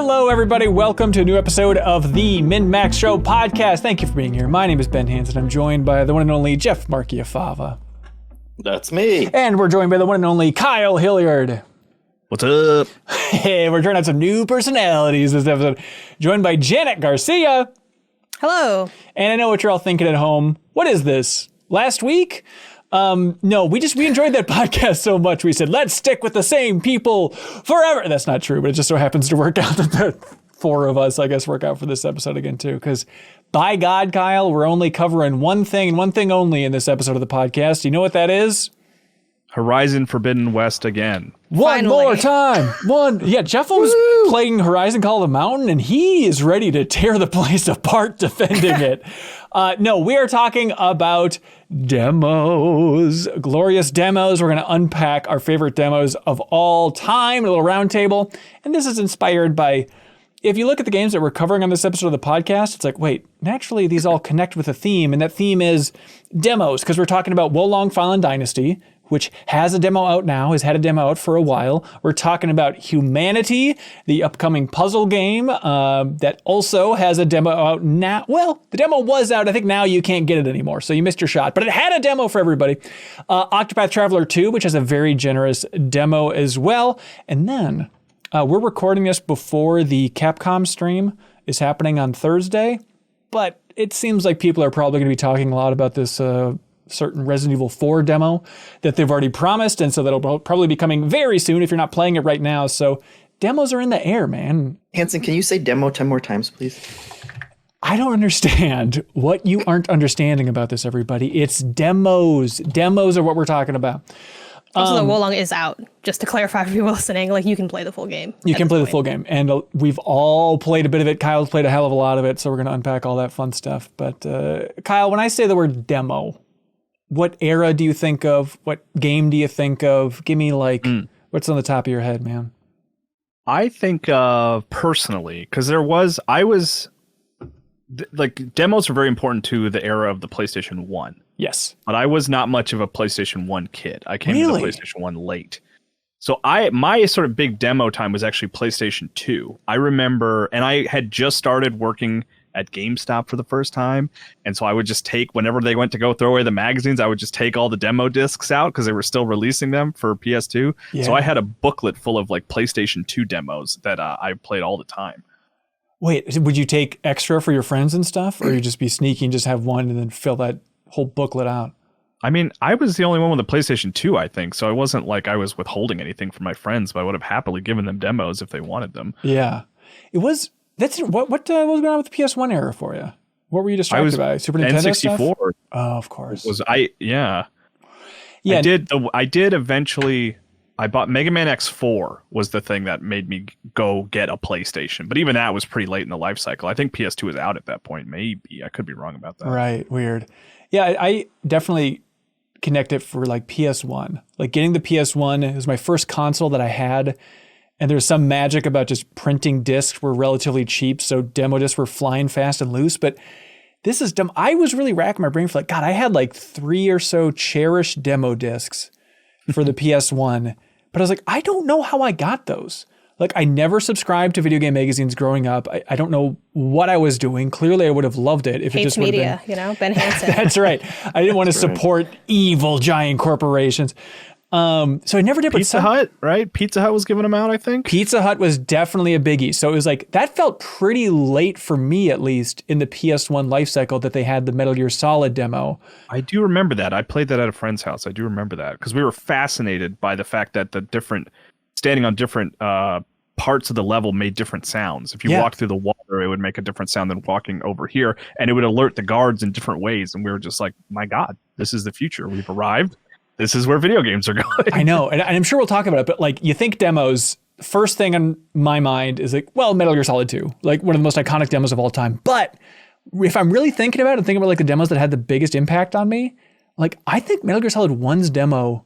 Hello, everybody. Welcome to a new episode of the MinnMax Show podcast. Thank you for being here. My name is Ben Hansen. I'm joined by the one and only Jeff Marchiafava. That's me. And we're joined by the one and only Kyle Hilliard. What's up? Hey, we're trying out some new personalities this episode. Joined by Janet Garcia. Hello. And I know what you're all thinking at home. What is this? Last week? No, we enjoyed that podcast so much. We said, let's stick with the same people forever. That's not true, but it just so happens to work out that the four of us, I guess, work out for this episode again, too. Because by God, Kyle, we're only covering one thing and one thing only in this episode of the podcast. You know what that is? Horizon Forbidden West again. One more time. Jeff was playing Horizon Call of the Mountain, and he is ready to tear the place apart defending it. No, we are talking about demos, glorious demos. We're going to unpack our favorite demos of all time, a little round table. And this is inspired by, if you look at the games that we're covering on this episode of the podcast, it's like, wait, naturally these all connect with a theme. And that theme is demos, because we're talking about Wolong Fallen Dynasty, which has a demo out now, has had a demo out for a while. We're talking about Humanity, the upcoming puzzle game that also has a demo out now. Well, the demo was out. I think now you can't get it anymore, so you missed your shot. But it had a demo for everybody. Octopath Traveler 2, which has a very generous demo as well. And then we're recording this before the Capcom stream is happening on Thursday. But it seems like people are probably going to be talking a lot about this certain Resident Evil 4 demo that they've already promised, and so that'll probably be coming very soon if you're not playing it right now. So demos are in the air, man. Hansen, can you say demo 10 more times, please? I don't understand what you aren't understanding about this, everybody. It's demos. Demos are what we're talking about. Also, the Wolong is out. Just to clarify for people listening, like, you can play the full game. You can play the full game, and we've all played a bit of it. Kyle's played a hell of a lot of it, so we're going to unpack all that fun stuff. But Kyle, when I say the word demo, what era do you think of? What game do you think of? Give me what's on the top of your head, man? I think personally, because demos are very important to the era of the PlayStation 1. Yes. But I was not much of a PlayStation 1 kid. I came to the PlayStation 1 late. So my sort of big demo time was actually PlayStation 2. I remember, and I had just started working at GameStop for the first time. And so I would just take, whenever they went to go throw away the magazines, I would just take all the demo discs out because they were still releasing them for PS2. Yeah. So I had a booklet full of like PlayStation 2 demos that I played all the time. Wait, would you take extra for your friends and stuff? Or you just be sneaky and just have one and then fill that whole booklet out? I mean, I was the only one with a PlayStation 2, I think. So it wasn't like I was withholding anything from my friends, but I would have happily given them demos if they wanted them. Yeah. It was... What was going on with the PS1 era for you? What were you distracted by? Super Nintendo N64 stuff? Oh, of course. Yeah. I did eventually. I bought Mega Man X4 was the thing that made me go get a PlayStation. But even that was pretty late in the life cycle. I think PS2 was out at that point. Maybe I could be wrong about that. Right. Weird. Yeah, I definitely connect it for like PS1. Like getting the PS1 was my first console that I had. And there's some magic about just printing discs were relatively cheap, so demo discs were flying fast and loose. But this is dumb. I was really racking my brain for God, I had like 3 or so cherished demo discs for the PS1. But I was like, I don't know how I got those. Like, I never subscribed to video game magazines growing up. I don't know what I was doing. Clearly, I would have loved it if it just would have been. Ben Hansen. That's right. I didn't want to support evil giant corporations. So I never did. Pizza Hut, right? Pizza Hut was giving them out, I think. Pizza Hut was definitely a biggie. So it was like, that felt pretty late for me, at least, in the PS1 life cycle that they had the Metal Gear Solid demo. I do remember that. I played that at a friend's house. I do remember that because we were fascinated by the fact that standing on different parts of the level made different sounds. If you walked through the water, it would make a different sound than walking over here, and it would alert the guards in different ways. And we were just like, my God, this is the future. We've arrived. This is where video games are going. I know. And I'm sure we'll talk about it, but like, you think demos, first thing on my mind is like, well, Metal Gear Solid 2, like one of the most iconic demos of all time. But if I'm really thinking about it and thinking about like the demos that had the biggest impact on me, like I think Metal Gear Solid 1's demo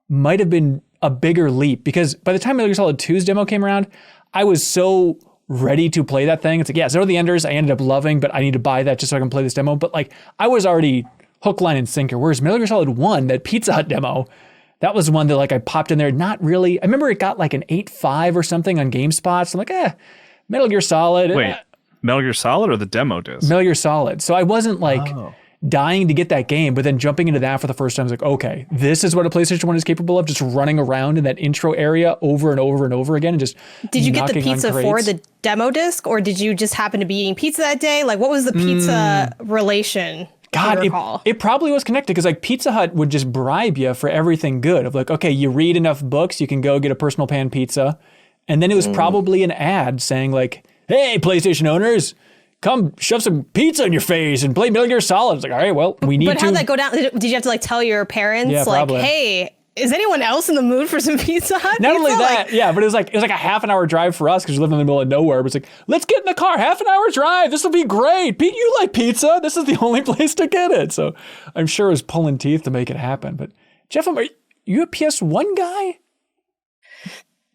might have been a bigger leap, because by the time Metal Gear Solid 2's demo came around, I was so ready to play that thing. It's like, yeah, Zero the Enders I ended up loving, but I need to buy that just so I can play this demo. But like, I was already hook, line, and sinker. Whereas Metal Gear Solid 1, that Pizza Hut demo, that was one that like I popped in there, not really. I remember it got like an 8.5 or something on GameSpot. So I'm like, Metal Gear Solid. Wait, Metal Gear Solid or the demo disc? Metal Gear Solid. So I wasn't like dying to get that game, but then jumping into that for the first time, I was like, okay, this is what a PlayStation 1 is capable of, just running around in that intro area over and over and over again and just Did you get the knocking on pizza for crates. the demo disc, or did you just happen to be eating pizza that day? Like, what was the pizza relation? God, it probably was connected because like Pizza Hut would just bribe you for everything good of like, okay, you read enough books, you can go get a personal pan pizza. And then it was probably an ad saying like, hey, PlayStation owners, come shove some pizza in your face and play Metal Gear Solid. It's like, all right, well, we need to. But how'd that go down? Did you have to like tell your parents like, probably. hey, is anyone else in the mood for some Pizza Hut? Not only pizza? that, Like, but it was like a half an hour drive for us because we live in the middle of nowhere. But it's like, let's get in the car, half an hour drive. This will be great. Pete, you like pizza. This is the only place to get it. So I'm sure it was pulling teeth to make it happen. But Jeff, are you a PS1 guy?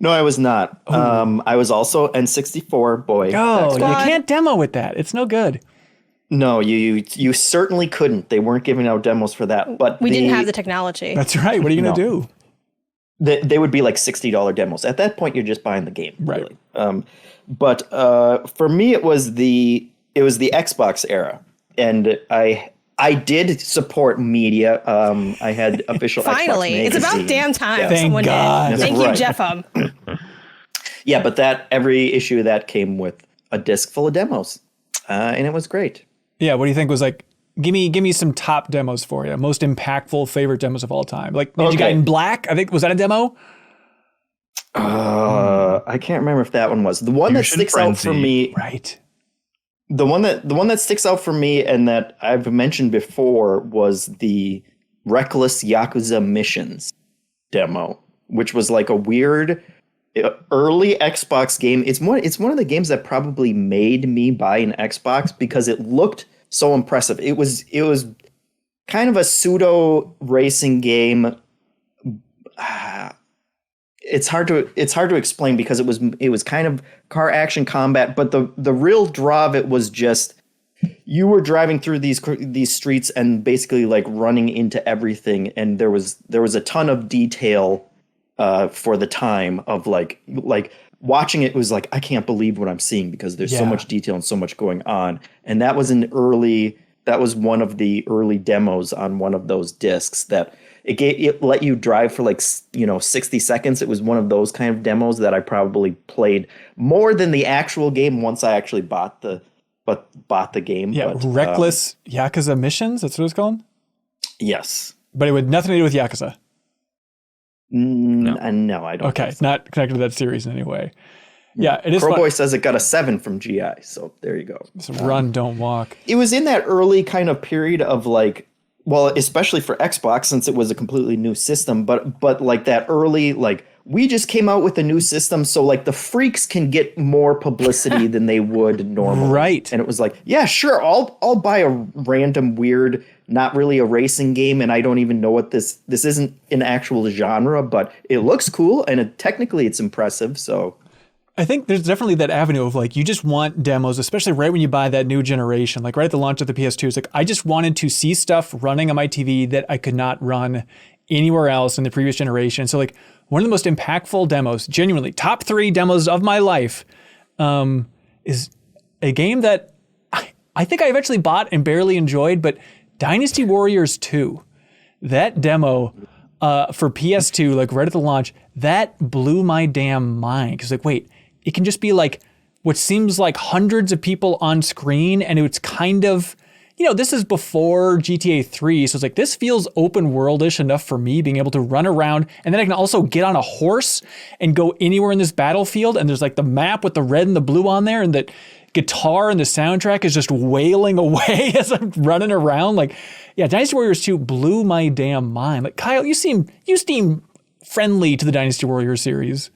No, I was not. I was also N64 boy. Oh, you God. can't demo with that. It's no good. No, you certainly couldn't. They weren't giving out demos for that. But we didn't have the technology. That's right. What are you going to do? They would be like $60 demos. At that point, you're just buying the game, Right. really. But for me, it was the Xbox era, and I did support media. I had official Finally, Xbox it's magazine. about damn time. Yeah. Thank someone God. did. That's Thank right. you, JeffM. Yeah, but every issue of that came with a disc full of demos, and it was great. Yeah. What do you think was like? Give me some top demos for you. Most impactful favorite demos of all time. Like Ninja Okay. Gaiden Black. I think was that a demo? I can't remember if that one was the one that Fusion sticks out for Frenzy. me. Right. The one that sticks out for me and that I've mentioned before was the Reckless Yakuza Missions demo, which was like a weird early Xbox game. It's one of the games that probably made me buy an Xbox because it looked so impressive. It was kind of a pseudo racing game. It's hard to explain because it was kind of car action combat, but the real draw of it was just you were driving through these streets and basically like running into everything, and there was a ton of detail for the time of like watching it was like I can't believe what I'm seeing because there's so much detail and so much going on, and that was one of the early demos on one of those discs that. It let you drive for like 60 seconds. It was one of those kind of demos that I probably played more than the actual game once I actually bought the game. Yeah. But, Reckless Yakuza Missions. That's what it's called. yes. But it had nothing to do with Yakuza. No, I don't. Okay, think so. not connected to that series in any way. Yeah, it is fun. Crowboy says it got a 7 from GI, so there you go. So run, don't walk. It was in that early kind of period of like. Well, especially for Xbox, since it was a completely new system, but like that early, like we just came out with a new system, so like the freaks can get more publicity than they would normally. Right. And it was like, yeah, sure, I'll buy a random weird, not really a racing game, and I don't even know what this isn't an actual genre, but it looks cool and technically it's impressive. So. I think there's definitely that avenue of like, you just want demos, especially right when you buy that new generation, like right at the launch of the PS2. It's like, I just wanted to see stuff running on my TV that I could not run anywhere else in the previous generation. So like one of the most impactful demos, genuinely top 3 demos of my life, is a game that I think I eventually bought and barely enjoyed, but Dynasty Warriors 2, that demo for PS2, like right at the launch, that blew my damn mind. Cause like, wait, it can just be like what seems like hundreds of people on screen. And it's kind of, this is before GTA 3. So it's like, this feels open worldish enough for me being able to run around. And then I can also get on a horse and go anywhere in this battlefield. And there's like the map with the red and the blue on there. And the guitar and the soundtrack is just wailing away as I'm running around. Like, yeah, Dynasty Warriors 2 blew my damn mind. Like, Kyle, you seem friendly to the Dynasty Warriors series.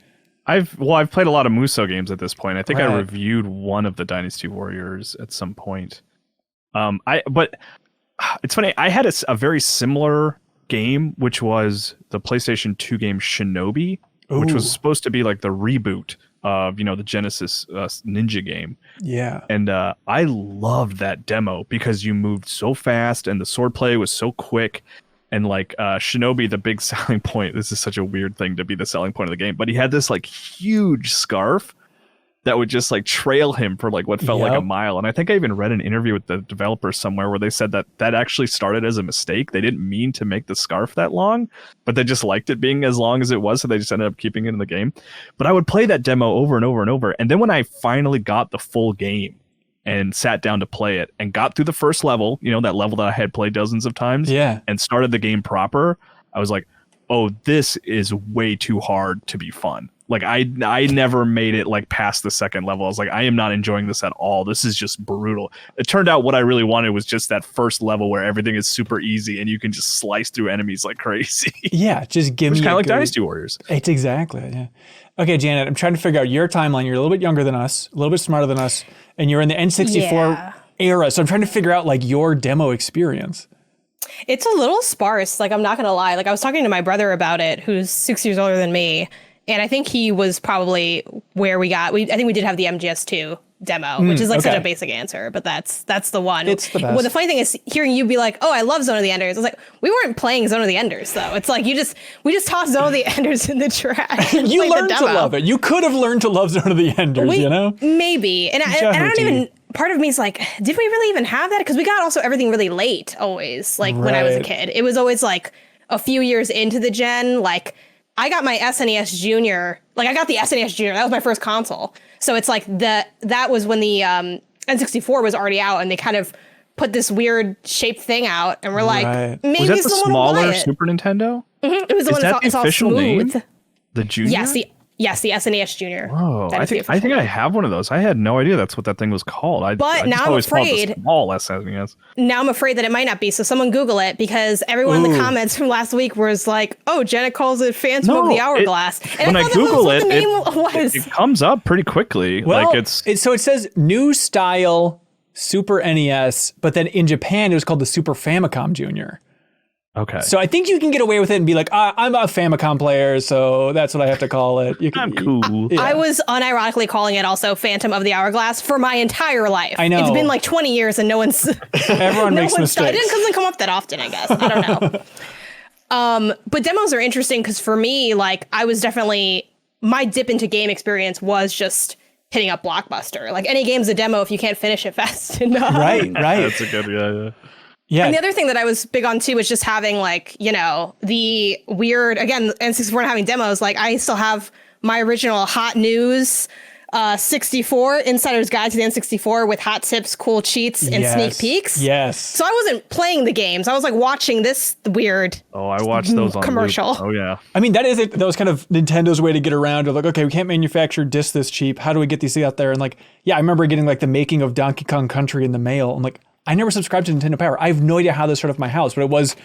I've played a lot of Muso games at this point. I think I Right. reviewed one of the Dynasty Warriors at some point. But it's funny. I had a very similar game, which was the PlayStation 2 game Shinobi, which was supposed to be like the reboot of the Genesis ninja game. Yeah. And I loved that demo because you moved so fast and the swordplay was so quick. And like Shinobi, the big selling point, this is such a weird thing to be the selling point of the game, but he had this like huge scarf that would just like trail him for like what felt like a mile. And I think I even read an interview with the developers somewhere where they said that that actually started as a mistake. They didn't mean to make the scarf that long, but they just liked it being as long as it was. So they just ended up keeping it in the game. But I would play that demo over and over and over. And then when I finally got the full game and sat down to play it and got through the first level, you know, that level that I had played dozens of times and started the game proper, I was like, oh, this is way too hard to be fun. Like I never made it like past the second level. I was like, I am not enjoying this at all. This is just brutal. It turned out what I really wanted was just that first level where everything is super easy and you can just slice through enemies like crazy. Yeah, just give me kind of like Dynasty Warriors. It's exactly, yeah. Okay, Janet, I'm trying to figure out your timeline. You're a little bit younger than us, a little bit smarter than us, and you're in the N64 era. So I'm trying to figure out like your demo experience. It's a little sparse. Like, I'm not going to lie. Like, I was talking to my brother about it, who's 6 years older than me. And I think he was probably where I think we did have the MGS2 demo, which is like such a basic answer, but that's the one. It's the best. Well, the funny thing is hearing you be like, oh, I love Zone of the Enders. I was like, we weren't playing Zone of the Enders though. It's like we just tossed Zone of the Enders in the trash. You learned to love it. You could have learned to love Zone of the Enders, you know? Maybe. And I don't even, part of me is like, did we really even have that? Because we got also everything really late always, like when I was a kid. It was always like a few years into the gen, like I got my SNES Junior. Like I got the SNES Junior. That was my first console. So it's like that was when the N64 was already out, and they kind of put this weird shaped thing out, and we're like, maybe was that the smaller it. Super Nintendo? Mm-hmm. It was the one that's all smooth. Name? The Junior? Yes, the SNES Junior. Whoa, I think I have one of those. I had no idea that's what that thing was called. But now I'm afraid. Small SNES. Now I'm afraid that it might not be. So someone Google it, because everyone in the comments from last week was like, "Oh, Janet calls it Phantom of the Hourglass." And when I Google it comes up pretty quickly. Well, like so it says new style Super NES, but then in Japan it was called the Super Famicom Junior. Okay. So I think you can get away with it and be like, I'm a Famicom player, so that's what I have to call it. I'm cool. Yeah. I was unironically calling it also Phantom of the Hourglass for my entire life. I know. It's been like 20 years and no one's... Everyone makes mistakes. It doesn't come up that often, I guess. I don't know. But demos are interesting because for me, like, I was definitely... My dip into game experience was just hitting up Blockbuster. Like, any game's a demo if you can't finish it fast enough. Right. That's a good... Yeah. And the other thing that I was big on too was just having like, you know, the weird, again, N64 not having demos. Like I still have my original Hot News 64 Insider's Guide to the N64 with hot tips, cool cheats, and sneak peeks. Yes. So I wasn't playing the games. I was like watching this weird I watched those on commercial. Loop. Oh yeah. I mean, that was kind of Nintendo's way to get around to like, okay, we can't manufacture discs this cheap. How do we get these out there? And like, yeah, I remember getting like the making of Donkey Kong Country in the mail. I'm like, I never subscribed to Nintendo Power. I have no idea how this showed up at my house, but it was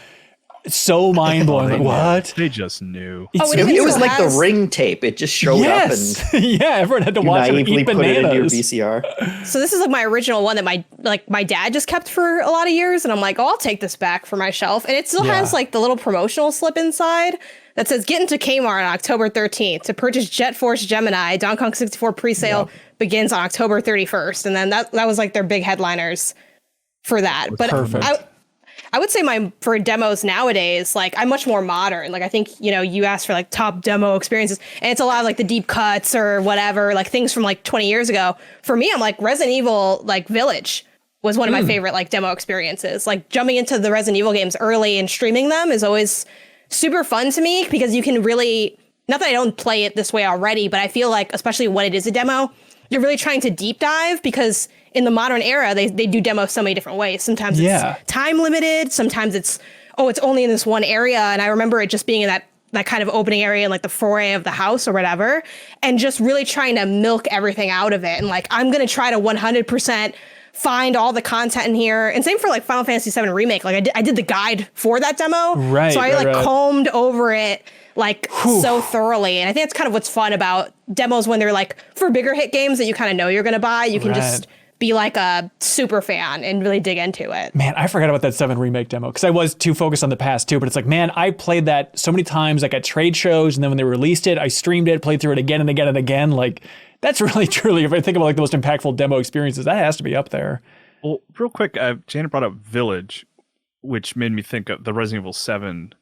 so mind blowing. Like, what? They just knew. It was like the ring tape. It just showed up and yeah, everyone had to watch it and eat put bananas. it into your VCR. So this is like my original one that my dad just kept for a lot of years, and I'm like, oh, I'll take this back for my shelf. And it still has like the little promotional slip inside that says, get into Kmart on October 13th to purchase Jet Force Gemini. Donkey Kong 64 presale begins on October 31st. And then that was like their big headliners for that. But I would say for demos nowadays, like I'm much more modern. Like I think, you know, you asked for like top demo experiences, and it's a lot of like the deep cuts or whatever, like things from like 20 years ago. For me, I'm like Resident Evil, like Village was one of my favorite like demo experiences. Like jumping into the Resident Evil games early and streaming them is always super fun to me, because you can really, not that I don't play it this way already, but I feel like, especially when it is a demo, you're really trying to deep dive, because in the modern era, they do demos so many different ways. Sometimes it's time limited. Sometimes it's only in this one area. And I remember it just being in that kind of opening area in like the foyer of the house or whatever, and just really trying to milk everything out of it. And like, I'm going to try to 100% find all the content in here. And same for like Final Fantasy VII Remake. Like I did the guide for that demo. Right. So I combed over it like so thoroughly. And I think that's kind of what's fun about demos when they're like for bigger hit games that you kind of know you're going to buy. You can just be like a super fan and really dig into it. Man, I forgot about that 7 Remake demo, because I was too focused on the past too. But it's like, man, I played that so many times, like at trade shows, and then when they released it, I streamed it, played through it again and again and again. Like, that's really, truly, if I think about like the most impactful demo experiences, that has to be up there. Well, real quick, Janet brought up Village, which made me think of the Resident Evil 7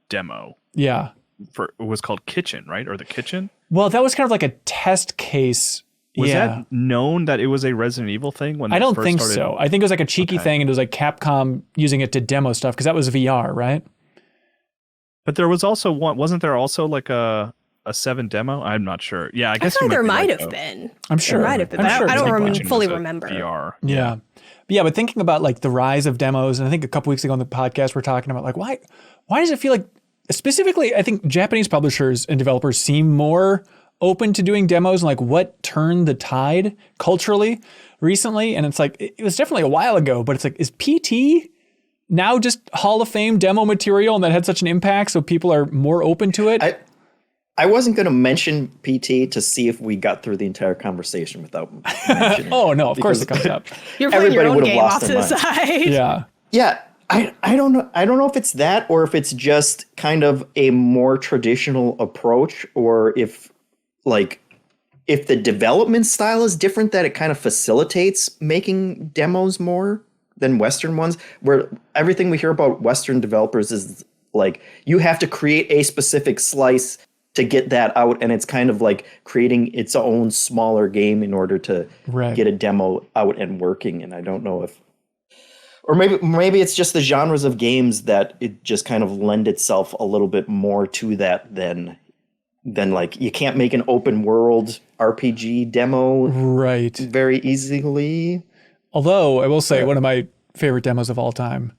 demo. Yeah. it was called Kitchen, right? Or the Kitchen? Well, that was kind of like a test case. Was that known that it was a Resident Evil thing? When I don't think so. I think it was like a cheeky thing, and it was like Capcom using it to demo stuff because that was VR, right? But there was also one. Wasn't there also like a 7 demo? I'm not sure. Yeah, I guess there might have been. I'm sure. There might have been. I don't fully remember. VR. Yeah. But thinking about like the rise of demos, and I think a couple weeks ago on the podcast we're talking about like why does it feel like specifically I think Japanese publishers and developers seem more open to doing demos and like what turned the tide culturally recently? And it's like it was definitely a while ago, but it's like, is PT now just Hall of Fame demo material and that had such an impact so people are more open to it? I wasn't going to mention PT to see if we got through the entire conversation without mentioning Oh no, of course it comes up. You're playing your own game off to the side. Yeah. Yeah. I don't know. I don't know if it's that or if it's just kind of a more traditional approach, or if the development style is different, that it kind of facilitates making demos more than Western ones, where everything we hear about Western developers is like you have to create a specific slice to get that out, and it's kind of like creating its own smaller game in order to get a demo out and working. And I don't know if, or maybe it's just the genres of games that it just kind of lend itself a little bit more to that than like you can't make an open world RPG demo very easily. Although I will say one of my favorite demos of all time,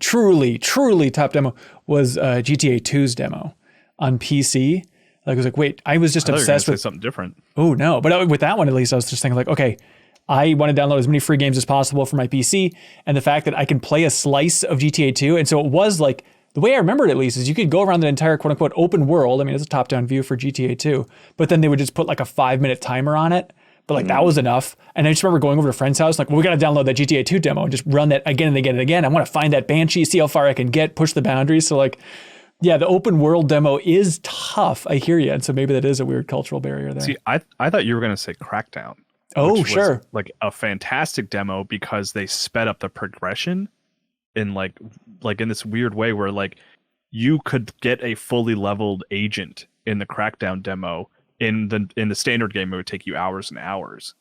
truly top demo, was GTA 2's demo on PC. Like I was like, wait, I was just obsessed with something different. Oh no, but with that one at least, I was just thinking like, okay, I want to download as many free games as possible for my PC, and the fact that I can play a slice of GTA 2, and so it was like the way I remember it at least is you could go around the entire quote unquote open world. I mean, it's a top down view for GTA 2, but then they would just put like a 5-minute timer on it. But like that was enough. And I just remember going over to a friend's house, like, well, we got to download that GTA 2 demo and just run that again and again and again. I want to find that Banshee, see how far I can get, push the boundaries. So like, yeah, the open world demo is tough. I hear you. And so maybe that is a weird cultural barrier there. See, I thought you were going to say Crackdown. Oh, sure. Was like a fantastic demo because they sped up the progression in like in this weird way where like you could get a fully leveled agent in the Crackdown demo. In the standard game, it would take you hours and hours.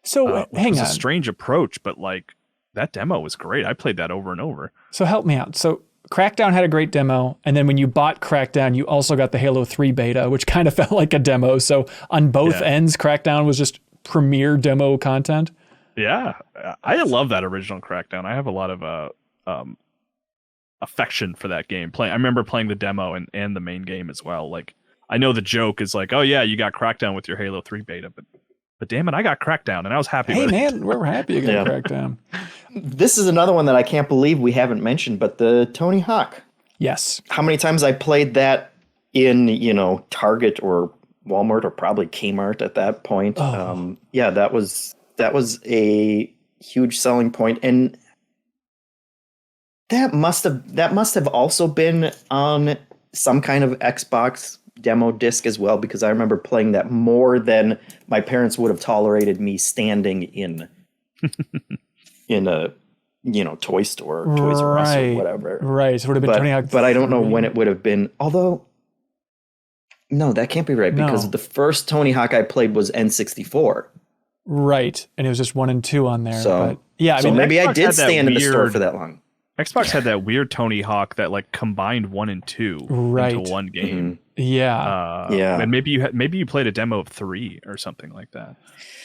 So hang on. It's a strange approach, but like that demo was great. I played that over and over. So help me out. So Crackdown had a great demo, and then when you bought Crackdown, you also got the Halo 3 beta, which kind of felt like a demo. So on both ends, Crackdown was just premier demo content. Yeah, I love that original Crackdown. I have a lot of affection for that game. I remember playing the demo and the main game as well. Like, I know the joke is like, oh yeah, you got Crackdown with your Halo 3 beta, but damn it, I got Crackdown and I was happy with it. Hey man, we're happy you got Crackdown. This is another one that I can't believe we haven't mentioned, but the Tony Hawk. Yes. How many times I played that in, Target or Walmart or probably Kmart at that point. Oh. That was a huge selling point, and that must have also been on some kind of Xbox demo disc as well, because I remember playing that more than my parents would have tolerated me standing in a toy store, Toys R Us or whatever. Right. So it would have been Tony Hawk. But I don't know when it would have been. Although, no, that can't be right, because the first Tony Hawk I played was N64. Right, and it was just 1 and 2 on there. So but yeah, I mean, maybe Xbox I did stand in the store for that long. Xbox had that weird Tony Hawk that like combined 1 and 2 into one game. Mm-hmm. Yeah, and maybe you played a demo of 3 or something like that at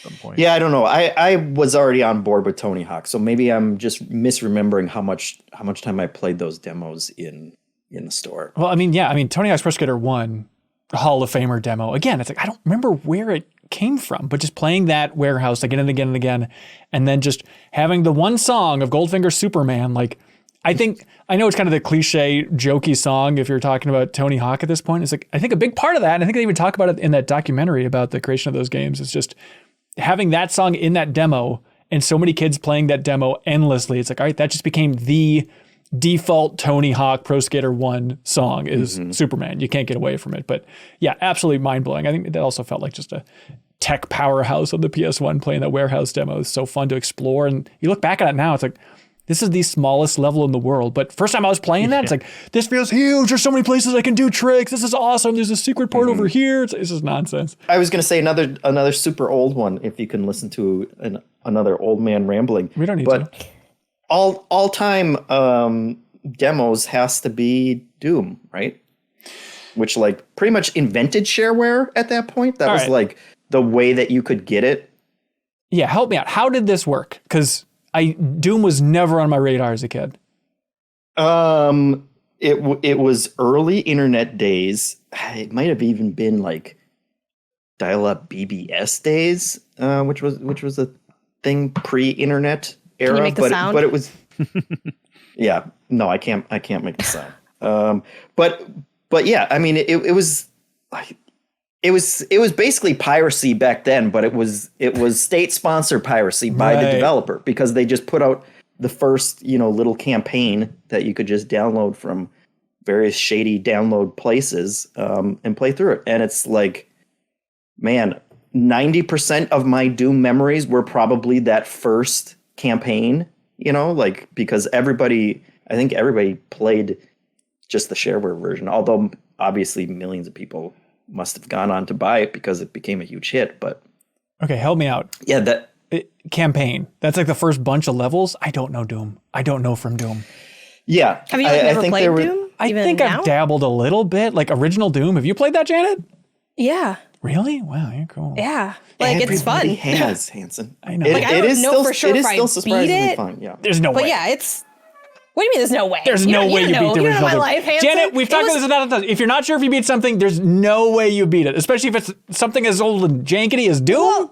some point. Yeah, I don't know. I was already on board with Tony Hawk, so maybe I'm just misremembering how much time I played those demos in the store. Well, I mean, Tony Hawk's Pro Skater 1, Hall of Famer demo. Again, it's like I don't remember where it came from, but just playing that warehouse again and again and again, and then just having the one song of Goldfinger Superman, like. I know it's kind of the cliche, jokey song if you're talking about Tony Hawk at this point. It's like, I think a big part of that, and I think they even talk about it in that documentary about the creation of those games, is just having that song in that demo and so many kids playing that demo endlessly. It's like, all right, that just became the default Tony Hawk Pro Skater 1 song is Superman. You can't get away from it. But yeah, absolutely mind-blowing. I think that also felt like just a tech powerhouse on the PS1 playing that warehouse demo. It's so fun to explore. And you look back at it now, it's like, this is the smallest level in the world. But first time I was playing that, it's like, this feels huge. There's so many places I can do tricks. This is awesome. There's a secret part over here. It's just nonsense. I was going to say another super old one, if you can listen to another old man rambling. We don't need to. But all time demos has to be Doom, right? Which like pretty much invented shareware at that point. That was like the way that you could get it. Yeah, help me out. How did this work? Because Doom was never on my radar as a kid. It was early internet days. It might have even been like dial-up BBS days, which was a thing pre-internet era. Can you make the sound? But it was. Yeah, no, I can't make the sound. But yeah, I mean, it was like. It was basically piracy back then, but it was state-sponsored piracy by the developer, because they just put out the first, little campaign that you could just download from various shady download places and play through it. And it's like, man, 90% of my Doom memories were probably that first campaign, because I think everybody played just the shareware version, although obviously millions of people must have gone on to buy it because it became a huge hit. But okay, help me out. Yeah, campaign. That's like the first bunch of levels. I don't know Doom. I don't know from Doom. Yeah. Have you never played Doom? I think I've dabbled a little bit, like original Doom. Have you played that, Janet? Yeah. Really? Wow, you're cool. Yeah. Like it's fun. Everybody has, Hanson. I know. I don't know for sure if I beat it. Fun. Yeah. There's no way. But yeah, it's. What do you mean there's no way? There's no way you beat the original Doom. Life, Janet, we've talked about this another time. If you're not sure if you beat something, there's no way you beat it, especially if it's something as old and jankety as Doom.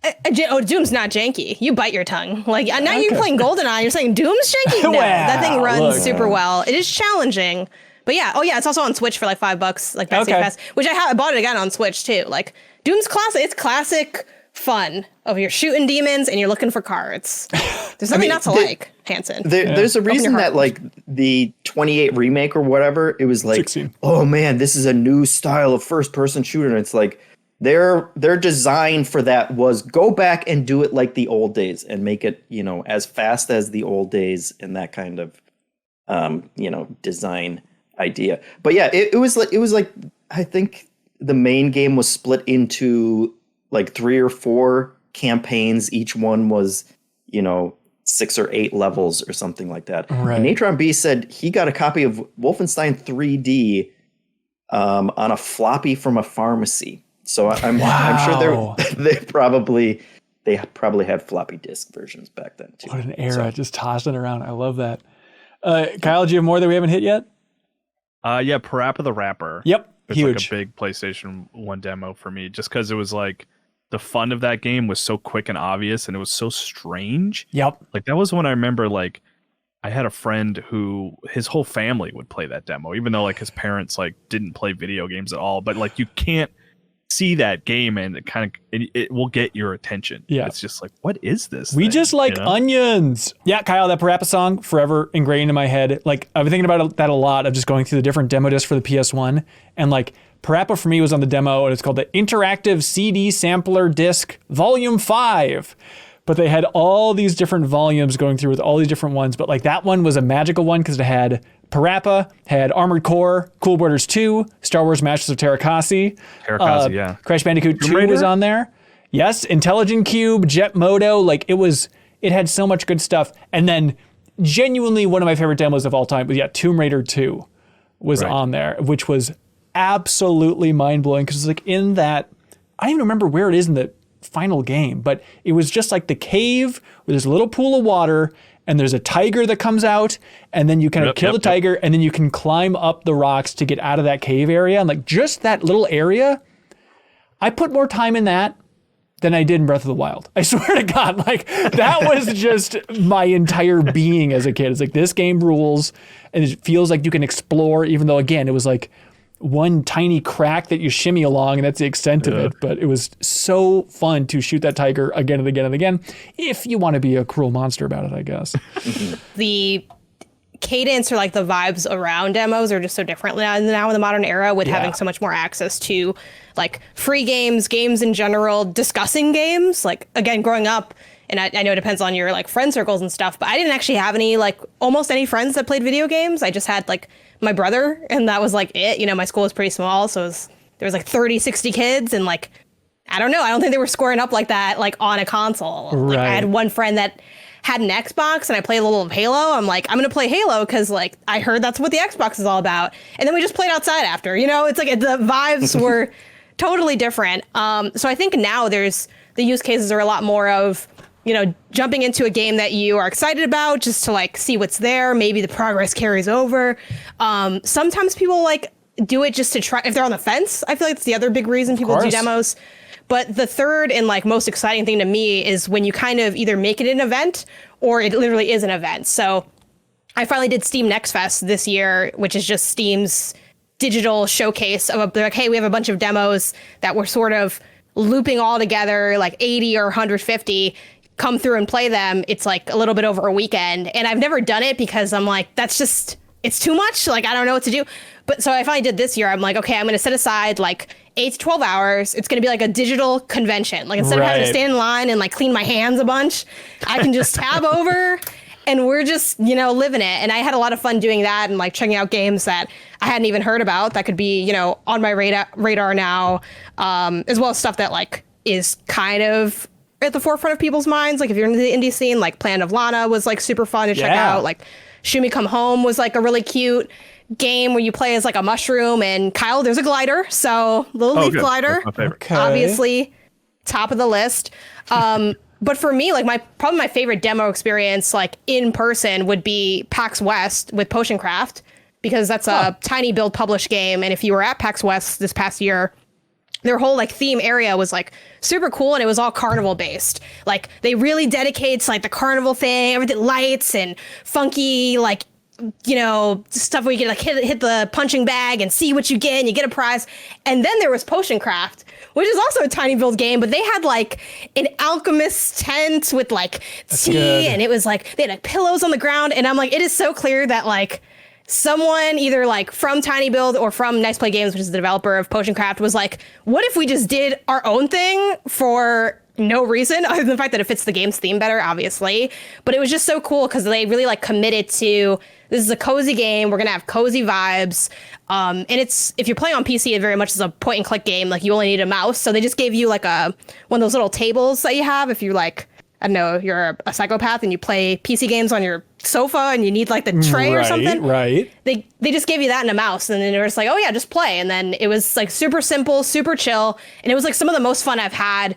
Well, Doom's not janky. You bite your tongue. Like now you're playing GoldenEye. You're saying Doom's janky? No, that thing runs super well. It is challenging. But yeah, it's also on Switch for like $5, like Best Pass, which I bought it again on Switch too. Like Doom's classic. It's classic fun of you're shooting demons and you're looking for cards. There's nothing not to like, Hanson. There's a reason that like the 28 remake or whatever, it was like, 16. Oh man, this is a new style of first person shooter. And it's like their design for that was go back and do it like the old days and make it, as fast as the old days and that kind of design idea. But yeah, it was like I think the main game was split into like 3 or 4 campaigns. Each one was, 6 or 8 levels or something like that. Right. And Natron B said he got a copy of Wolfenstein 3D on a floppy from a pharmacy. So I'm sure they probably had floppy disk versions back then too. What an era, just tossing around. I love that. Kyle, do you have more that we haven't hit yet? Yeah, Parappa the Rapper. Yep, it's huge. Like a big PlayStation 1 demo for me, just because it was like the fun of that game was so quick and obvious, and it was so strange. Yep. Like that was when I remember like I had a friend who his whole family would play that demo, even though like his parents like didn't play video games at all. But like you can't see that game and it will get your attention. Yeah. It's just like, what is this? We just like onions. Yeah, Kyle, that Parappa song forever ingrained in my head. Like I've been thinking about that a lot of just going through the different demo discs for the PS1. And like Parappa for me was on the demo, and it's called the Interactive CD Sampler Disc Volume 5. But they had all these different volumes going through with all these different ones. But like that one was a magical one because it had Parappa, had Armored Core, Cool Borders 2, Star Wars Masters of Terrakasi. Yeah. Crash Bandicoot 2 was on there. Yes, Intelligent Cube, Jet Moto. Like it had so much good stuff. And then genuinely one of my favorite demos of all time was Tomb Raider 2 was on there, which was absolutely mind-blowing because it's like in that, I don't even remember where it is in the final game, but it was just like the cave where there's a little pool of water and there's a tiger that comes out, and then you kind of kill the tiger, and then you can climb up the rocks to get out of that cave area. And like just that little area, I put more time in that than I did in Breath of the Wild. I swear to God, like that was just my entire being as a kid. It's like this game rules, and it feels like you can explore, even though again, it was like one tiny crack that you shimmy along, and that's the extent of it. But it was so fun to shoot that tiger again and again and again, if you want to be a cruel monster about it, I guess. The cadence or like the vibes around demos are just so different now in the modern era with having so much more access to like free games in general, discussing games. Like again, growing up And I know it depends on your like friend circles and stuff, but I didn't actually have any like almost any friends that played video games. I just had like my brother, and that was like it. You know, my school was pretty small, so there was like 30, 60 kids, and like I don't know. I don't think they were scoring up like that like on a console. Like I had one friend that had an Xbox, and I played a little of Halo. I'm like, I'm gonna play Halo because like I heard that's what the Xbox is all about. And then we just played outside after. You know, it's like the vibes were totally different. So I think now the use cases are a lot more of, you know, jumping into a game that you are excited about just to like see what's there. Maybe the progress carries over. Sometimes people like do it just to try if they're on the fence. I feel like it's the other big reason people do demos. But the third and like most exciting thing to me is when you kind of either make it an event or it literally is an event. So I finally did Steam Next Fest this year, which is just Steam's digital showcase of like, hey, we have a bunch of demos that we're sort of looping all together, like 80 or 150, come through and play them. It's like a little bit over a weekend. And I've never done it because I'm like, it's too much. Like, I don't know what to do. But so I finally did this year. I'm like, okay, I'm going to set aside like 8 to 12 hours. It's going to be like a digital convention. Like instead of having to stand in line and like clean my hands a bunch, I can just tab over and we're just, you know, living it. And I had a lot of fun doing that and like checking out games that I hadn't even heard about that could be, you know, on my radar now, as well as stuff that like is kind of at the forefront of people's minds. Like if you're into the indie scene, like Planet of Lana was like super fun to check out. Like Shumi Come Home was like a really cute game where you play as like a mushroom, and Kyle, there's a glider, so little leaf glider, obviously top of the list. But for me, like probably my favorite demo experience like in person would be PAX West with Potioncraft, because that's a tiny build published game. And if you were at PAX West this past year, their whole like theme area was like super cool, and it was all carnival based. Like they really dedicated to like the carnival thing, everything lights and funky, like, you know, stuff where you can like hit the punching bag and see what you get and you get a prize. And then there was Potioncraft, which is also a tiny build game, but they had like an alchemist tent with like tea, and it was like they had like pillows on the ground. And I'm like, it is so clear that like someone either like from Tiny Build or from Nice Play Games, which is the developer of Potioncraft, was like, what if we just did our own thing for no reason other than the fact that it fits the game's theme better, obviously. But it was just so cool because they really like committed to, this is a cozy game, we're gonna have cozy vibes, and it's, if you're playing on PC, it very much is a point and click game. Like you only need a mouse, so they just gave you like one of those little tables that you have if you like, I don't know, you're a psychopath and you play PC games on your sofa and you need like the tray or something. Right. They just gave you that and a mouse, and then they were just like, oh yeah, just play. And then it was like super simple, super chill, and it was like some of the most fun I've had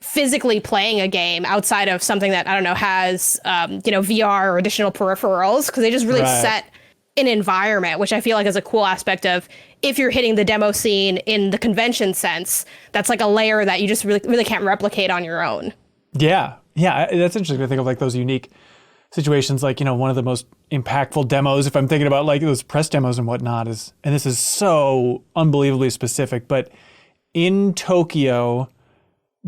physically playing a game outside of something that, I don't know, has you know, VR or additional peripherals, because they just really set an environment, which I feel like is a cool aspect of, if you're hitting the demo scene in the convention sense, that's like a layer that you just really can't replicate on your own. Yeah, that's interesting to think of like those unique situations. Like, you know, one of the most impactful demos, if I'm thinking about like those press demos and whatnot, is, and this is so unbelievably specific, but in Tokyo,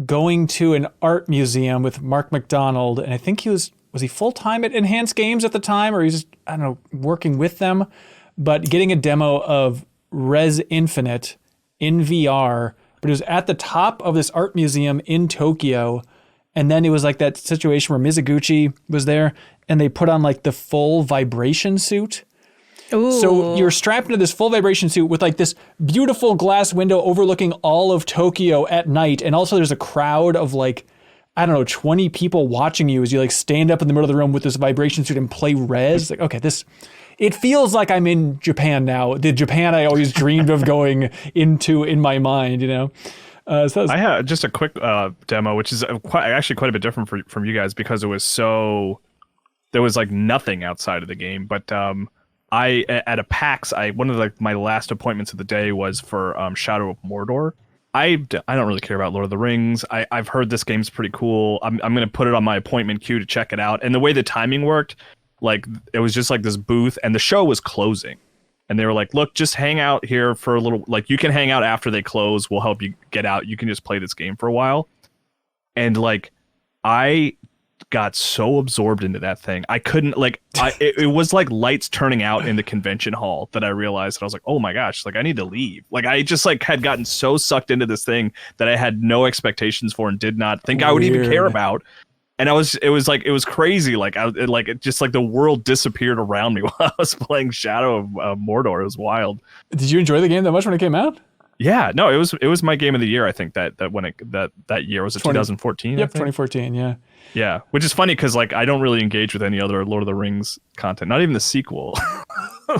going to an art museum with Mark McDonald, and I think was he full-time at Enhanced Games at the time, or he's just, I don't know, working with them, but getting a demo of Res Infinite in VR, but it was at the top of this art museum in Tokyo. And then it was like that situation where Mizuguchi was there and they put on like the full vibration suit. Ooh. So you're strapped into this full vibration suit with like this beautiful glass window overlooking all of Tokyo at night. And also there's a crowd of like, I don't know, 20 people watching you as you like stand up in the middle of the room with this vibration suit and play Res. Like, okay, it feels like I'm in Japan now. The Japan I always dreamed of going into in my mind, you know? So I had just a quick demo, which is actually quite a bit different from you guys, because it was there was like nothing outside of the game. But I at a PAX, one of like my last appointments of the day was for Shadow of Mordor. I don't really care about Lord of the Rings. I've heard this game's pretty cool. I'm going to put it on my appointment queue to check it out. And the way the timing worked, like it was just like this booth and the show was closing. And they were like, look, just hang out here for a little, like you can hang out after they close. We'll help you get out. You can just play this game for a while. And like, I got so absorbed into that thing. I couldn't like, it was like lights turning out in the convention hall that I realized. I was like, oh my gosh, like I need to leave. Like I just like had gotten so sucked into this thing that I had no expectations for and did not think I would even care about. And it was crazy. Like it just like the world disappeared around me while I was playing Shadow of Mordor. It was wild. Did you enjoy the game that much when it came out? Yeah, no, it was my game of the year. I think that year was it 2014. Yep, 2014. Yeah. Yeah, which is funny because like I don't really engage with any other Lord of the Rings content, not even the sequel.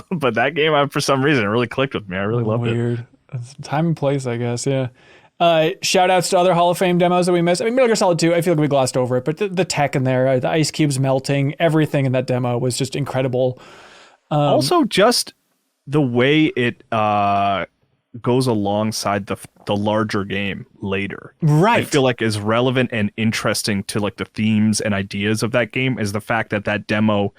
But that game, for some reason, it really clicked with me. I really loved it. Weird. Time and place, I guess. Yeah. Shout outs to other Hall of Fame demos that we missed. I mean, Metal Gear Solid 2, I feel like we glossed over it, but the tech in there, the ice cubes melting, everything in that demo was just incredible. Also, just the way it goes alongside the larger game later. Right. I feel like is relevant and interesting to like the themes and ideas of that game is the fact that demo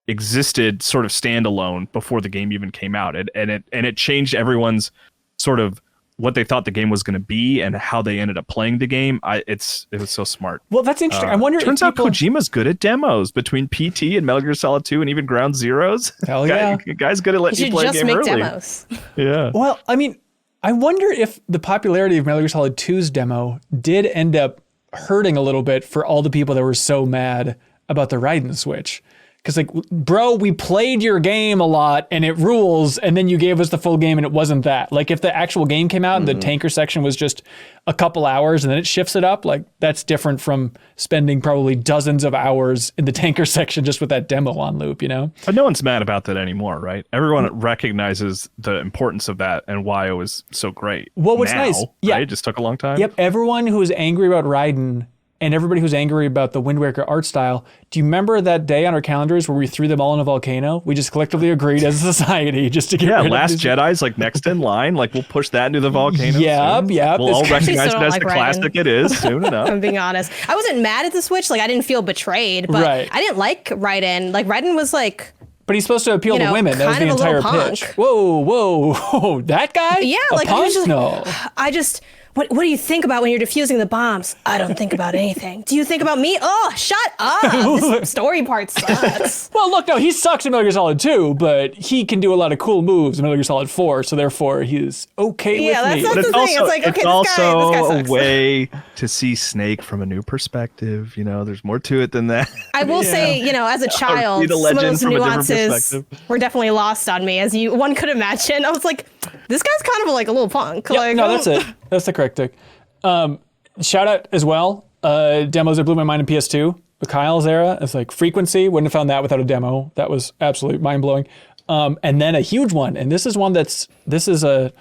existed sort of standalone before the game even came out. And it changed everyone's sort of what they thought the game was going to be and how they ended up playing the game. It was so smart. Well, that's interesting. I wonder. Turns out Kojima's good at demos between PT and Metal Gear Solid 2 and even Ground Zeroes. Hell yeah, guy's good at letting you play a game early. Demos. Yeah. Well, I mean, I wonder if the popularity of Metal Gear Solid 2's demo did end up hurting a little bit for all the people that were so mad about the Raiden switch. Because like, bro, we played your game a lot and it rules, and then you gave us the full game and it wasn't that. Like if the actual game came out and the tanker section was just a couple hours and then it shifts it up, like that's different from spending probably dozens of hours in the tanker section just with that demo on loop, you know? But no one's mad about that anymore, right? Everyone recognizes the importance of that and why it was so great. Well, what's nice, yeah, right? It just took a long time. Yep, everyone who was angry about Raiden and everybody who's angry about the Wind Waker art style, do you remember that day on our calendars where we threw them all in a volcano? We just collectively agreed as a society just to get rid of Last Jedi's like next in line. Like we'll push that into the volcano. Yep. We'll all recognize it as the classic it is soon enough. I'm being honest. I wasn't mad at the Switch. Like I didn't feel betrayed, but I didn't like Raiden. Like Raiden was like... But he's supposed to appeal to women. That was the entire pitch. Whoa. That guy? Yeah, a like punk? I was just, no. I just... What do you think about when you're defusing the bombs? I don't think about anything. Do you think about me? Oh, shut up. This story part sucks. Well, look, no, he sucks in Metal Gear Solid 2, but he can do a lot of cool moves in Metal Gear Solid 4, so therefore he's okay with me. Yeah, that's the thing. Also, it's like, okay, it's also this guy a sucks. way to see Snake from a new perspective. You know, there's more to it than that. I will say, as a child, some of those nuances were definitely lost on me, as one could imagine. I was like, this guy's kind of like a little punk. Yep, like, no, that's it. That's the correct tick. Shout out as well, demos that blew my mind in PS2. The Kyle's era, it's like Frequency. Wouldn't have found that without a demo. That was absolutely mind-blowing. And then a huge one, and this is one this is a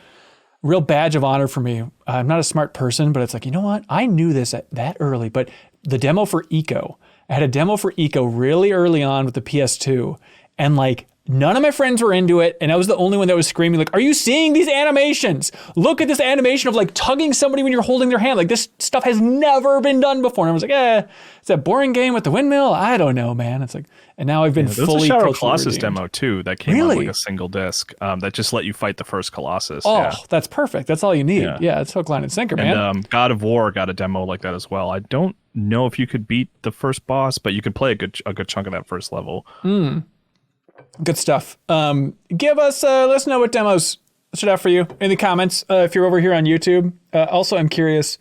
real badge of honor for me. I'm not a smart person, but it's like, you know what? I knew this that early, but the demo for Eco. I had a demo for Eco really early on with the PS2, and like, none of my friends were into it, and I was the only one that was screaming, like, are you seeing these animations? Look at this animation of, like, tugging somebody when you're holding their hand. Like, this stuff has never been done before. And I was like, it's that boring game with the windmill? I don't know, man. It's like, and now I've been fully Shadow of Colossus demo, too, that came really? on like a single disc that just let you fight the first Colossus. Oh, that's perfect. That's all you need. Yeah, it's hook, line, and sinker, man. And God of War got a demo like that as well. I don't know if you could beat the first boss, but you could play a good chunk of that first level. Good stuff. Give us, let us know what demos should have for you in the comments if you're over here on YouTube. Also, I'm curious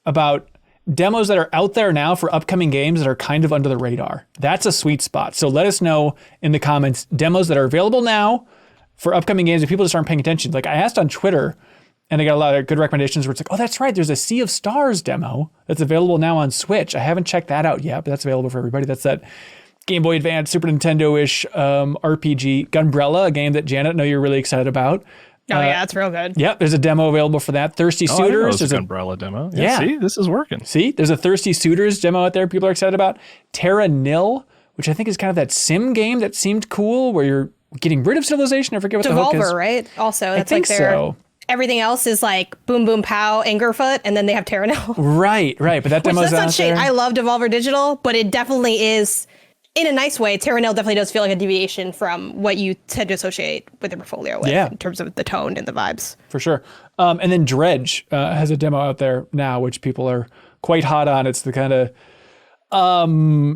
about demos that are out there now for upcoming games that are kind of under the radar. That's a sweet spot. So let us know in the comments demos that are available now for upcoming games if people just aren't paying attention. Like I asked on Twitter, and I got a lot of good recommendations where it's like, oh, that's right. There's a Sea of Stars demo that's available now on Switch. I haven't checked that out yet, but that's available for everybody. That's that Game Boy Advance, Super Nintendo-ish RPG. Gunbrella, a game that Janet, I know you're really excited about. Oh, yeah, it's real good. Yep, there's a demo available for that. Thirsty Suitors. There's an Gunbrella demo. Yeah. See, this is working. See, there's a Thirsty Suitors demo out there people are excited about. Terra Nil, which I think is kind of that sim game that seemed cool where you're getting rid of civilization. I forget what the hook is. Devolver, right? Also, I that's think like their... so. Everything else is like Boom Boom Pow, Angerfoot, and then they have Terra Nil. Right. But that demo's that's out not shade. there. I love Devolver Digital, but it definitely is... In a nice way, Terra Nil definitely does feel like a deviation from what you tend to associate with the portfolio with in terms of the tone and the vibes. For sure. And then Dredge has a demo out there now, which people are quite hot on. It's the kind of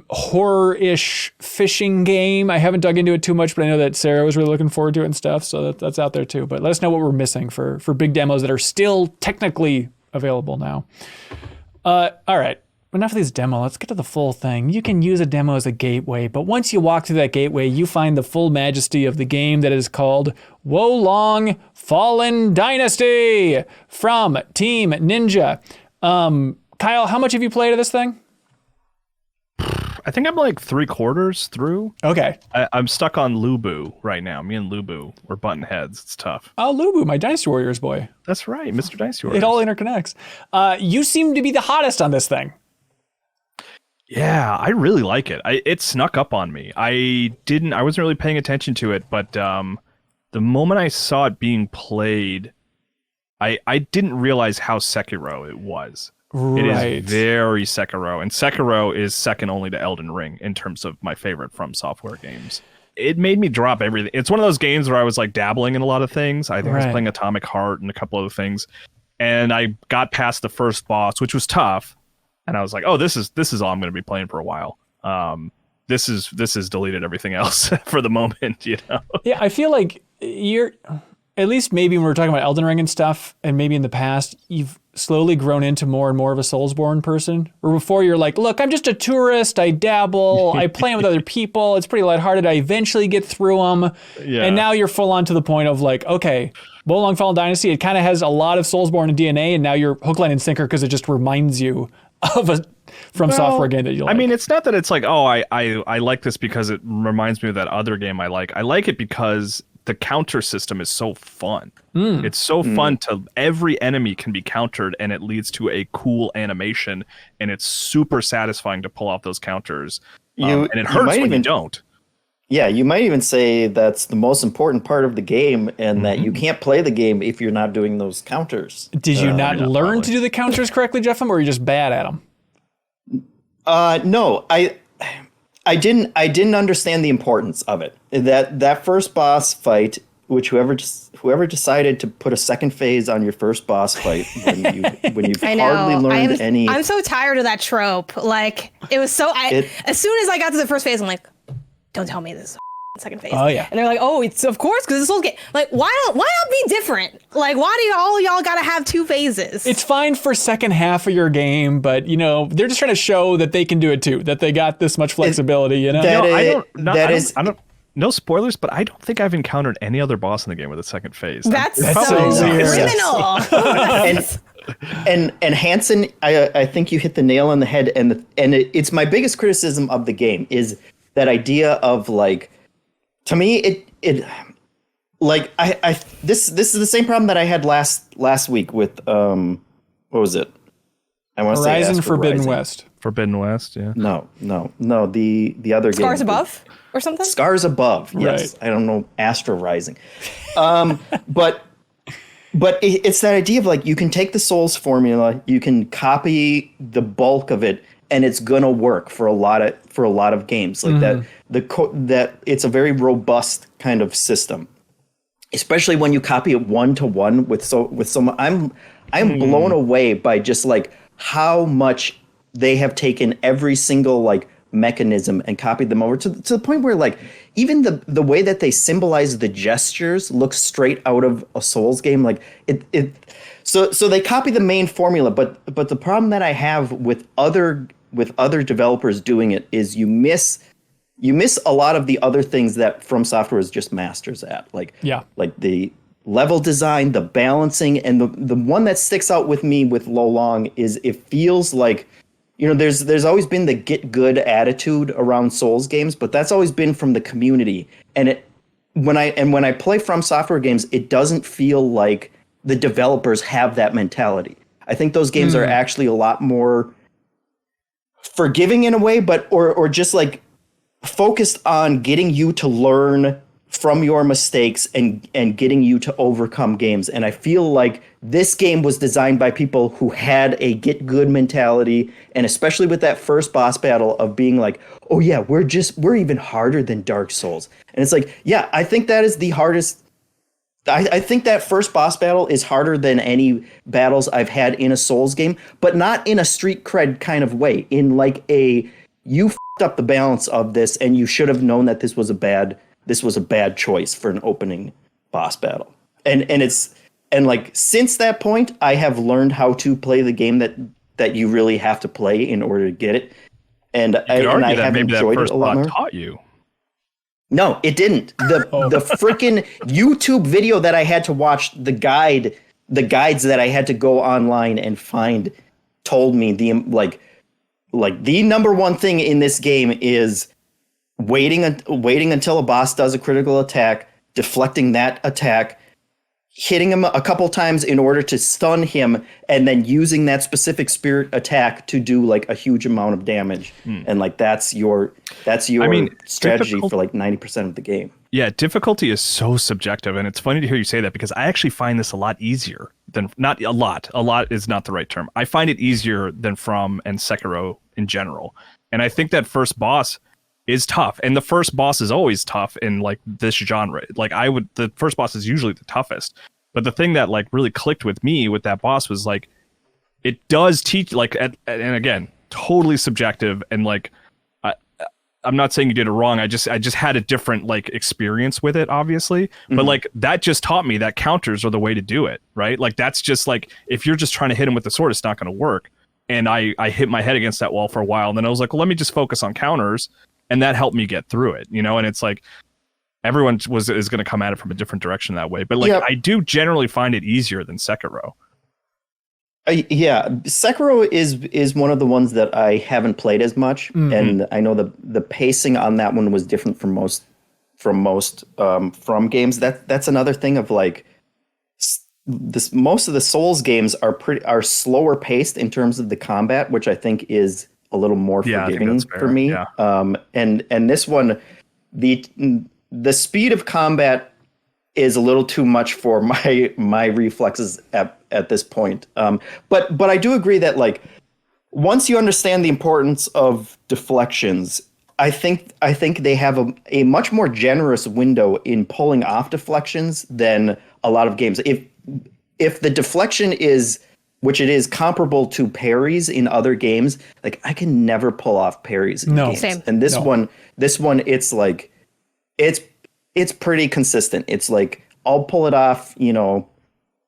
horror-ish fishing game. I haven't dug into it too much, but I know that Sarah was really looking forward to it and stuff, so that's out there too. But let us know what we're missing for big demos that are still technically available now. All right. enough of these demo. Let's get to the full thing. You can use a demo as a gateway, but once you walk through that gateway, you find the full majesty of the game that is called Wolong Fallen Dynasty from Team Ninja. Kyle, how much have you played of this thing? I think I'm like 3/4 through. Okay. I'm stuck on Lubu right now. Me and Lubu, we're button heads. It's tough. Oh, Lubu, my Dynasty Warriors boy. That's right, Mr. Dynasty Warriors. It all interconnects. You seem to be the hottest on this thing. Yeah, I really like it. It snuck up on me. I wasn't really paying attention to it, but the moment I saw it being played, I didn't realize how Sekiro it was. Right. It is very Sekiro, and Sekiro is second only to Elden Ring in terms of my favorite From Software games. It made me drop everything. It's one of those games where I was like dabbling in a lot of things. I think I was playing Atomic Heart and a couple other things, and I got past the first boss, which was tough, and I was like, oh, this is all I'm going to be playing for a while. This is deleted everything else for the moment, you know. Yeah, I feel like you're, at least maybe when we're talking about Elden Ring and stuff, and maybe in the past, you've slowly grown into more and more of a Soulsborne person. Or before you're like, look, I'm just a tourist, I dabble, I play them with other people, it's pretty lighthearted, I eventually get through them. Yeah. And now you're full on to the point of like, okay, Wolong Fallen Dynasty, it kind of has a lot of Soulsborne DNA, and now you're hook, line, and sinker because it just reminds you of a From Software game that you like. I mean, it's not that it's like, oh, I like this because it reminds me of that other game I like. I like it because the counter system is so fun. It's so fun to every enemy can be countered, and it leads to a cool animation, and it's super satisfying to pull off those counters. And it hurts when you don't. Yeah, you might even say that's the most important part of the game, and that you can't play the game if you're not doing those counters. Did you not learn to do the counters correctly, JeffM, or are you just bad at them? No, I didn't understand the importance of it. That first boss fight, which whoever decided to put a second phase on your first boss fight when you've hardly learned any. I'm so tired of that trope. Like it was so. As soon as I got to the first phase, I'm like, don't tell me this is a second phase. Oh yeah. And they're like, oh, it's of course because it's a Souls game. Like why not be different? Like why do all y'all gotta have two phases? It's fine for second half of your game, but you know they're just trying to show that they can do it too. That they got this much flexibility. You know. I don't. No spoilers, but I don't think I've encountered any other boss in the game with a second phase. That's so criminal. And Hansen, I think you hit the nail on the head. And it's my biggest criticism of the game is that idea of like, to me, this is the same problem that I had last week with what was it? I want to say Horizon Forbidden West. Forbidden West, yeah. No, the other game. Scars Above or something? Scars Above, yes. Right. I don't know, Astro Rising. But it's that idea of like, you can take the Souls formula, you can copy the bulk of it, and it's gonna work for a lot of games like that. That it's a very robust kind of system, especially when you copy it 1-to-1 with someone. I'm blown away by just like how much they have taken every single like mechanism and copied them over to the point where like even the way that they symbolize the gestures looks straight out of a Souls game. Like so they copy the main formula, but the problem that I have with other developers doing it is you miss a lot of the other things that From Software is just masters at. Like the level design, the balancing, and the one that sticks out with me with Wolong is it feels like, you know, there's always been the get good attitude around Souls games, but that's always been from the community. And when I play From Software games, it doesn't feel like the developers have that mentality. I think those games are actually a lot more forgiving in a way, but or just like focused on getting you to learn from your mistakes and getting you to overcome games. And I feel like this game was designed by people who had a get good mentality, and especially with that first boss battle of being like, oh yeah, we're even harder than Dark Souls. And it's like, yeah, I think that is the hardest. I think that first boss battle is harder than any battles I've had in a Souls game, but not in a street cred kind of way. In like you f***ed up the balance of this, and you should have known that this was a bad choice for an opening boss battle. And like since that point, I have learned how to play the game that you really have to play in order to get it. And I have enjoyed it a lot more. Taught you. No, it didn't. The freaking YouTube video that I had to watch, the guides that I had to go online and find, told me the number one thing in this game is waiting until a boss does a critical attack, deflecting that attack, hitting him a couple times in order to stun him, and then using that specific spirit attack to do like a huge amount of damage. And like that's your strategy for like 90% of the game. Yeah, difficulty is so subjective, and it's funny to hear you say that because I actually find this a lot easier than, not a lot. A lot is not the right term. I find it easier than From and Sekiro in general. And I think that first boss is tough, and the first boss is always tough in like this genre. Like the first boss is usually the toughest. But the thing that like really clicked with me with that boss was like, it does teach like, and again, totally subjective, and like, I'm not saying you did it wrong. I just had a different like experience with it, obviously. But like that just taught me that counters are the way to do it, right? Like that's just like, if you're just trying to hit him with the sword, it's not going to work. And I hit my head against that wall for a while, and then I was like, well, let me just focus on counters. And that helped me get through it, you know. And it's like everyone is going to come at it from a different direction that way. But like, I do generally find it easier than Sekiro. Sekiro is one of the ones that I haven't played as much, and I know the pacing on that one was different from most From games. That's another thing of like this. Most of the Souls games are slower paced in terms of the combat, which I think is a little more forgiving for me. Yeah. And this one, the speed of combat is a little too much for my reflexes at this point. But I do agree that like once you understand the importance of deflections, I think they have a much more generous window in pulling off deflections than a lot of games. If the deflection is, which it is, comparable to parries in other games, like I can never pull off parries in games. Same. And this one, it's like it's pretty consistent. It's like I'll pull it off, you know.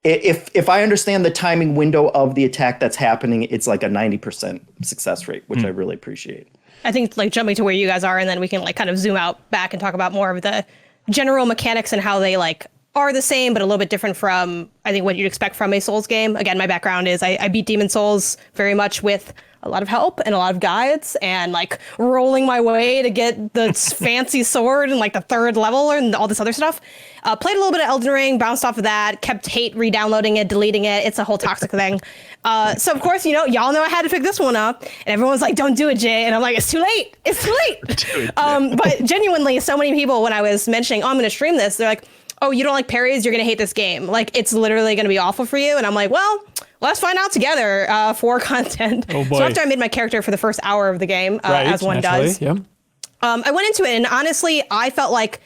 If I understand the timing window of the attack that's happening, it's like a 90% success rate, which I really appreciate. I think like jumping to where you guys are, and then we can like kind of zoom out back and talk about more of the general mechanics and how they like are the same, but a little bit different from, I think, what you'd expect from a Souls game. Again, my background is I beat Demon Souls very much with a lot of help and a lot of guides and like rolling my way to get the fancy sword and like the 3rd level and all this other stuff. Played a little bit of Elden Ring, bounced off of that, kept re-downloading it, deleting it. It's a whole toxic thing. So of course, you know, y'all know I had to pick this one up, and everyone's like, don't do it, Jay. And I'm like, it's too late. It's too late. But genuinely, so many people, when I was mentioning, I'm going to stream this, they're like, oh, you don't like parries, you're going to hate this game. Like, it's literally going to be awful for you. And I'm like, well, let's find out together for content. Oh boy. So after I made my character for the first hour of the game, as one does, yeah. I went into it, and honestly, I felt like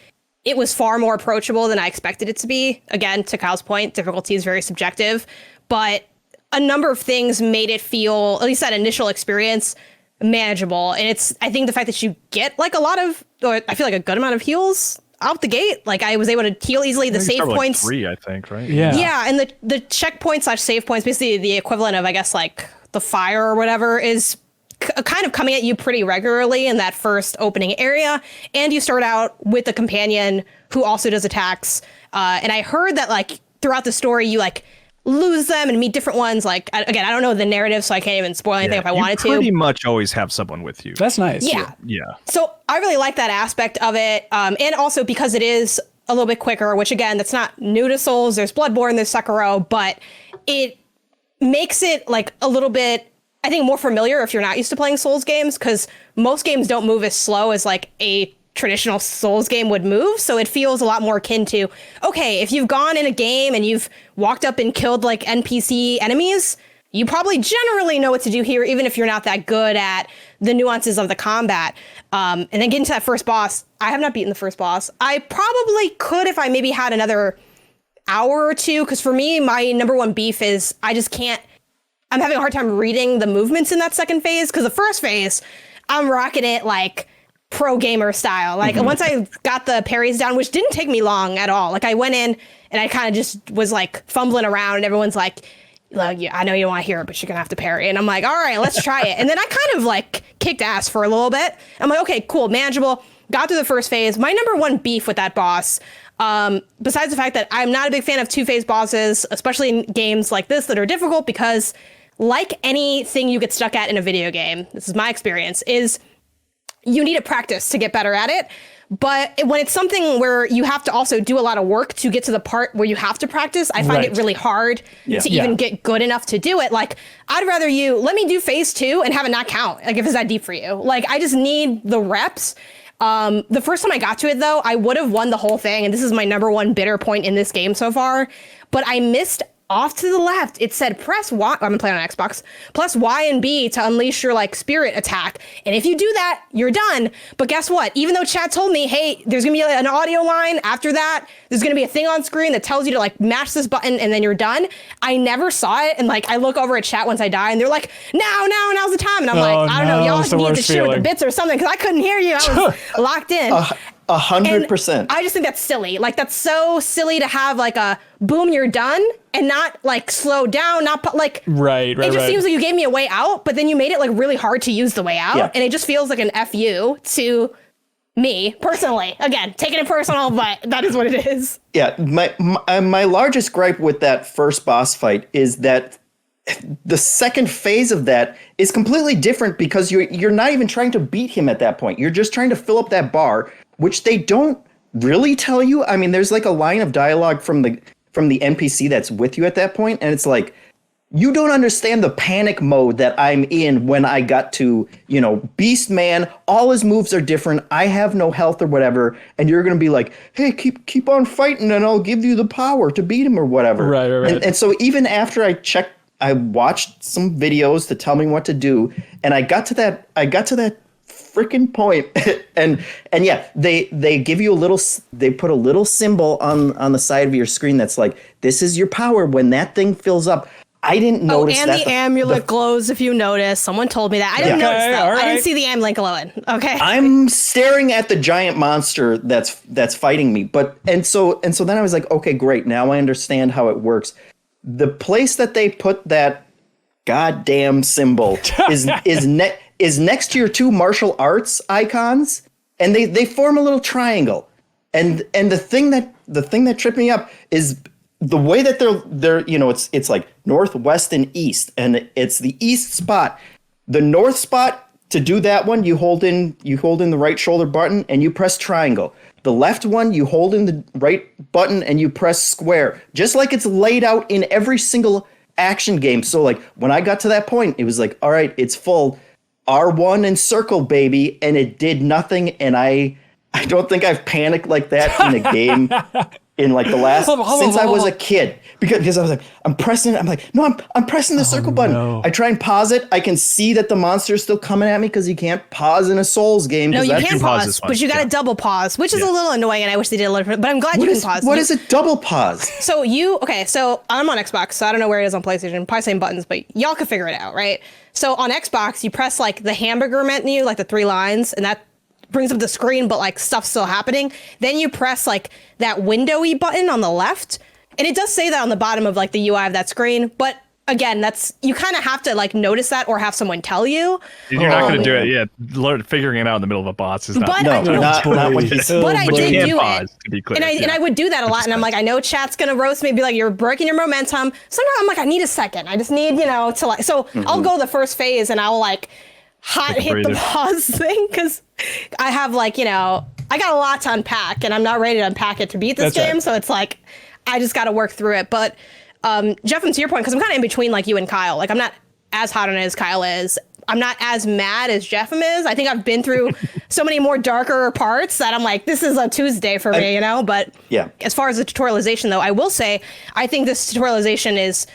it was far more approachable than I expected it to be. Again, to Kyle's point, difficulty is very subjective, but a number of things made it feel, at least that initial experience, manageable. And it's, I think the fact that you get like a lot of, or I feel like a good amount of heals out the gate. Like I was able to heal easily. The save points, like 3, I think, right? Yeah, and the checkpoint / save points, basically the equivalent of, I guess, like the fire or whatever, is kind of coming at you pretty regularly in that first opening area. And you start out with a companion who also does attacks. And I heard that like throughout the story, you like lose them and meet different ones. Like, again, I don't know the narrative, so I can't even spoil anything if I wanted to. You pretty much always have someone with you. That's nice. Yeah. Yeah. So I really like that aspect of it. And also because it is a little bit quicker, which again, that's not new to Souls. There's Bloodborne, there's Sekiro, but it makes it like a little bit, I think, more familiar if you're not used to playing Souls games, because most games don't move as slow as like a traditional Souls game would move. So it feels a lot more akin to, okay, if you've gone in a game and you've walked up and killed like NPC enemies, you probably generally know what to do here, even if you're not that good at the nuances of the combat. And then getting to that first boss, I have not beaten the first boss. I probably could if I maybe had another hour or two, because for me, my number one beef is I just can't, I'm having a hard time reading the movements in that second phase, because the first phase, I'm rocking it like pro gamer style. Like once I got the parries down, which didn't take me long at all. Like I went in and I kind of just was like fumbling around, and everyone's like, like, yeah, I know you don't want to hear it, but you're gonna have to parry. And I'm like, all right, let's try it. And then I kind of like kicked ass for a little bit. I'm like, okay, cool, manageable. Got through the first phase. My number one beef with that boss, besides the fact that I'm not a big fan of two-phase bosses, especially in games like this that are difficult, because like anything you get stuck at in a video game, this is my experience, is you need to practice to get better at it. But when it's something where you have to also do a lot of work to get to the part where you have to practice, I find it really hard to even get good enough to do it. Like, I'd rather you let me do phase 2 and have it not count, like if it's that deep for you. Like, I just need the reps. The first time I got to it, though, I would have won the whole thing. And this is my number one bitter point in this game so far. But I missed off to the left. It said press Y. I'm playing on Xbox. Plus Y and B to unleash your like spirit attack. And if you do that, you're done. But guess what? Even though chat told me, hey, there's gonna be an audio line after that. There's gonna be a thing on screen that tells you to like mash this button and then you're done. I never saw it. And like I look over at chat once I die and they're like, now's the time. And I'm like, I don't know, y'all need to share with the bits or something because I couldn't hear you. I was locked in. 100%. I just think that's silly. Like, that's so silly to have like a boom, you're done, and not like slow down, not like right. It just seems like you gave me a way out, but then you made it like really hard to use the way out, and it just feels like an FU to me personally. Again, taking it personal, but that is what it is. Yeah, my largest gripe with that first boss fight is that the second phase of that is completely different because you're not even trying to beat him at that point. You're just trying to fill up that bar, which they don't really tell you. I mean, there's like a line of dialogue from the NPC that's with you at that point, and it's like, you don't understand the panic mode that I'm in when I got to, Beast Man. All his moves are different. I have no health or whatever, and you're gonna be like, hey, keep on fighting, and I'll give you the power to beat him or whatever. Right. And so even after I watched some videos to tell me what to do, and I got to that freaking point, and yeah, they give you they put a little symbol on the side of your screen that's like, this is your power when that thing fills up. I didn't notice that. And the amulet glows, if you notice. Someone told me that. I didn't notice though. Right. I didn't see the amulet glowing. Okay. I'm staring at the giant monster that's fighting me. And so then I was like, okay, great. Now I understand how it works. The place that they put that goddamn symbol is next to your two martial arts icons, and they form a little triangle. And the thing that tripped me up is the way that they're it's like northwest and east, and it's the east spot. The north spot, to do that one, you hold in the right shoulder button and you press triangle. The left one, you hold in the right button and you press square, just like it's laid out in every single action game. So like when I got to that point, it was like, all right, it's full R1 and circle, baby, and it did nothing. And I don't think I've panicked like that in a game in like the last since I was a kid, because I was like, I'm pressing the circle button. No. I try and pause it. I can see that the monster is still coming at me because you can't pause in a Souls game. No, you can't pause, but you got to double pause, which is a little annoying, and I wish they did a little bit, but I'm glad you can pause. What is a double pause? So I'm on Xbox, so I don't know where it is on PlayStation. Probably same buttons, but y'all can figure it out, right? So on Xbox, you press like the hamburger menu, like the 3 lines, and that brings up the screen, but like stuff's still happening. Then you press like that windowy button on the left, and it does say that on the bottom of like the UI of that screen. But again, that's, you kind of have to like notice that or have someone tell you. You're not going to do it. Yeah, figuring it out in the middle of a boss is not. But not when you. But I did do pause, it, to be clear. and I would do that a lot. And I'm like, I know chat's gonna roast me, be like, you're breaking your momentum. Sometimes I'm like, I need a second. I just need to like. So I'll go the first phase and I'll like hit the pause thing because I have like I got a lot to unpack and I'm not ready to unpack it to beat this game. Right. So it's like I just got to work through it. But Jeff, and to your point, because I'm kind of in between like you and Kyle. Like I'm not as hot on it as Kyle is. I'm not as mad as JeffM is. I think I've been through so many more darker parts that I'm like, this is a Tuesday for me, But yeah. As far as the tutorialization, though, I will say I think this tutorialization is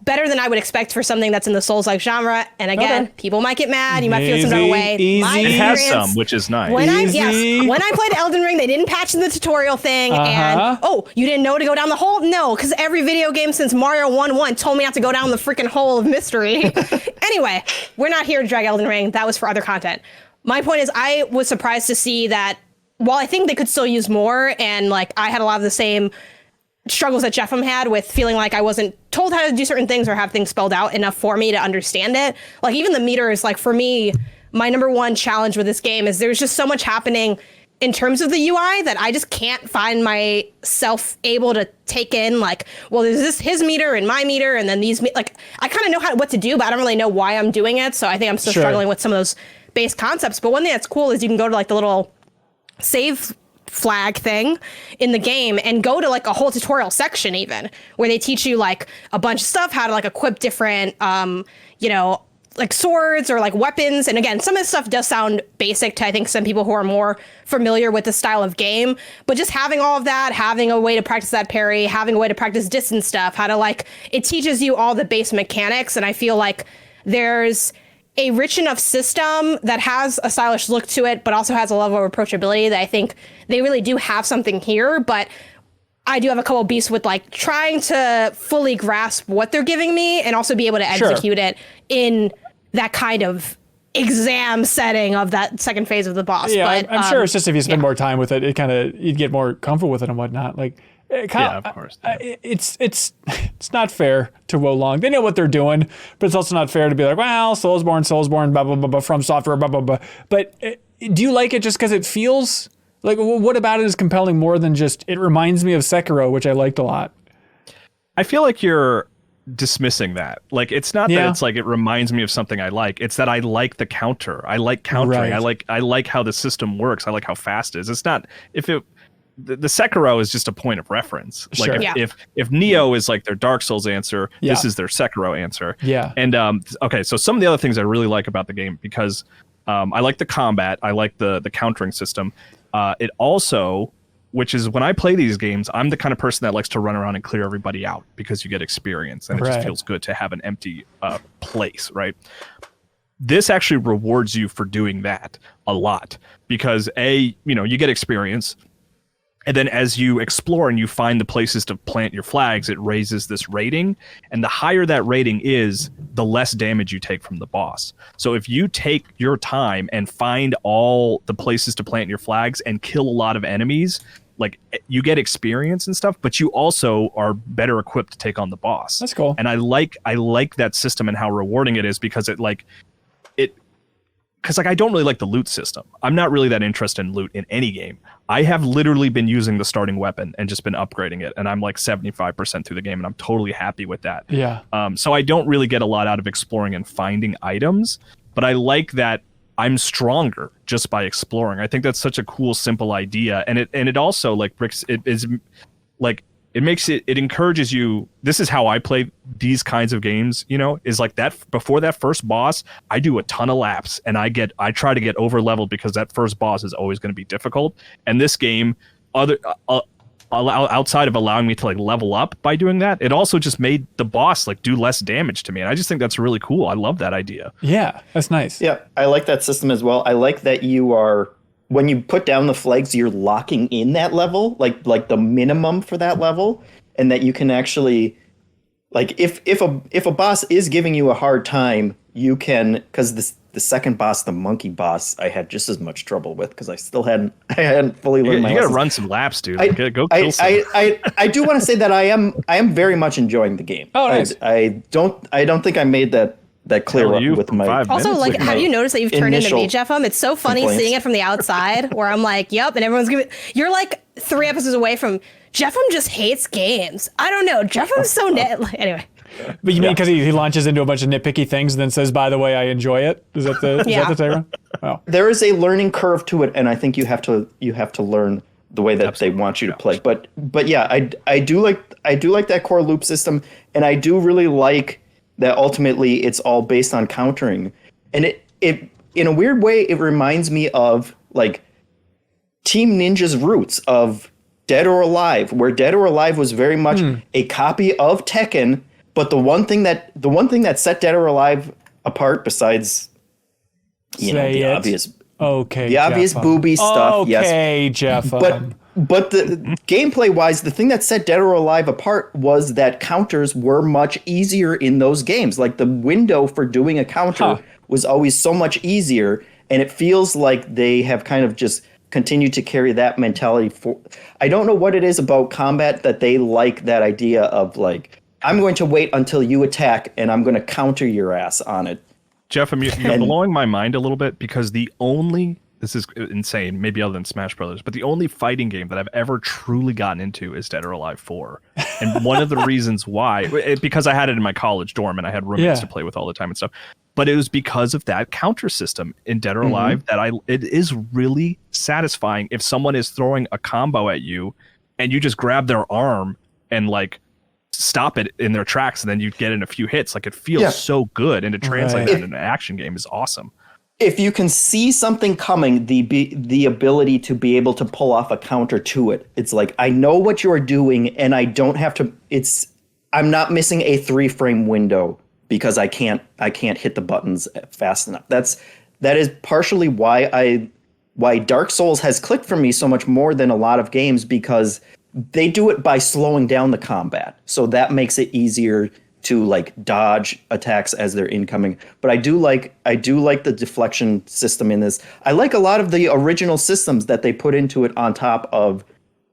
better than I would expect for something that's in the Souls-like genre. And again, people might get mad. You might feel some other way. It has some, which is nice. When I played Elden Ring, they didn't patch in the tutorial thing. And, you didn't know to go down the hole? No, because every video game since Mario 1-1 told me not to go down the freaking hole of mystery. Anyway, we're not here to drag Elden Ring. That was for other content. My point is, I was surprised to see that while I think they could still use more, and like I had a lot of the same struggles that JeffM had with feeling like I wasn't told how to do certain things or have things spelled out enough for me to understand it. Like even the meters, like for me, my number one challenge with this game is there's just so much happening in terms of the UI that I just can't find myself able to take in, like, well, there's this his meter and my meter, and then these, like, I kind of know what to do, but I don't really know why I'm doing it. So I think I'm still struggling with some of those base concepts. But one thing that's cool is you can go to like the little save flag thing in the game and go to like a whole tutorial section even where they teach you like a bunch of stuff, how to like equip different, like swords or like weapons. And again, some of this stuff does sound basic to, I think, some people who are more familiar with the style of game, but just having all of that, having a way to practice that parry, having a way to practice distance stuff, how to like, it teaches you all the base mechanics. And I feel like there's a rich enough system that has a stylish look to it, but also has a level of approachability that I think they really do have something here. But I do have a couple beefs with like trying to fully grasp what they're giving me and also be able to execute it in that kind of exam setting of that second phase of the boss. Yeah, but, I'm sure it's just if you spend more time with it, it kind of, you'd get more comfortable with it and whatnot. Like, of course. It's not fair to Wolong. They know what they're doing, but it's also not fair to be like, well, Soulsborne, blah, blah, blah, blah, from software, blah, blah, blah. But do you like it just because it feels like, what about it is compelling more than just, it reminds me of Sekiro, which I liked a lot? I feel like you're dismissing that. Like, it's not that it's like it reminds me of something I like. It's that I like the counter. I like countering. Right. I like how the system works. I like how fast it is. It's not the Sekiro is just a point of reference. Like if Neo is like their Dark Souls answer, this is their Sekiro answer. Yeah. And okay, so some of the other things I really like about the game, because I like the combat, I like the countering system. It also, which is when I play these games, I'm the kind of person that likes to run around and clear everybody out because you get experience and it just feels good to have an empty place, right? This actually rewards you for doing that a lot because you get experience. And then as you explore and you find the places to plant your flags, it raises this rating. And the higher that rating is, the less damage you take from the boss. So if you take your time and find all the places to plant your flags and kill a lot of enemies, like you get experience and stuff, but you also are better equipped to take on the boss. That's cool. And I like that system and how rewarding it is because because I don't really like the loot system. I'm not really that interested in loot in any game. I have literally been using the starting weapon and just been upgrading it, and I'm like 75% through the game, and I'm totally happy with that. Yeah. So I don't really get a lot out of exploring and finding items, but I like that I'm stronger just by exploring. I think that's such a cool, simple idea, and it also like bricks. It is like. It encourages you. This is how I play these kinds of games, is like that before that first boss, I do a ton of laps and I try to get over leveled because that first boss is always going to be difficult. And this game, outside of allowing me to like level up by doing that, it also just made the boss like do less damage to me. And I just think that's really cool. I love that idea. Yeah, that's nice. Yeah, I like that system as well. I like that when you put down the flags, you're locking in that level, like the minimum for that level, and that you can actually, like, if a boss is giving you a hard time, you can, because the second boss, the monkey boss, I had just as much trouble with because I hadn't fully learned my. You gotta run some laps, dude. Go kill some. I do want to say that I am very much enjoying the game. Oh, nice. I don't think I made that clear up with my. Also, like, have you noticed that you've turned into me, JeffM? It's so funny seeing it from the outside, where I'm like, "Yep," and everyone's giving. You're like 3 episodes away from JeffM just hates games. I don't know. JeffM's so anyway. But you mean because he launches into a bunch of nitpicky things and then says, "By the way, I enjoy it." Is that the Tyrone? Oh. There is a learning curve to it, and I think you have to learn the way that they want you to play. But yeah, I do like that core loop system, and I do really like that ultimately it's all based on countering. And it in a weird way, it reminds me of like Team Ninja's roots of Dead or Alive, where Dead or Alive was very much a copy of Tekken, but the one thing that set Dead or Alive apart, besides obvious booby stuff, okay, Jeff. But the gameplay wise, the thing that set Dead or Alive apart was that counters were much easier in those games. Like the window for doing a counter was always so much easier, and it feels like they have kind of just continue to carry that mentality for. I don't know what it is about combat that they like that idea of like, I'm going to wait until you attack and I'm going to counter your ass on it. Jeff, you're blowing my mind a little bit because this is insane, maybe other than Smash Brothers, but the only fighting game that I've ever truly gotten into is Dead or Alive 4. And one of the reasons why, because I had it in my college dorm and I had roommates to play with all the time and stuff, but it was because of that counter system in Dead or Alive that it is really satisfying if someone is throwing a combo at you and you just grab their arm and like stop it in their tracks and then you get in a few hits. Like it feels so good, and to translate that into an action game is awesome. If you can see something coming, the ability to be able to pull off a counter to it, it's like, I know what you're doing and I don't have to, I'm not missing a 3-frame window because I can't hit the buttons fast enough. That is partially why Dark Souls has clicked for me so much more than a lot of games, because they do it by slowing down the combat. So that makes it easier to like dodge attacks as they're incoming. But I do like the deflection system in this. I like a lot of the original systems that they put into it on top of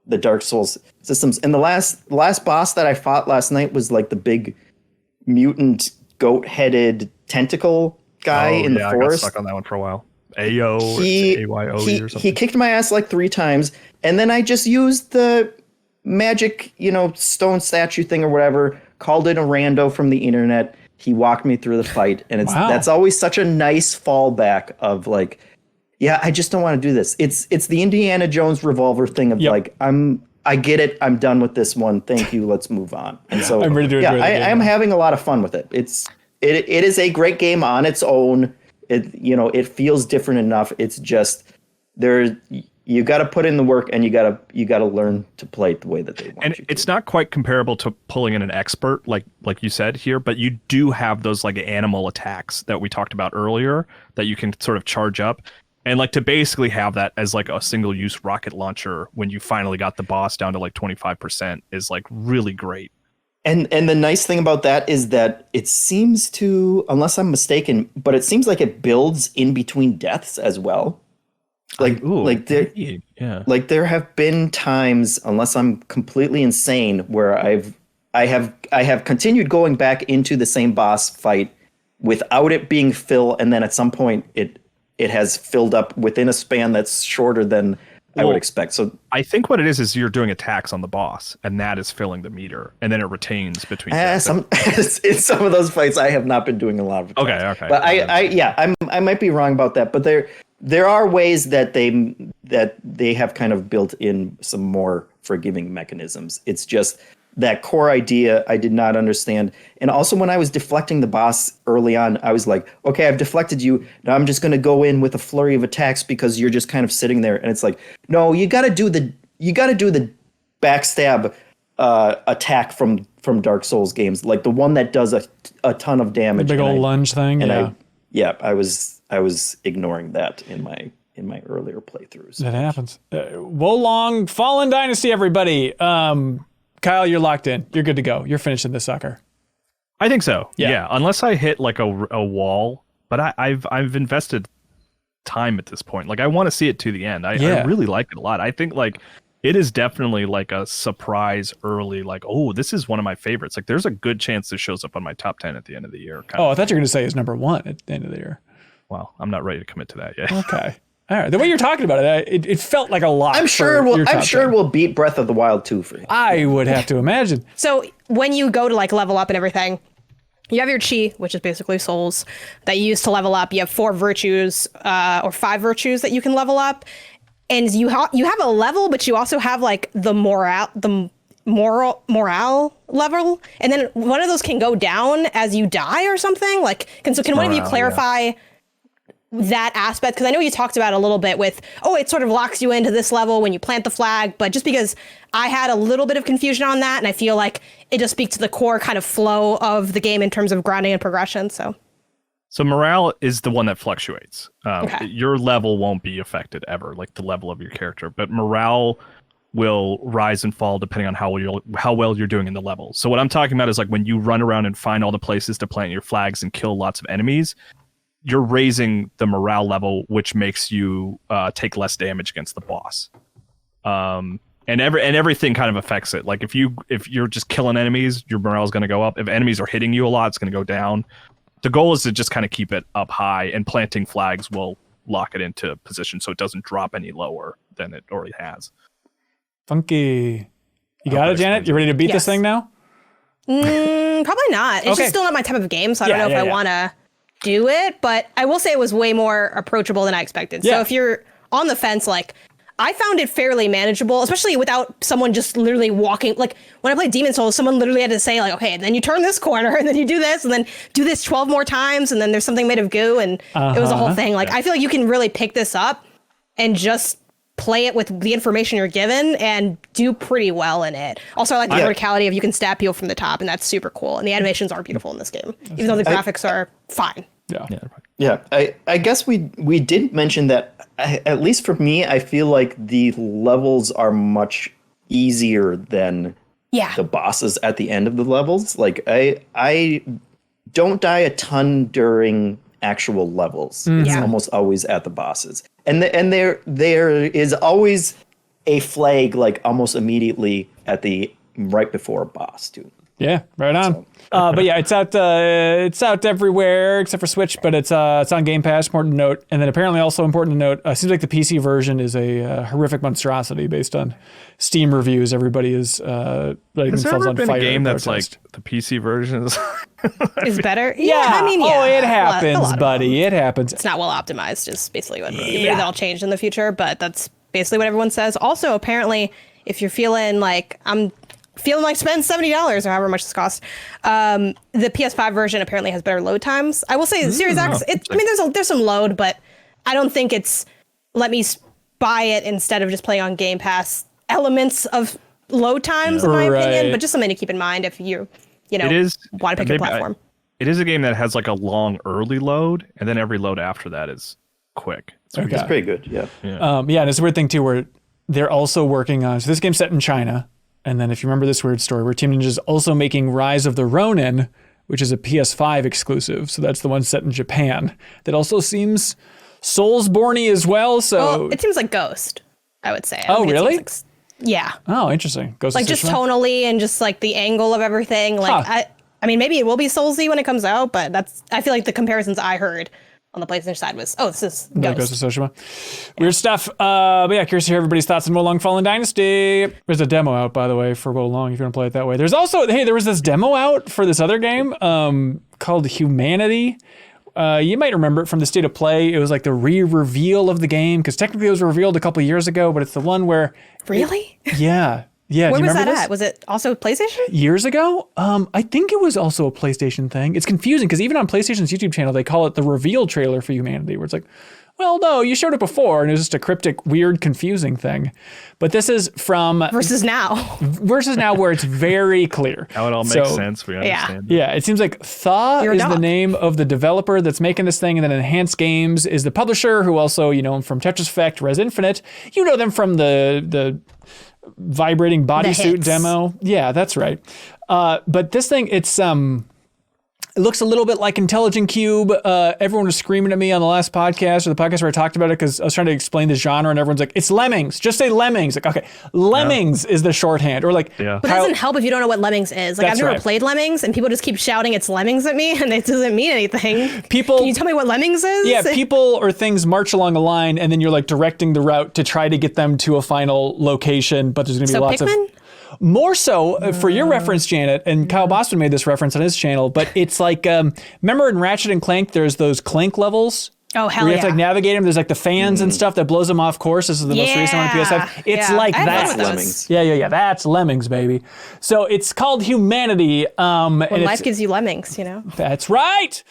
the Dark Souls systems. And the last boss that I fought last night was like the big mutant goat-headed tentacle guy in the forest. I got stuck on that one for a while. AYOE or something. He kicked my ass like 3 times, and then I just used the magic, stone statue thing or whatever, called in a rando from the internet. He walked me through the fight, and that's always such a nice fallback of like, yeah, I just don't want to do this. It's the Indiana Jones revolver thing of like, I get it. I'm done with this one. Thank you. Let's move on. And so I'm ready to enjoy the game. I'm having a lot of fun with it. It is a great game on its own. It feels different enough. It's just you got to put in the work, and you got to learn to play it the way that they want. And it's not quite comparable to pulling in an expert like you said here, but you do have those like animal attacks that we talked about earlier that you can sort of charge up. And like to basically have that as like a single use rocket launcher when you finally got the boss down to like 25% is like really great. And the nice thing about that is that it seems to, unless I'm mistaken, but it seems like it builds in between deaths as well. Like there have been times, unless I'm completely insane, where I have continued going back into the same boss fight without it being fill, and then at some point it has filled up within a span that's shorter than I would expect. So I think what it is you're doing attacks on the boss, and that is filling the meter, and then it retains between. In some of those fights, I have not been doing a lot of attacks. Okay. But I might be wrong about that. But there are ways that they have kind of built in some more forgiving mechanisms. It's just that core idea I did not understand. And also when I was deflecting the boss early on, I was like, okay, I've deflected you. Now I'm just going to go in with a flurry of attacks because you're just kind of sitting there. And it's like, no, you got to do the backstab attack from Dark Souls games, like the one that does a ton of damage. The big old lunge thing. And I was ignoring that in my earlier playthroughs. That happens. Wolong Fallen Dynasty, everybody. Kyle, you're locked in. You're good to go. You're finishing this sucker. I think so. Yeah. Unless I hit like a wall, but I've invested time at this point. Like I want to see it to the end. I really like it a lot. I think like it is definitely like a surprise early, like, oh, this is one of my favorites. Like there's a good chance this shows up on my top 10 at the end of the year. I thought you were going to say it's number 1 at the end of the year. Well, I'm not ready to commit to that yet. Okay. All right. The way you're talking about it felt like a lot. I'm sure it will beat Breath of the Wild 2 for you. I would have to imagine. So when you go to like level up and everything, you have your chi, which is basically souls that you use to level up. You have 4 virtues or 5 virtues that you can level up, and you have a level, but you also have like the morale level, and then one of those can go down as you die or something. Like, can one of you clarify that aspect? Because I know you talked about it a little bit with, it sort of locks you into this level when you plant the flag, but just because I had a little bit of confusion on that, and I feel like it just speaks to the core kind of flow of the game in terms of grinding and progression. So morale is the one that fluctuates. Okay. Your level won't be affected ever, like the level of your character, but morale will rise and fall depending on how well you're doing in the level. So what I'm talking about is like when you run around and find all the places to plant your flags and kill lots of enemies, you're raising the morale level, which makes you take less damage against the boss. And everything kind of affects it. Like if you're just killing enemies, your morale is going to go up. If enemies are hitting you a lot, it's going to go down. The goal is to just kind of keep it up high, and planting flags will lock it into position so it doesn't drop any lower than it already has. Funky. You got it, Janet? You ready to beat this thing now? Probably not. It's just still not my type of game, so I don't know if I want to do it. But I will say it was way more approachable than I expected. So if you're on the fence, like, I found it fairly manageable, especially without someone just literally walking. Like when I played Demon's Souls, someone literally had to say like, okay, and then you turn this corner and then you do this and then do this 12 more times. And then there's something made of goo. And it was a whole thing. Like, I feel like you can really pick this up and just play it with the information you're given and do pretty well in it. Also, I like the verticality of you can stab people from the top, and that's super cool. And the animations are beautiful in this game, even though the graphics are fine. Yeah. I guess we did mention that, at least for me, I feel like the levels are much easier than the bosses at the end of the levels. Like I don't die a ton during actual levels. It's almost always at the bosses. And there is always a flag like almost immediately at the right before a boss too. Yeah, right on. But yeah, it's out everywhere except for Switch, but it's on Game Pass, important to note. And then apparently also important to note, seems like the PC version is a horrific monstrosity based on Steam reviews. Everybody is letting themselves on fire. Has there ever been a game that's like the PC version is better? Yeah, I mean, it happens, buddy. It happens. It's not well optimized, is basically what maybe that'll change in the future, but that's basically what everyone says. Also, apparently, if you're feeling like spend $70 or however much this costs, the PS5 version apparently has better load times. I will say Series X, I mean, there's some load, but I don't think it's let me buy it instead of just playing on Game Pass elements of load times, in my opinion, but just something to keep in mind if you want to pick a platform. It is a game that has like a long early load, and then every load after that is quick. It's pretty good, yeah. And it's a weird thing too where they're also working on, so this game's set in China. And then if you remember this weird story where Team Ninja is also making Rise of the Ronin, which is a PS5 exclusive. So that's the one set in Japan. That also seems Soulsborne-y as well. So it seems like Ghost, I would say. Oh, really? Yeah. Oh, interesting. Ghost like just tonally and just like the angle of everything. Like I mean, maybe it will be Soulsy when it comes out, but I feel like the comparisons I heard on the PlayStation side was, this is Ghost. Ghost of Tsushima. Weird stuff. But yeah, curious to hear everybody's thoughts on Wolong Fallen Dynasty. There's a demo out, by the way, for Wolong if you want to play it that way. There's also, there was this demo out for this other game called Humanity. You might remember it from the State of Play. It was like the re-reveal of the game, because technically it was revealed a couple years ago, but it's the one where... Really? Yeah. Where was that at? Was it also PlayStation? Years ago? I think it was also a PlayStation thing. It's confusing because even on PlayStation's YouTube channel, they call it the reveal trailer for Humanity, where it's like, well, no, you showed it before, and it was just a cryptic, weird, confusing thing. But this is from... Versus now, where it's very clear. Now it all makes sense. We understand. Yeah, it seems like Thaw is the name of the developer that's making this thing, and then Enhanced Games is the publisher, who also, you know them from Tetris Effect, Res Infinite. You know them from the vibrating bodysuit demo. Yeah, that's right. But this thing, it looks a little bit like Intelligent Cube. Everyone was screaming at me on the last podcast, or the podcast where I talked about it, because I was trying to explain the genre, and everyone's like, it's Lemmings. Just say Lemmings. Like, okay, Lemmings is the shorthand. Or like, but it doesn't help if you don't know what Lemmings is. Like, I've never played Lemmings, and people just keep shouting it's Lemmings at me, and it doesn't mean anything. Can you tell me what Lemmings is? Yeah, people or things march along a line, and then you're like directing the route to try to get them to a final location, but there's going to be lots Pikmin? of... More so, for your reference, Janet, and Kyle Boston made this reference on his channel, but it's like, remember in Ratchet and Clank, there's those Clank levels? Oh, hell where you yeah. have to like navigate them. There's like the fans and stuff that blows them off course. This is the most recent one on PS5. It's like that. Lemmings. Yeah. That's Lemmings, baby. So it's called Humanity. When life gives you lemmings, you know? That's right.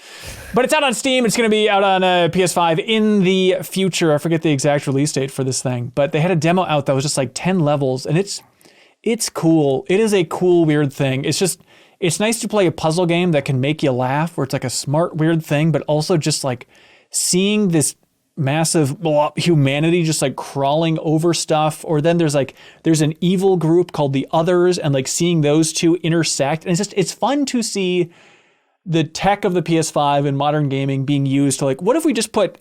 But it's out on Steam. It's going to be out on PS5 in the future. I forget the exact release date for this thing. But they had a demo out that was just like 10 levels, and it's cool. It is a cool, weird thing. It's nice to play a puzzle game that can make you laugh, where it's like a smart, weird thing, but also just like seeing this massive humanity just like crawling over stuff. Or then there's an evil group called the Others, and like seeing those two intersect. And it's fun to see the tech of the PS5 and modern gaming being used to like, what if we just put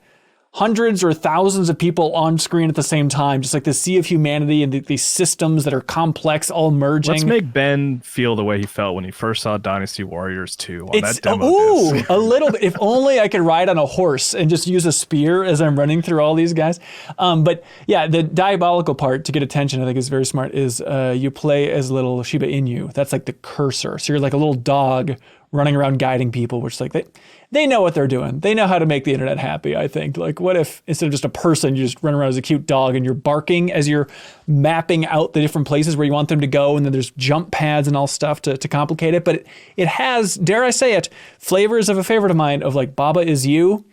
hundreds or thousands of people on screen at the same time, just like the sea of humanity and these systems that are complex all merging. Let's make Ben feel the way he felt when he first saw Dynasty Warriors 2 on that demo disc. A little bit. If only I could ride on a horse and just use a spear as I'm running through all these guys. But yeah, the diabolical part to get attention, I think is very smart, is you play as little Shiba Inu. That's like the cursor. So you're like a little dog running around guiding people, which is like they know what they're doing. They know how to make the internet happy, I think. Like, what if instead of just a person, you just run around as a cute dog and you're barking as you're mapping out the different places where you want them to go, and then there's jump pads and all stuff to complicate it. But it has, dare I say it, flavors of a favorite of mine of like Baba Is You,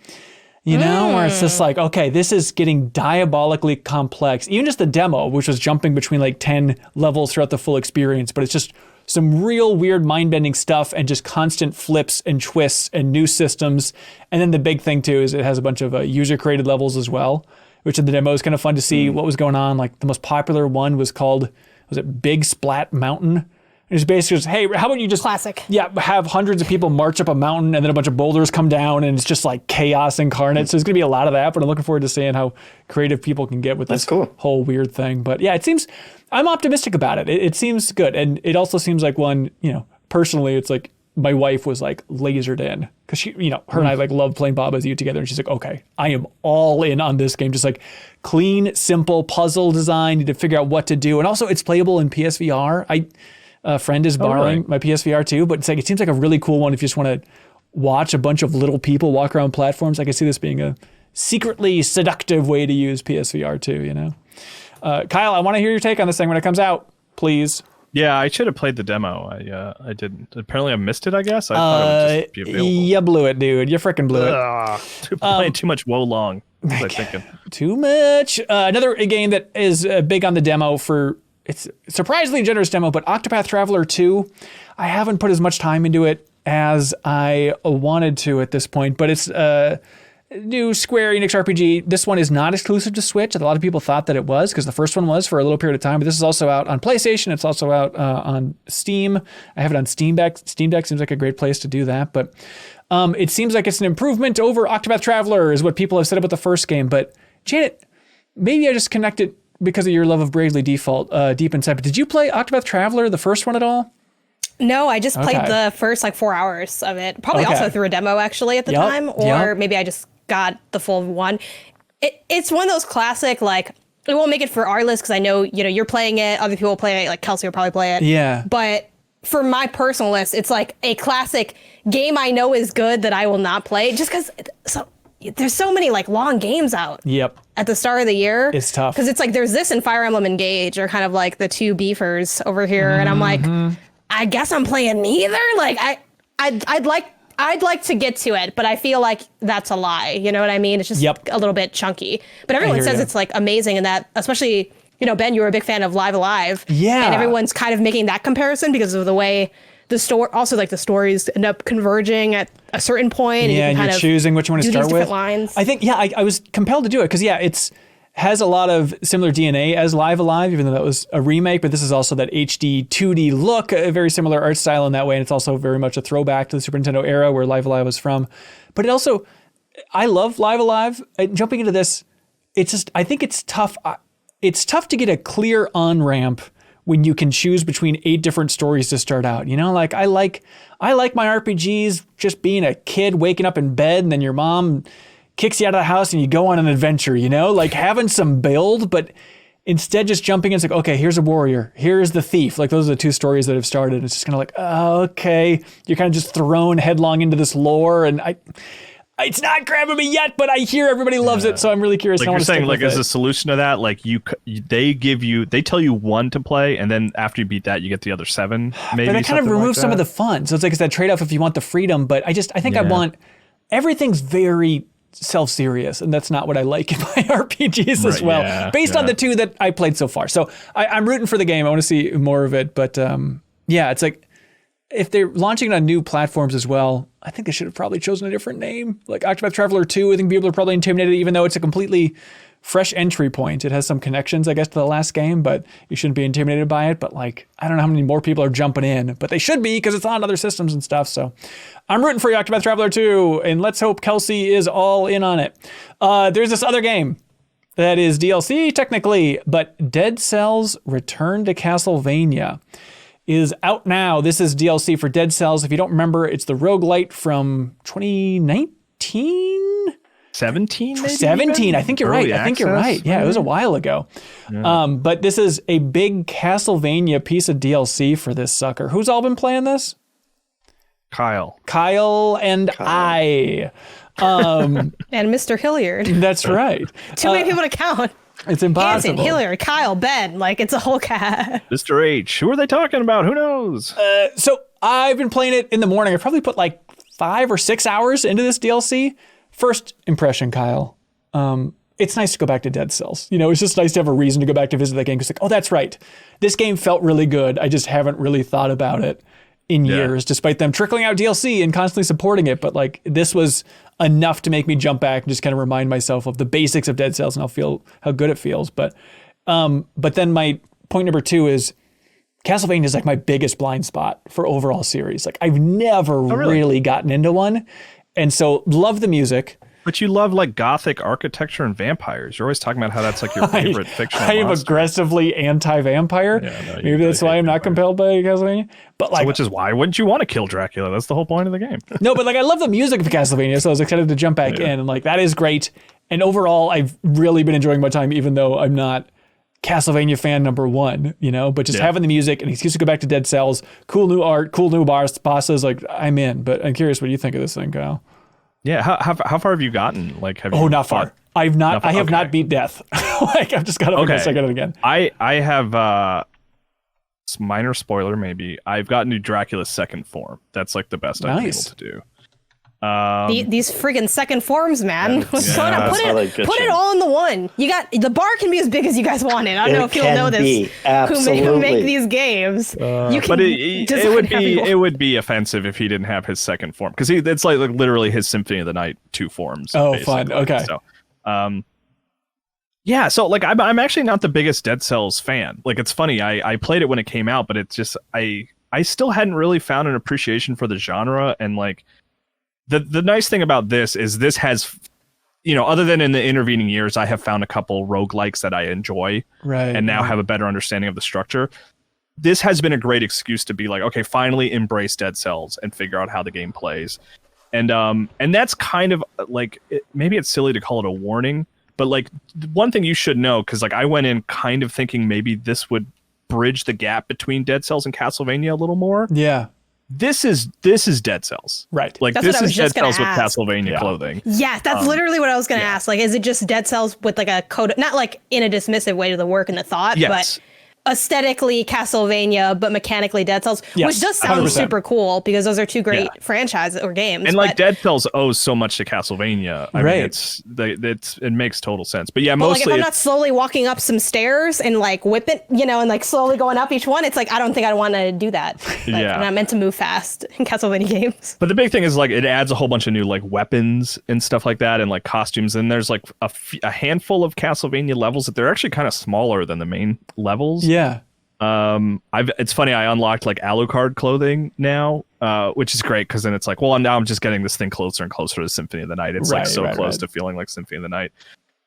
you know, where it's just like, okay, this is getting diabolically complex. Even just the demo, which was jumping between like 10 levels throughout the full experience, but it's just some real weird mind-bending stuff and just constant flips and twists and new systems. And then the big thing too is it has a bunch of user-created levels as well, which in the demo is kind of fun to see what was going on. Like the most popular one was it Big Splat Mountain? It's basically just, hey, how about you just classic? Yeah, have hundreds of people march up a mountain and then a bunch of boulders come down and it's just like chaos incarnate. So there's gonna be a lot of that, but I'm looking forward to seeing how creative people can get with this whole weird thing. But yeah, I'm optimistic about it. It seems good, and it also seems like one, you know, personally, it's like my wife was like lasered in because she, you know, her and I like love playing Baba Is You together, and she's like, okay, I am all in on this game. Just like clean, simple puzzle design. Need to figure out what to do, and also it's playable in PSVR. A friend is borrowing my PSVR too, but it's like it seems like a really cool one if you just want to watch a bunch of little people walk around platforms. I can see this being a secretly seductive way to use PSVR too, you know? Kyle, I want to hear your take on this thing when it comes out, please. Yeah, I should have played the demo. I didn't. Apparently I missed it, I guess. I thought it would just be available. You blew it, dude. You freaking blew it. Playing too much Wo Long, was I thinking. Too much. Another game that is big on the demo for... It's a surprisingly generous demo, but Octopath Traveler 2, I haven't put as much time into it as I wanted to at this point, but it's a new Square Enix RPG. This one is not exclusive to Switch. A lot of people thought that it was because the first one was for a little period of time, but this is also out on PlayStation. It's also out on Steam. I have it on Steam Deck. Steam Deck seems like a great place to do that, but it seems like it's an improvement over Octopath Traveler is what people have said about the first game. But Janet, maybe I just connected because of your love of Bravely Default deep inside. But did you play Octopath Traveler, the first one at all? No, I just played the first like 4 hours of it. Probably also through a demo actually at the time, or maybe I just got the full one. It's one of those classic, like, it won't make it for our list because I know, you know, you're playing it, other people play it, like Kelsey will probably play it. Yeah. But for my personal list, it's like a classic game I know is good that I will not play just because there's so many like long games out. Yep. At the start of the year. It's tough. Because it's like there's this and Fire Emblem Engage are kind of like the two beefers over here. And I'm like, I guess I'm playing neither. Like I'd like to get to it, but I feel like that's a lie. You know what I mean? It's just a little bit chunky. But everyone says it's like amazing, and that, especially, you know, Ben, you were a big fan of Live Alive. Yeah. And everyone's kind of making that comparison because of the way the also like the stories end up converging at a certain point. Yeah, and you're choosing which one to start with. Lines. I think, I was compelled to do it because, it's has a lot of similar DNA as Live Alive, even though that was a remake, but this is also that HD 2D look, a very similar art style in that way, and it's also very much a throwback to the Super Nintendo era where Live Alive was from. But it also, I love Live Alive. Jumping into this, it's just, I think it's tough. It's tough to get a clear on-ramp when you can choose between 8 different stories to start out. You know, like I like my RPGs just being a kid waking up in bed and then your mom kicks you out of the house and you go on an adventure, you know, like having some build, but instead just jumping in, it's like, okay, here's a warrior, here's the thief. Like those are the 2 stories that have started. It's just kind of like, oh, okay, you're kind of just thrown headlong into this lore, and it's not grabbing me yet, but I hear everybody loves it, so I'm really curious. Like you're saying, like as a solution to that, like they tell you 1 to play, and then after you beat that, you get the other 7. Maybe, but that kind of removes some of the fun. So it's like it's that trade-off if you want the freedom. But I think I want everything's very self-serious, and that's not what I like in my RPGs as well. Based on the 2 that I played so far, so I'm rooting for the game. I want to see more of it. But it's like, if they're launching it on new platforms as well, I think they should have probably chosen a different name. Like Octopath Traveler 2, I think people are probably intimidated, even though it's a completely fresh entry point. It has some connections, I guess, to the last game, but you shouldn't be intimidated by it. But like, I don't know how many more people are jumping in, but they should be because it's on other systems and stuff. So I'm rooting for you, Octopath Traveler 2, and let's hope Kelsey is all in on it. There's this other game that is DLC technically, but Dead Cells Return to Castlevania is out now. This is DLC for Dead Cells. If you don't remember, it's the roguelite from 2019? 17 maybe? 17. Even? I think you're Early right. I think you're access, right. Yeah, it was a while ago. Yeah. But this is a big Castlevania piece of DLC for this sucker. Who's all been playing this? Kyle and I. And Mr. Hilliard. That's right. Too many people to count. It's impossible. Hanson, Hilliard, Kyle, Ben, like it's a whole cat. Mr. H. Who are they talking about? Who knows? So I've been playing it in the morning. I probably put like 5 or 6 hours into this DLC. First impression, Kyle. It's nice to go back to Dead Cells. You know, it's just nice to have a reason to go back to visit that game. Because like, oh, that's right. This game felt really good. I just haven't really thought about it in years, despite them trickling out DLC and constantly supporting it. But like, this was enough to make me jump back and just kind of remind myself of the basics of Dead Cells and how good it feels. But then my point number 2 is Castlevania is like my biggest blind spot for overall series. Like I've never really gotten into one. And so love the music. But you love like gothic architecture and vampires. You're always talking about how that's like your favorite fictional I am monster. Aggressively anti-vampire. Maybe that's why I'm not compelled by Castlevania. But like, which is why wouldn't you want to kill Dracula? That's the whole point of the game. No, but like I love the music of Castlevania, so I was excited to jump back in. And like that is great. And overall, I've really been enjoying my time, even though I'm not Castlevania fan number 1, you know, but just having the music and excuse to go back to Dead Cells, cool new art, cool new bosses, like I'm in. But I'm curious what you think of this thing, Kyle. Yeah, how far have you gotten? Like, have you not far. I have not beat death. Like I've just got to figure a second again. I have minor spoiler maybe. I've gotten to Dracula's second form. That's like the best I've been able to do. These friggin' second forms, man. What's going on? Put it all in the one. You got the bar can be as big as you guys want it. I don't know if you'll know this. Who make these games? You can. But it would be offensive if he didn't have his second form because it's like literally his Symphony of the Night 2 forms. Oh, fun. Okay. So, yeah. So like I'm actually not the biggest Dead Cells fan. Like it's funny. I played it when it came out, but it's just I still hadn't really found an appreciation for the genre and like. The nice thing about this is this has, you know, other than in the intervening years, I have found a couple roguelikes that I enjoy and now have a better understanding of the structure. This has been a great excuse to be like, okay, finally embrace Dead Cells and figure out how the game plays. And that's kind of like, maybe it's silly to call it a warning, but like one thing you should know, because like I went in kind of thinking maybe this would bridge the gap between Dead Cells and Castlevania a little more. Yeah. This is Dead Cells. Right. Like this is Dead Cells with Castlevania clothing. Yeah, that's literally what I was going to ask. Like, is it just Dead Cells with like a code, not like in a dismissive way to the work and the thought, but aesthetically Castlevania, but mechanically Dead Cells, which does sound 100%. Super cool because those are two great franchises or games. And like Dead Cells owes so much to Castlevania. I mean, it makes total sense. But yeah, mostly. Like if I'm not slowly walking up some stairs and like whip it, you know, and like slowly going up each one, it's like I don't think I want to do that. Like, I'm not meant to move fast in Castlevania games. But the big thing is like it adds a whole bunch of new like weapons and stuff like that, and like costumes. And there's like a handful of Castlevania levels that they're actually kind of smaller than the main levels. Yeah. It's funny. I unlocked like Alucard clothing now, which is great because then it's like, well, now I'm just getting this thing closer and closer to Symphony of the Night. It's like so close to feeling like Symphony of the Night.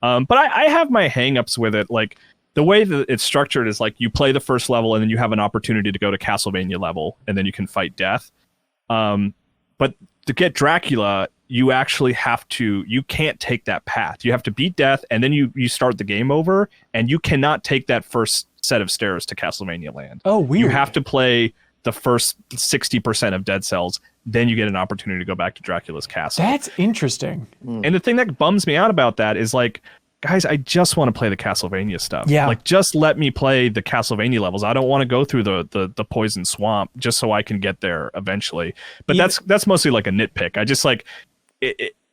But I have my hangups with it. Like the way that it's structured is like you play the first level and then you have an opportunity to go to Castlevania level and then you can fight death. But to get Dracula, you actually you can't take that path. You have to beat death and then you start the game over and you cannot take that first set of stairs to Castlevania land. Oh, weird. You have to play the first 60% of Dead Cells, then you get an opportunity to go back to Dracula's castle. That's interesting. And the thing that bums me out about that is like, guys, I just want to play the Castlevania stuff. Yeah. Like, just let me play the Castlevania levels. I don't want to go through the poison swamp just so I can get there eventually. But that's mostly like a nitpick. I just like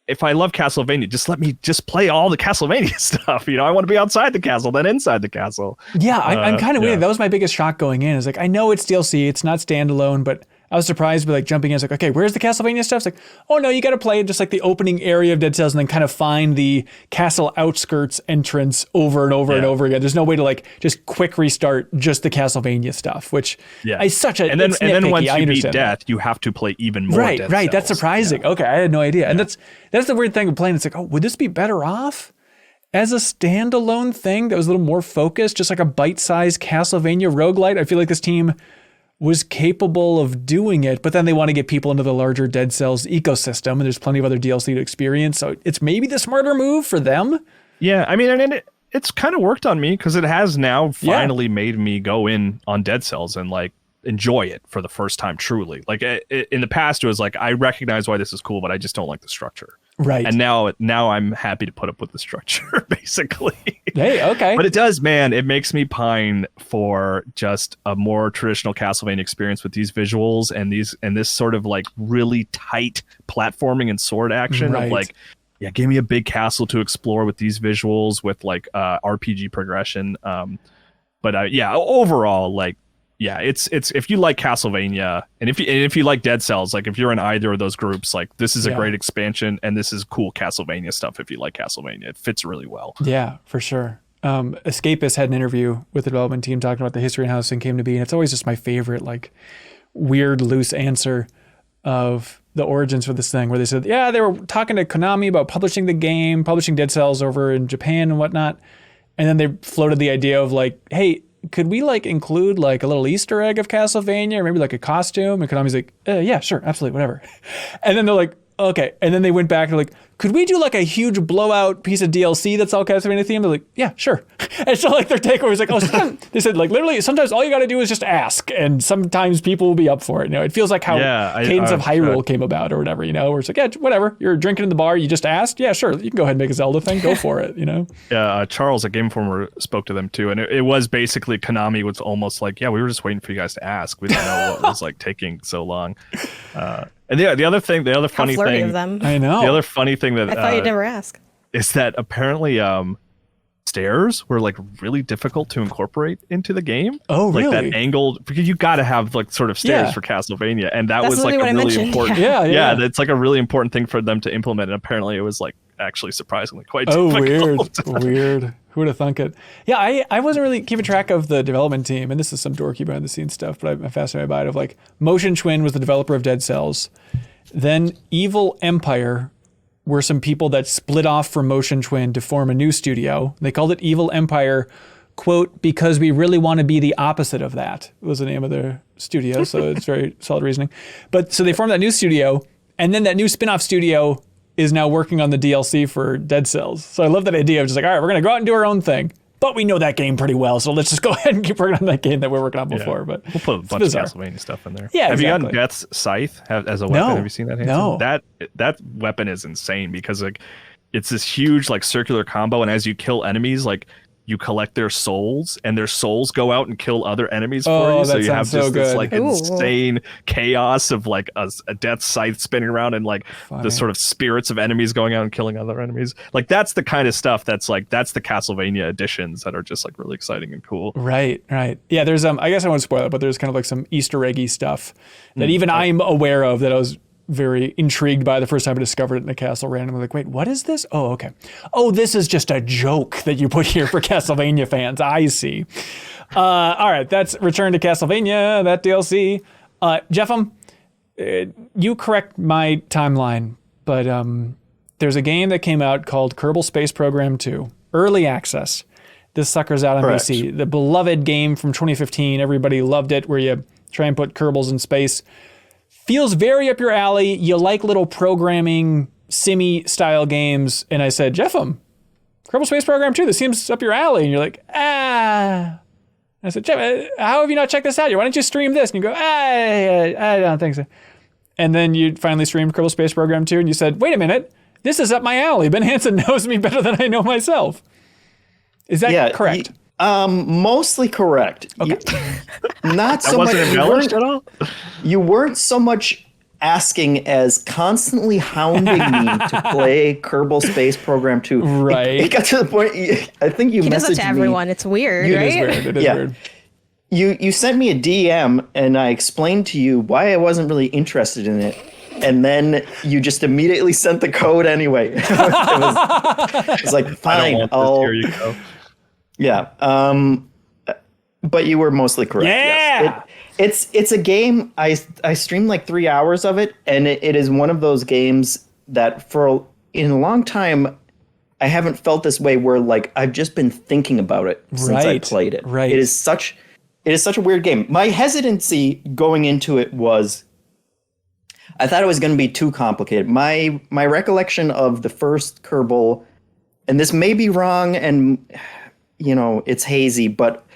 if I love Castlevania, just let me just play all the Castlevania stuff. You know, I want to be outside the castle, then inside the castle. Yeah, I'm kind of weird. That was my biggest shock going in. Is like, I know it's DLC, it's not standalone, but I was surprised by like jumping in. It's like, okay, where's the Castlevania stuff? It's like, oh no, you got to play just like the opening area of Dead Cells and then kind of find the castle outskirts entrance over and over and over again. There's no way to like just quick restart just the Castlevania stuff, which is such a, and then once you beat death, you have to play even more. Right. Dead Cells. That's surprising. Okay. I had no idea. And that's the weird thing of playing. It's like, oh, would this be better off as a standalone thing that was a little more focused, just like a bite-sized Castlevania roguelite? I feel like this team was capable of doing it, but then they want to get people into the larger Dead Cells ecosystem, and there's plenty of other DLC to experience, so it's maybe the smarter move for them. Yeah, I mean, and it's kind of worked on me, because it has now finally made me go in on Dead Cells and like enjoy it for the first time truly. Like in the past, it was like, I recognize why this is cool, but I just don't like the structure. Right. And now I'm happy to put up with the structure, basically. Hey, okay. But it does, man. It makes me pine for just a more traditional Castlevania experience with these visuals and this sort of like really tight platforming and sword action of like, give me a big castle to explore with these visuals with like RPG progression. But overall, like, it's if you like Castlevania and if you like Dead Cells, like if you're in either of those groups, like this is a great expansion and this is cool Castlevania stuff. If you like Castlevania, it fits really well. Yeah, for sure. Escapist had an interview with the development team talking about the history and how this thing came to be, and it's always just my favorite like weird loose answer of the origins for this thing, where they said, they were talking to Konami about publishing the game, publishing Dead Cells over in Japan and whatnot, and then they floated the idea of like, hey, could we like include like a little Easter egg of Castlevania or maybe like a costume? And Konami's like, yeah, sure, absolutely, whatever. And then they're like, okay. And then they went back and like, could we do like a huge blowout piece of DLC that's all Castlevania themed? They're like, yeah, sure. And so like their takeaway is like, they said like literally sometimes all you got to do is just ask, and sometimes people will be up for it. You know, it feels like how Cadence of Hyrule came about or whatever, you know, where it's like, whatever. You're drinking in the bar, you just asked. Yeah, sure. You can go ahead and make a Zelda thing. Go for it, you know? Yeah, Charles at Game Informer spoke to them too. And it was basically Konami was almost like, we were just waiting for you guys to ask. We didn't know what was like taking so long. And the other funny thing, of them. I know. The other funny thing that I thought you'd never ask is that apparently stairs were like really difficult to incorporate into the game. Oh, really? Like that angled, because you got to have like sort of stairs for Castlevania, and that's was like a really important. Yeah, that's like a really important thing for them to implement, and apparently it was like actually surprisingly quite difficult. Weird. Who would have thunk it? Yeah, I wasn't really keeping track of the development team, and this is some dorky behind the scenes stuff, but I'm fascinated by it. Of like, Motion Twin was the developer of Dead Cells, then Evil Empire were some people that split off from Motion Twin to form a new studio. They called it Evil Empire, quote, because we really want to be the opposite of that, was the name of their studio. So it's very solid reasoning. But so they formed that new studio, and then that new spin-off studio is now working on the DLC for Dead Cells. So I love that idea of just like, all right, we're going to go out and do our own thing, but we know that game pretty well, so let's just go ahead and keep working on that game that we're working on before. But we'll put a bunch of Castlevania stuff in there. Yeah, Have you gotten Death's Scythe as a weapon? No. Have you seen that? No. That weapon is insane, because like it's this huge like circular combo, and as you kill enemies, like you collect their souls, and their souls go out and kill other enemies for you. So you have just this like insane chaos of like a death scythe spinning around, and like the sort of spirits of enemies going out and killing other enemies. Like that's the kind of stuff that's the Castlevania editions that are just like really exciting and cool. Right. Yeah, there's I guess I won't spoil it, but there's kind of like some Easter eggy stuff that even I'm aware of, that I was very intrigued by the first time I discovered it in a castle randomly. Like, wait, what is this? Oh, okay. Oh, this is just a joke that you put here for Castlevania fans. I see. All right, that's Return to Castlevania, that DLC. JeffM, you correct my timeline, but there's a game that came out called Kerbal Space Program 2, Early Access. This sucker's out on PC. The beloved game from 2015. Everybody loved it, where you try and put Kerbals in space. Feels very up your alley. You like little programming, simmy style games. And I said, JeffM, Kerbal Space Program 2, this seems up your alley. And you're like, I said, Jeff, how have you not checked this out? Why don't you stream this? And you go, I don't think so. And then you finally streamed Kerbal Space Program 2, and you said, wait a minute, this is up my alley. Ben Hansen knows me better than I know myself. Is that correct? Mostly correct. Okay. Not so much. Embellished at all? You weren't so much asking as constantly hounding me to play Kerbal Space Program 2. Right. It got to the point. I think you messaged me. He does it to everyone. It's weird, right? It is weird. you sent me a DM and I explained to you why I wasn't really interested in it. And then you just immediately sent the code anyway. It was like, fine, here you go. Yeah. But you were mostly correct. Yeah. Yes. It's a game. I streamed like 3 hours of it, and it is one of those games that in a long time I haven't felt this way, where like I've just been thinking about it since I played it. Right. It is such a weird game. My hesitancy going into it was I thought it was going to be too complicated. My recollection of the first Kerbal, and this may be wrong, and it's hazy, but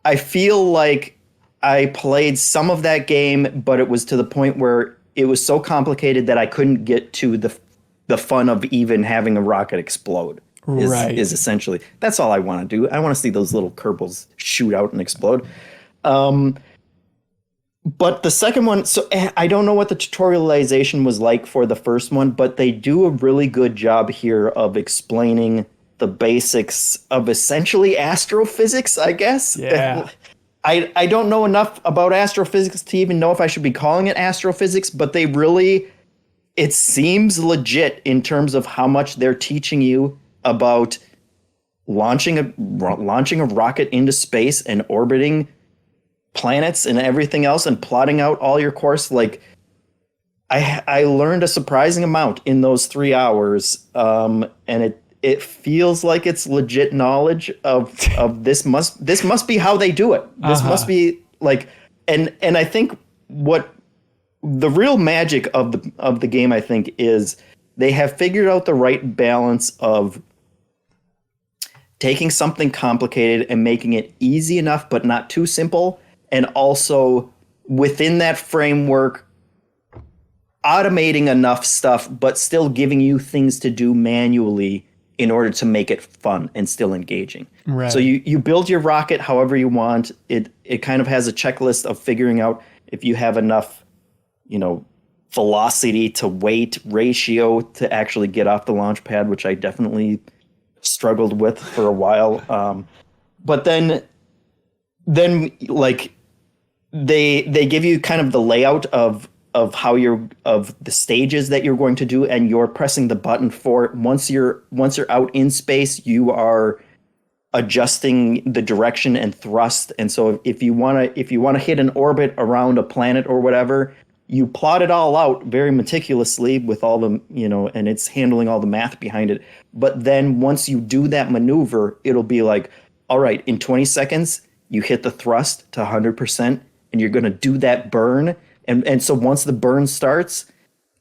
I feel like I played some of that game, but it was to the point where it was so complicated that I couldn't get to the fun of even having a rocket explode. Is essentially, that's all I want to do. I want to see those little Kerbals shoot out and explode. But the second one, so I don't know what the tutorialization was like for the first one, but they do a really good job here of explaining the basics of essentially astrophysics, I guess. Yeah. I don't know enough about astrophysics to even know if I should be calling it astrophysics, but it seems legit in terms of how much they're teaching you about launching a rocket into space and orbiting planets and everything else and plotting out all your course. Like I learned a surprising amount in those 3 hours, and it feels like it's legit knowledge of this must be how they do it. This must be like, and I think what the real magic of the game, I think, is they have figured out the right balance of taking something complicated and making it easy enough but not too simple, and also within that framework automating enough stuff but still giving you things to do manually in order to make it fun and still engaging. Right. So you build your rocket however you want. It kind of has a checklist of figuring out if you have enough, velocity to weight ratio to actually get off the launch pad, which I definitely struggled with for a while. But then like they give you kind of the layout of how of the stages that you're going to do, and you're pressing the button for it. Once you're out in space, you are adjusting the direction and thrust. And so if you want to hit an orbit around a planet or whatever, you plot it all out very meticulously with all the, and it's handling all the math behind it. But then once you do that maneuver, it'll be like, all right, in 20 seconds, you hit the thrust to 100%, and you're going to do that burn. And so once the burn starts,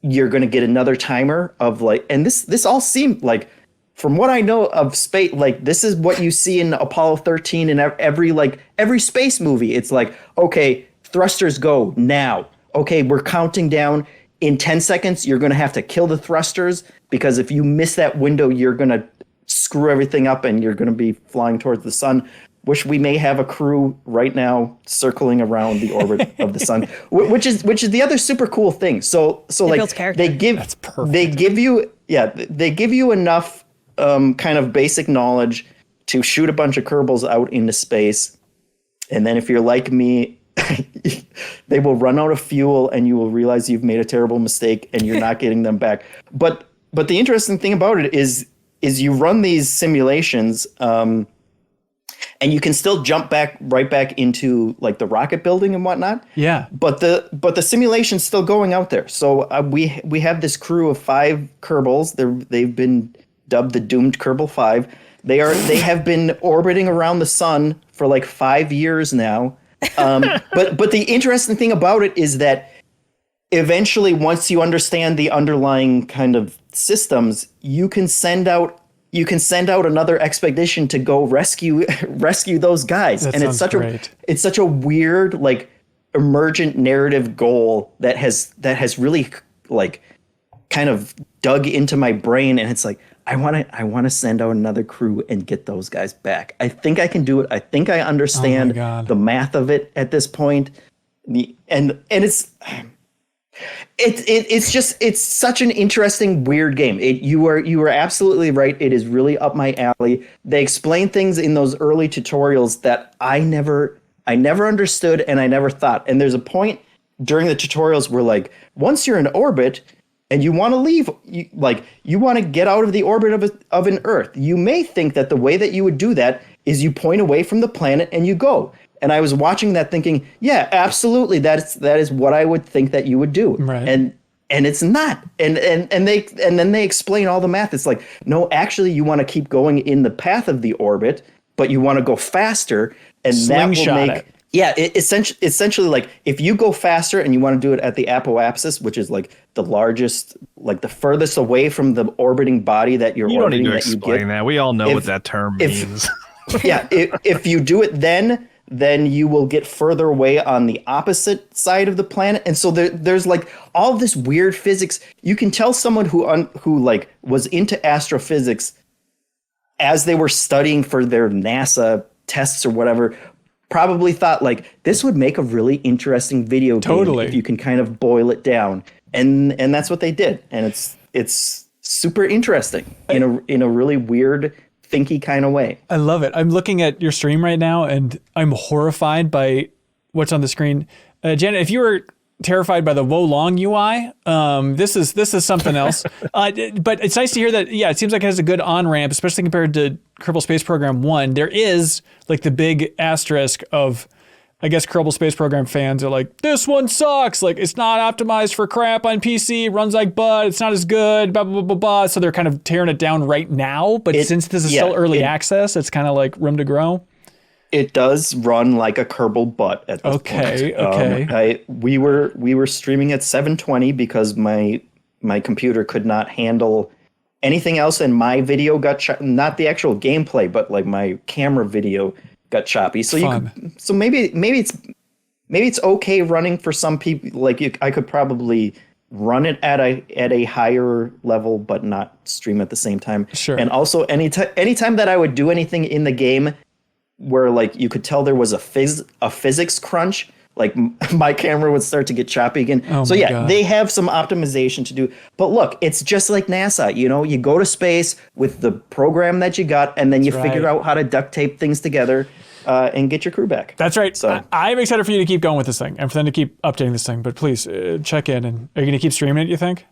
you're going to get another timer of like, and this all seemed like, from what I know of space, like this is what you see in Apollo 13 and every space movie. It's like, okay, thrusters go now. Okay, we're counting down. In 10 seconds, you're going to have to kill the thrusters, because if you miss that window, you're going to screw everything up and you're going to be flying towards the sun, which we may have a crew right now circling around the orbit of the sun, which is the other super cool thing. So like they give you enough kind of basic knowledge to shoot a bunch of Kerbals out into space. And then if you're like me, they will run out of fuel and you will realize you've made a terrible mistake and you're not getting them back. But the interesting thing about it is you run these simulations, and you can still jump right back into like the rocket building and whatnot. Yeah. But the simulation's still going out there. So we have this crew of 5 Kerbals. They've been dubbed the Doomed Kerbal 5. They have been orbiting around the sun for like 5 years now. But the interesting thing about it is that eventually, once you understand the underlying kind of systems, you can send out another expedition to go rescue those guys. And it's such a weird, like, emergent narrative goal that has really like kind of dug into my brain. And it's like, I want to send out another crew and get those guys back. I think I can do it. I think I understand the math of it at this point. And it's such an interesting, weird game. You were absolutely right. It is really up my alley. They explain things in those early tutorials that I never I never understood and I never thought. And there's a point during the tutorials where like, once you're in orbit and you want to leave, you want to get out of the orbit of an Earth, you may think that the way that you would do that is you point away from the planet and you go. And I was watching that thinking, yeah, absolutely. That is what I would think that you would do. Right. And it's not. And then they explain all the math. It's like, no, actually you want to keep going in the path of the orbit, but you want to go faster. And Slingshot that will make it. Yeah, essentially like if you go faster and you want to do it at the apoapsis, which is like the largest, like the furthest away from the orbiting body that you're You don't orbiting need to that you explain get. that. We all know what that term means. If you do it then you will get further away on the opposite side of the planet. And so there's like all this weird physics. You can tell someone who like was into astrophysics as they were studying for their NASA tests or whatever, probably thought like this would make a really interesting video game if you can kind of boil it down. And that's what they did. And it's super interesting in a really weird, thinky kind of way. I love it. I'm looking at your stream right now and I'm horrified by what's on the screen. Janet, if you were terrified by the Wo Long UI, this is something else. But it's nice to hear that, yeah, it seems like it has a good on-ramp, especially compared to Kerbal Space Program 1. There is like the big asterisk of, I guess Kerbal Space Program fans are like, this one sucks. Like, it's not optimized for crap on PC, runs like butt, it's not as good, blah, blah, blah, blah, blah. So they're kind of tearing it down right now. But since this is still early access, it's kind of like room to grow. It does run like a Kerbal butt at this point. Okay. We were streaming at 720 because my computer could not handle anything else, and my video got not the actual gameplay, but like my camera video got choppy. So maybe it's okay running for some people. Like I could probably run it at a higher level, but not stream at the same time. Sure. And also anytime that I would do anything in the game where like you could tell there was a physics crunch, like my camera would start to get choppy again. So yeah, God. They have some optimization to do. But look, it's just like NASA. You go to space with the program that you got, and then you figure out how to duct tape things together and get your crew back. That's right. So I'm excited for you to keep going with this thing and for them to keep updating this thing. But please check in. And are you going to keep streaming it, you think?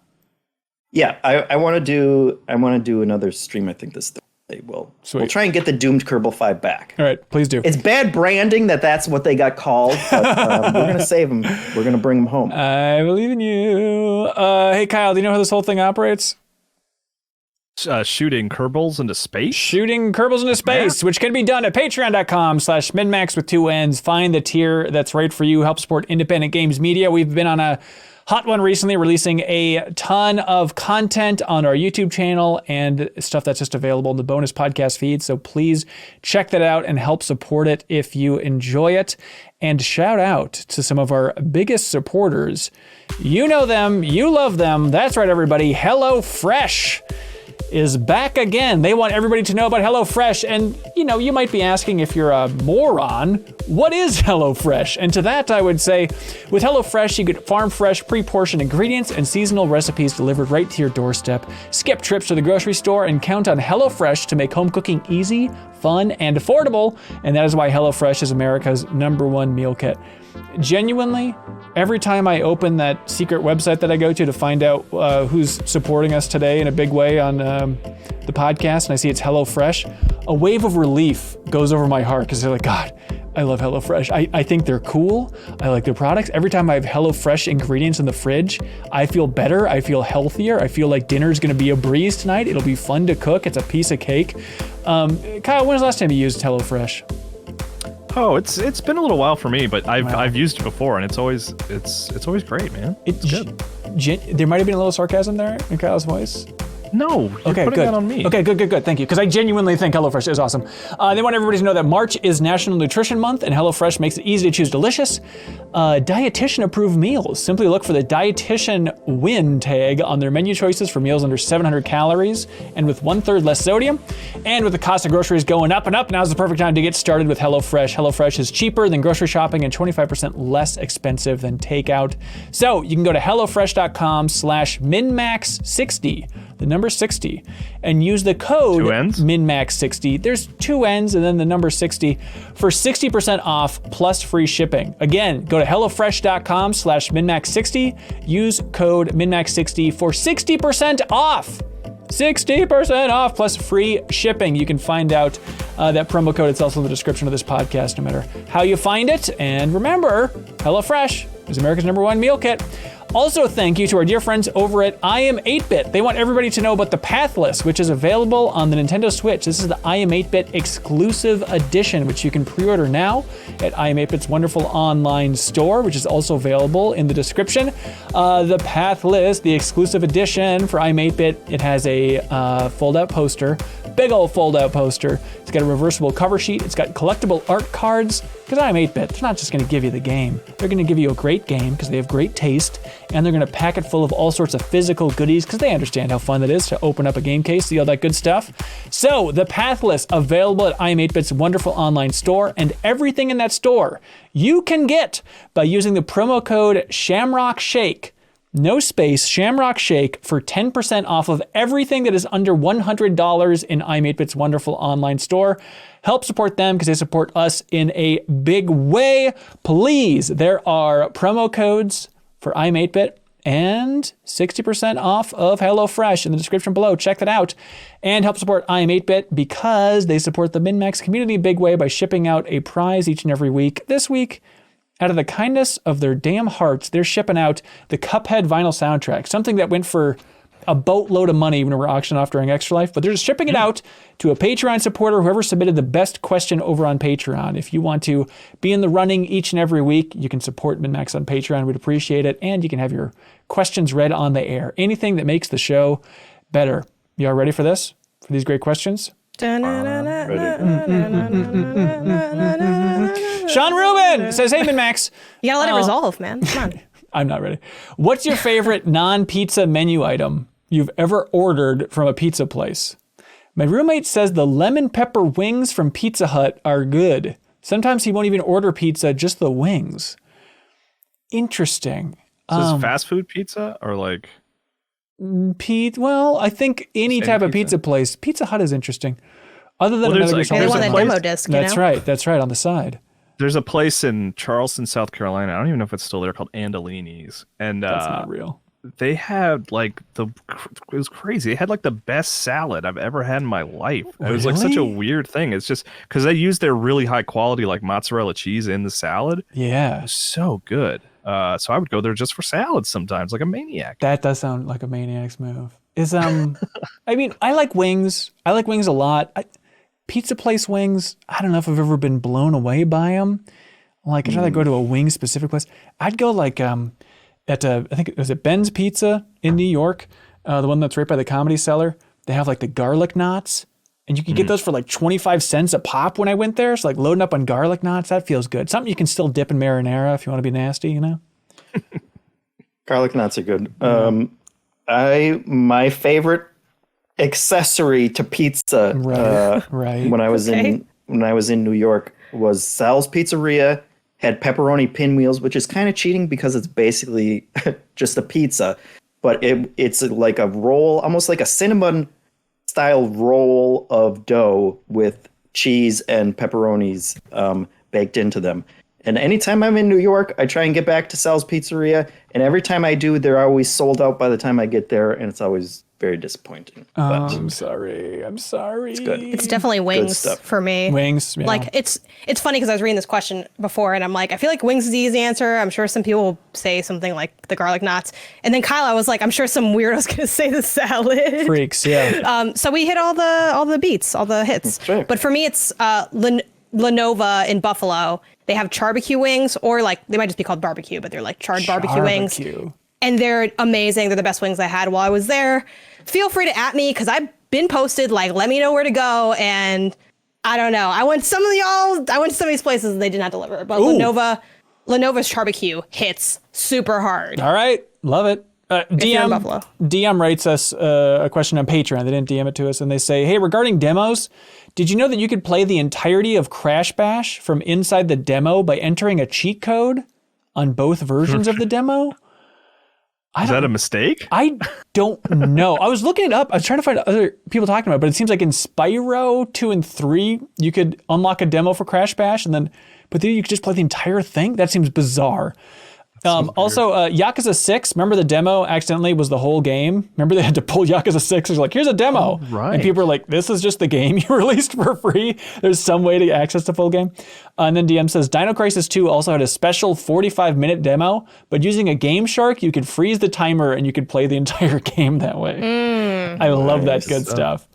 Yeah, I want to do another stream. I think this Thursday. We'll try and get the doomed Kerbal 5 back. All right, please do. It's bad branding that's what they got called, but we're going to save them. We're going to bring them home. I believe in you. Hey, Kyle, do you know how this whole thing operates? Shooting Kerbals into space? Shooting Kerbals into space, which can be done at patreon.com/MinnMax with 2 N's. Find the tier that's right for you. Help support independent games media. We've been on a hot one recently, releasing a ton of content on our YouTube channel and stuff that's just available in the bonus podcast feed. So please check that out and help support it if you enjoy it. And shout out to some of our biggest supporters. You know them, you love them. That's right, everybody. HelloFresh is back again. They want everybody to know about HelloFresh. And, you might be asking, if you're a moron, what is HelloFresh? And to that, I would say, with HelloFresh, you get farm fresh, pre-portioned ingredients and seasonal recipes delivered right to your doorstep. Skip trips to the grocery store and count on HelloFresh to make home cooking easy, fun, and affordable. And that is why HelloFresh is America's #1 meal kit. Genuinely, every time I open that secret website that I go to find out who's supporting us today in a big way on the podcast, and I see it's HelloFresh, a wave of relief goes over my heart because they're like, God, I love HelloFresh. I think they're cool. I like their products. Every time I have HelloFresh ingredients in the fridge, I feel better. I feel healthier. I feel like dinner's going to be a breeze tonight. It'll be fun to cook. It's a piece of cake. Kyle, when was the last time you used HelloFresh? Oh, it's been a little while for me, but I've used it before, and it's always great, man. It's good. There might have been a little sarcasm there in Kyle's voice. No, you're putting that on me. Okay, good. Thank you, because I genuinely think HelloFresh is awesome. They want everybody to know that March is National Nutrition Month, and HelloFresh makes it easy to choose delicious, dietitian-approved meals. Simply look for the Dietitian Win tag on their menu choices for meals under 700 calories and with 1/3 less sodium. And with the cost of groceries going up and up, now's the perfect time to get started with HelloFresh. HelloFresh is cheaper than grocery shopping and 25% less expensive than takeout. So you can go to HelloFresh.com/MinnMax60, the number 60, and use the code MinnMax60. There's 2 N's and then the number 60 for 60% off plus free shipping. Again, go to HelloFresh.com/MinnMax60. Use code MinnMax60 for 60% off. 60% off plus free shipping. You can find out that promo code. It's also in the description of this podcast, no matter how you find it. And remember, HelloFresh is America's #1 meal kit. Also, thank you to our dear friends over at I Am 8-Bit. They want everybody to know about the Pathless, which is available on the Nintendo Switch. This is the I Am 8-Bit exclusive edition, which you can pre-order now at I Am 8-Bit's wonderful online store, which is also available in the description. The Pathless, the exclusive edition for I Am 8-Bit, it has a fold-out poster, big old fold-out poster. It's got a reversible cover sheet. It's got collectible art cards. Because I Am 8-Bit, they're not just going to give you the game. They're going to give you a great game because they have great taste, and they're going to pack it full of all sorts of physical goodies because they understand how fun it is to open up a game case, see all that good stuff. So, the Pathless, available at I Am 8-Bit's wonderful online store, and everything in that store you can get by using the promo code Shamrock Shake. No space, Shamrock Shake, for 10% off of everything that is under $100 in I Am 8-Bit's wonderful online store. Help support them because they support us in a big way. Please, there are promo codes for I Am 8-Bit and 60% off of HelloFresh in the description below. Check that out. And help support I Am 8-Bit because they support the MinnMax community a big way by shipping out a prize each and every week. This week, out of the kindness of their damn hearts, they're shipping out the Cuphead vinyl soundtrack, something that went for a boatload of money when we were auctioned off during Extra Life, but they're just shipping it out to a Patreon supporter, whoever submitted the best question over on Patreon. If you want to be in the running each and every week, you can support MinnMax on Patreon. We'd appreciate it. And you can have your questions read on the air. Anything that makes the show better. You all ready for this? For these great questions? Sean Rubin says, hey, MinnMax. You gotta let it resolve, man. Come on. I'm not ready. What's your favorite non-pizza menu item you've ever ordered from a pizza place? My roommate says the lemon pepper wings from Pizza Hut are good. Sometimes he won't even order pizza, just the wings. Interesting. So is fast food pizza or like? Well, I think any type of pizza place. Pizza Hut is interesting. Other than they want that demo disc, That's right. That's right, on the side. There's a place in Charleston, South Carolina. I don't even know if it's still there, called Annihilation. And that's not real. They had like it was crazy. They had like the best salad I've ever had in my life. It was like such a weird thing. It's just because they use their really high quality like mozzarella cheese in the salad. Yeah, it was so good. So I would go there just for salads sometimes, like a maniac. That does sound like a maniac's move. I mean, I like wings. I like wings a lot. Pizza place wings, I don't know if I've ever been blown away by them. Like, I'd rather go to a wing specific place. I'd go like I think it was at Ben's Pizza in New York, the one that's right by the Comedy Cellar. They have like the garlic knots, and you can get those for like 25 cents a pop when I went there. So like loading up on garlic knots, that feels good. Something you can still dip in marinara if you want to be nasty, you know? Garlic knots are good. My favorite accessory to pizza when I was in New York was Sal's Pizzeria. Had pepperoni pinwheels, which is kind of cheating because it's basically just a pizza, but it's like a roll, almost like a cinnamon style roll of dough with cheese and pepperonis baked into them. And anytime I'm in New York, I try and get back to Sal's Pizzeria, and every time I do, they're always sold out by the time I get there, and it's always very disappointing. I'm sorry. It's good. It's definitely wings for me. Wings, yeah. Like it's funny because I was reading this question before, and I'm like, I feel like wings is the easy answer. I'm sure some people will say something like the garlic knots, and then Kyle, I was like, I'm sure some weirdo's gonna say the salad. Freaks, yeah. So we hit all the beats, all the hits. That's right. But for me, it's Lenova in Buffalo. They have barbecue wings, or like they might just be called barbecue, but they're like charred barbecue wings. And they're amazing. They're the best wings I had while I was there. Feel free to at me because I've been posted, like, let me know where to go. And I don't know. I went to some of these places and they did not deliver. But Lenova's barbecue hits super hard. All right. Love it. DM writes us a question on Patreon. They didn't DM it to us. And they say, hey, regarding demos, did you know that you could play the entirety of Crash Bash from inside the demo by entering a cheat code on both versions of the demo? Is that a mistake? I don't know. I was looking it up. I was trying to find other people talking about it, but it seems like in Spyro 2 and 3, you could unlock a demo for Crash Bash, but then you could just play the entire thing? That seems bizarre. Also, Yakuza 6, remember the demo accidentally was the whole game? Remember they had to pull Yakuza 6? It's like, here's a demo. Oh, right. And people were like, this is just the game you released for free. There's some way to access the full game. And then DM says, Dino Crisis 2 also had a special 45-minute demo, but using a Game Shark, you could freeze the timer and you could play the entire game that way. I love that good stuff.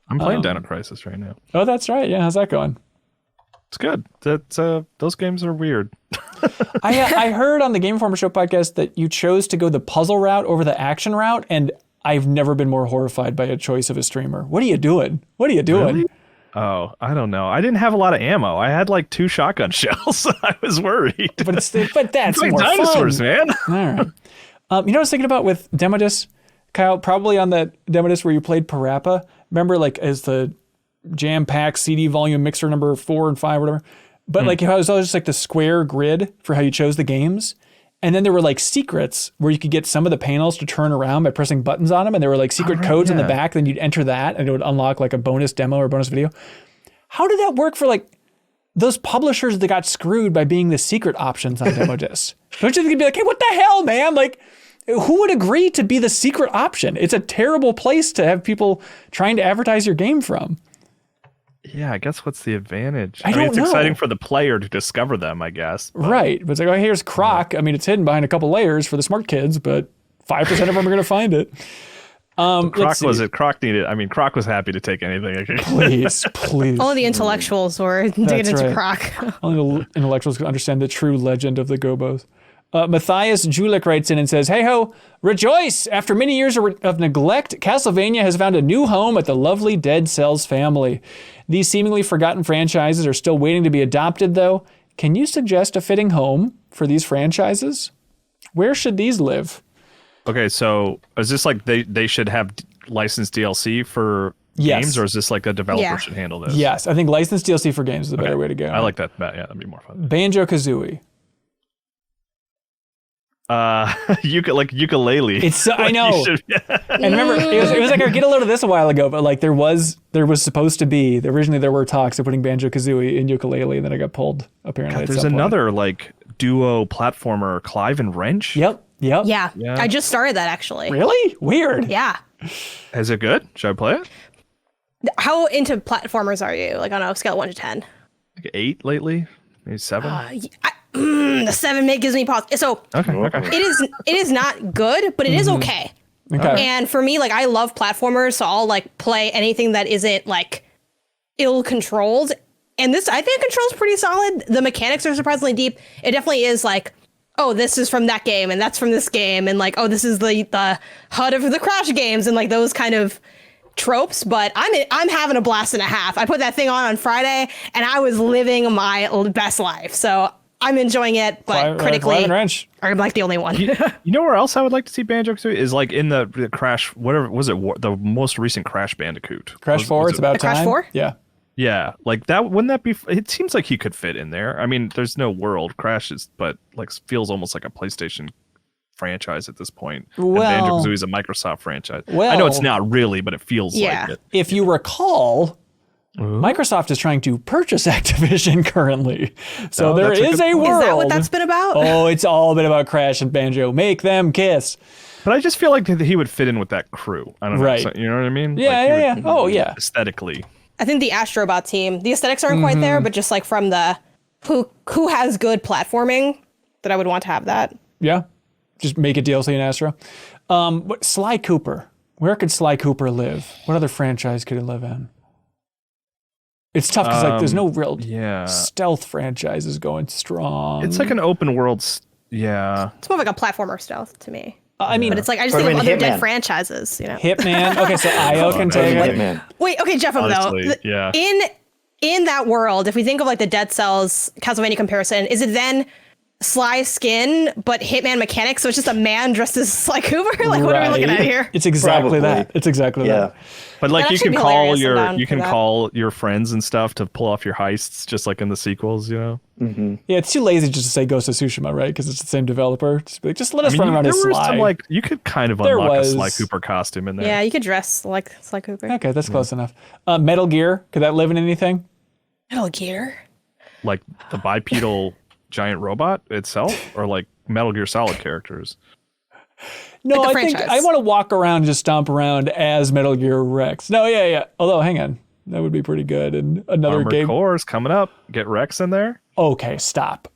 I'm playing Dino Crisis right now. Oh, that's right. Yeah, how's that going? It's good. Those games are weird. I heard on the Game Informer Show podcast that you chose to go the puzzle route over the action route, and I've never been more horrified by a choice of a streamer. What are you doing? Really? Oh, I don't know. I didn't have a lot of ammo. I had like 2 shotgun shells. I was worried. But that's like more dinosaurs, fun. man. All right. You know what I was thinking about with Demo Disc, Kyle? Probably on that Demo Disc where you played Parappa. Remember, like as the jam-packed CD volume mixer number 4 and 5, whatever. But like it was always just like the square grid for how you chose the games. And then there were like secrets where you could get some of the panels to turn around by pressing buttons on them. And there were like secret codes in the back. Then you'd enter that and it would unlock like a bonus demo or bonus video. How did that work for like those publishers that got screwed by being the secret options on Demo Disc? Don't you think you'd be like, hey, what the hell, man? Like, who would agree to be the secret option? It's a terrible place to have people trying to advertise your game from. Yeah, I guess what's the advantage? I don't it's know. exciting for the player to discover them, I guess. But. Right. But it's like, oh, here's Croc. I mean, it's hidden behind a couple layers for the smart kids, but 5% of them are going to find it. Croc was happy to take anything. Please. Only the intellectuals were digging into Croc. Only the intellectuals can understand the true legend of the Gobos. Matthias Julik writes in and says, hey ho, rejoice! After many years of neglect, Castlevania has found a new home at the lovely Dead Cells family. These seemingly forgotten franchises are still waiting to be adopted, though. Can you suggest a fitting home for these franchises? Where should these live? Okay, so is this like they should have licensed DLC for games, or is this like a developer should handle this? Yes, I think licensed DLC for games is a better way to go. I like that. Yeah, that'd be more fun. Banjo-Kazooie. Ukulele. It's I know. And remember, it was like I get a load of this a while ago, but like there was supposed to be originally there were talks of putting Banjo-Kazooie in ukulele, and then I got pulled apparently. God, there's another like duo platformer, Clive and Wrench. Yep. Yeah, I just started that actually. Really? Weird. Yeah. Is it good? Should I play it? How into platformers are you? Like on a scale of 1 to 10? Like 8 lately, maybe 7. The 7 gives me pause. So Okay. It is not good, but it is okay. Okay. And for me, like I love platformers, so I'll like play anything that isn't like ill controlled. And this, I think, controls pretty solid. The mechanics are surprisingly deep. It definitely is like, oh, this is from that game, and that's from this game, and like, oh, this is the HUD of the Crash games, and like those kind of tropes. But I'm having a blast and a half. I put that thing on Friday, and I was living my best life. So I'm enjoying it, but critically, I'm like the only one. You know where else I would like to see Banjo-Kazooie is like in the Crash, whatever was it, the most recent Crash Bandicoot. Crash 4, it's about time. Crash 4? Yeah. Yeah, like that. Wouldn't that be? It seems like he could fit in there. I mean, there's no world crashes, but like feels almost like a PlayStation franchise at this point. Well, and Banjo-Kazooie is a Microsoft franchise. Well, I know it's not really, but it feels like it. If you recall, Microsoft is trying to purchase Activision currently. So there is a world. Is that what that's been about? Oh, it's all been about Crash and Banjo. Make them kiss. But I just feel like he would fit in with that crew. I don't know. Right. So, you know what I mean? Yeah, yeah. Oh, yeah. Aesthetically. I think the Astrobot team, the aesthetics aren't quite there, but just like from the who has good platforming, that I would want to have that. Yeah. Just make it DLC in Astro. But Sly Cooper. Where could Sly Cooper live? What other franchise could it live in? It's tough because like there's no real stealth franchises going strong. It's like an open world. It's more like a platformer stealth to me. I mean, but it's like I just think of other dead franchises. You know, Hitman. Okay, so IO can take it. Hitman. Wait, okay, JeffM though. In that world, if we think of like the Dead Cells Castlevania comparison, is it then Sly skin, but Hitman mechanics. So it's just a man dressed as Sly Cooper. Like, what are we looking at here? It's exactly Probably. that. It's exactly that. But like That'd you actually can be call hilarious. I'm your down for that. call your friends and stuff to pull off your heists, just like in the sequels, you know. Yeah, it's too lazy just to say Ghost of Tsushima, right? Because it's the same developer. Just, be like, just let us run around there as were Sly. some like you could kind of There unlock was. a Sly Cooper costume in there. Yeah, you could dress like Sly Cooper. Okay, that's close enough. Metal Gear, could that live in anything? Metal Gear. Like the bipedal giant robot itself, or like Metal Gear Solid characters. No, Like I the think franchise. I want to walk around and just stomp around as Metal Gear Rex. No, yeah. Although, hang on. That would be pretty good. And another Armored game. Core is coming up. Get Rex in there. Okay, stop.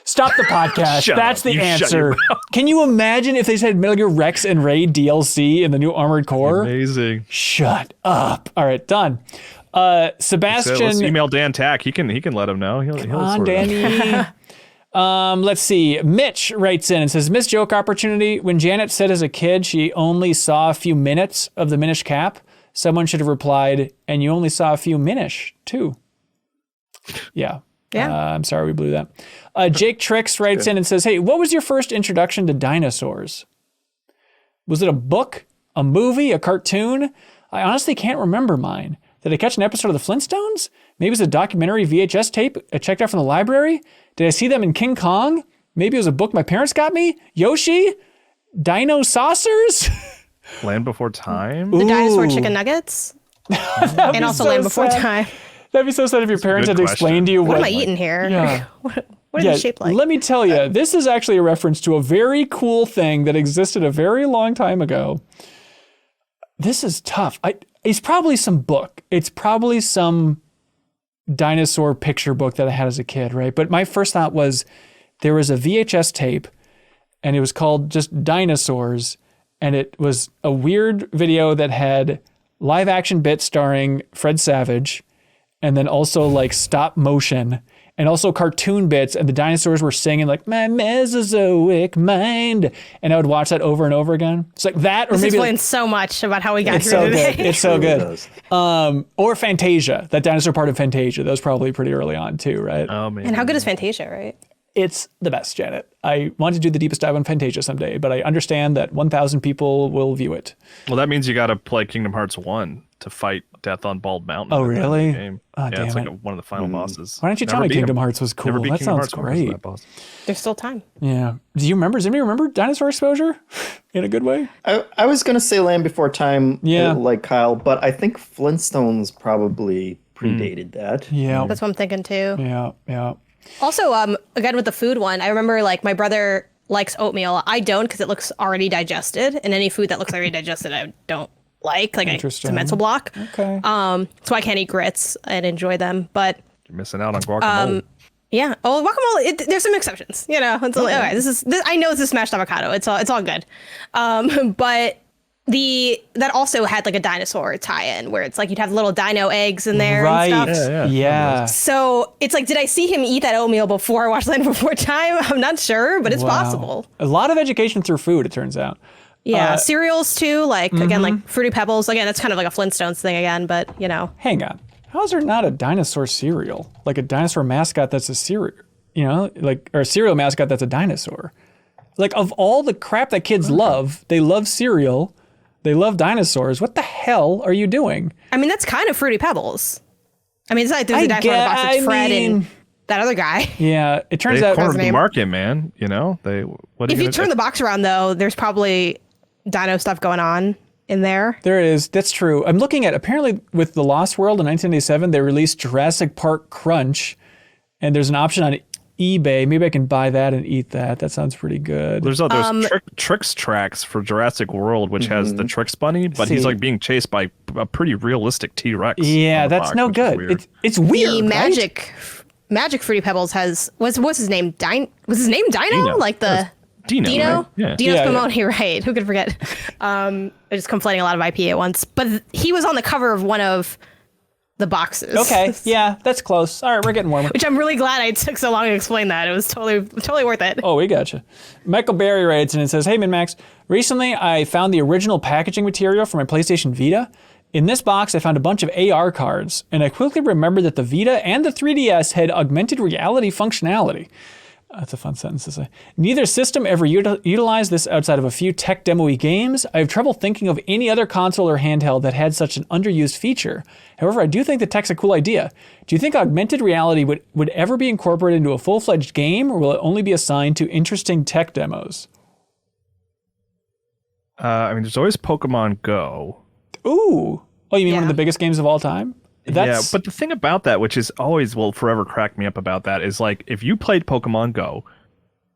Stop the podcast. Shut That's up. the You shut your answer. Can you imagine if they said Metal Gear Rex and Raid DLC in the new Armored Core? Amazing. Shut up. All right, done. So Sebastian. let's email Dan Tack. He can let him know. He'll on, sort it out. Danny. Let's see. Mitch writes in and says, missed joke opportunity. When Janet said as a kid she only saw a few minutes of the Minish Cap, someone should have replied, and you only saw a few Minish, too. Yeah. Yeah. I'm sorry we blew that. Jake Trix writes in and says, hey, what was your first introduction to dinosaurs? Was it a book, a movie, a cartoon? I honestly can't remember mine. Did I catch an episode of the Flintstones? Maybe it was a documentary VHS tape I checked out from the library? Did I see them in King Kong? Maybe it was a book my parents got me? Yoshi? Dino Saucers? Land Before Time. The dinosaur chicken nuggets. And also so Land Before sad. Time. That'd be so sad if your parents good had to explain question. to you What what am I eating here? Yeah. What is it shaped like? Let me tell you, this is actually a reference to a very cool thing that existed a very long time ago. This is tough. It's probably some book. It's probably some dinosaur picture book that I had as a kid, right? But my first thought was there was a VHS tape and it was called just Dinosaurs. And it was a weird video that had live action bits starring Fred Savage and then also like stop motion and also cartoon bits. And the dinosaurs were singing like my Mesozoic mind. And I would watch that over and over again. It's like that, or This maybe explains so much about how we got it's here so today. good. It's so Really good. does. Or Fantasia, that dinosaur part of Fantasia. That was probably pretty early on too, right? Oh man. And how good is Fantasia, right? It's the best, Janet. I want to do the deepest dive on Fantasia someday, but I understand that 1,000 people will view it. Well, that means you got to play Kingdom Hearts 1 to fight Death on Bald Mountain. Oh, at the end of the really? game. Oh, yeah, damn it's like it. one of the final bosses. Why don't you tell Never me beat Kingdom him. Hearts was cool? Never beat That Kingdom sounds Hearts 1 'cause of great. that boss. There's still time. Yeah. Do you remember? Does anybody remember dinosaur exposure in a good way? I was gonna say Land Before Time, Yeah. like Kyle, but I think Flintstones probably predated that. Yeah. That's what I'm thinking too. Yeah. Also, again with the food one, I remember like my brother likes oatmeal. I don't because it looks already digested, and any food that looks already digested, I don't like. Like it's a mental block. Okay. So I can't eat grits and enjoy them. But You're missing out on guacamole. yeah, oh guacamole. There's some exceptions, you know. It's like, okay, this. I know this is smashed avocado. It's all good. But that also had like a dinosaur tie-in where it's like you'd have little dino eggs in there Right. and stuff. Yeah. So it's like, did I see him eat that oatmeal before I watched Land Before Time? I'm not sure, but it's Wow. possible. A lot of education through food, it turns out. Yeah, cereals too, like again, like Fruity Pebbles. Again, that's kind of like a Flintstones thing again, but you know. Hang on. How is there not a dinosaur cereal? Like a dinosaur mascot that's a cereal, you know, like, or a cereal mascot that's a dinosaur. Like, of all the crap that kids love, they love cereal, they love dinosaurs. What the hell are you doing? I mean, that's kind of Fruity Pebbles. I mean, it's like there's a dinosaur in the box. It's Fred and that other guy. Yeah, it turns They out. cornered the name? market, man. You know, If you turn the box around, though, there's probably dino stuff going on in there. There is. That's true. I'm looking at, apparently with The Lost World in 1987, they released Jurassic Park Crunch, and there's an option on eBay. Maybe I can buy that and eat that. That sounds pretty good. There's Trix tracks for Jurassic World, which has the Trix bunny, but he's See. like being chased by a pretty realistic T-Rex. Yeah, on the that's box, no which is good. weird. It's weird. The right? Magic Fruity Pebbles has what's his name? Was his name Dino? Dino. Like the Dino. Dino? Right? Yeah. Dino Yeah, Spumoni, right? Who could forget? I'm just conflating a lot of IP at once. But he was on the cover of one of the boxes. Okay, yeah, that's close. All right, we're getting warmer. Which I'm really glad I took so long to explain that. It was totally worth it. Oh, we gotcha. Michael Berry writes and it says, hey, MinnMax, recently I found the original packaging material for my PlayStation Vita. In this box, I found a bunch of AR cards, and I quickly remembered that the Vita and the 3DS had augmented reality functionality. That's a fun sentence to say. Neither system ever utilized this outside of a few tech demo-y games. I have trouble thinking of any other console or handheld that had such an underused feature. However, I do think the tech's a cool idea. Do you think augmented reality would ever be incorporated into a full-fledged game, or will it only be assigned to interesting tech demos? I mean, there's always Pokemon Go. Ooh. Oh, you mean one of the biggest games of all time? Yeah, but the thing about that, which is always will forever crack me up about that, is like if you played Pokemon Go,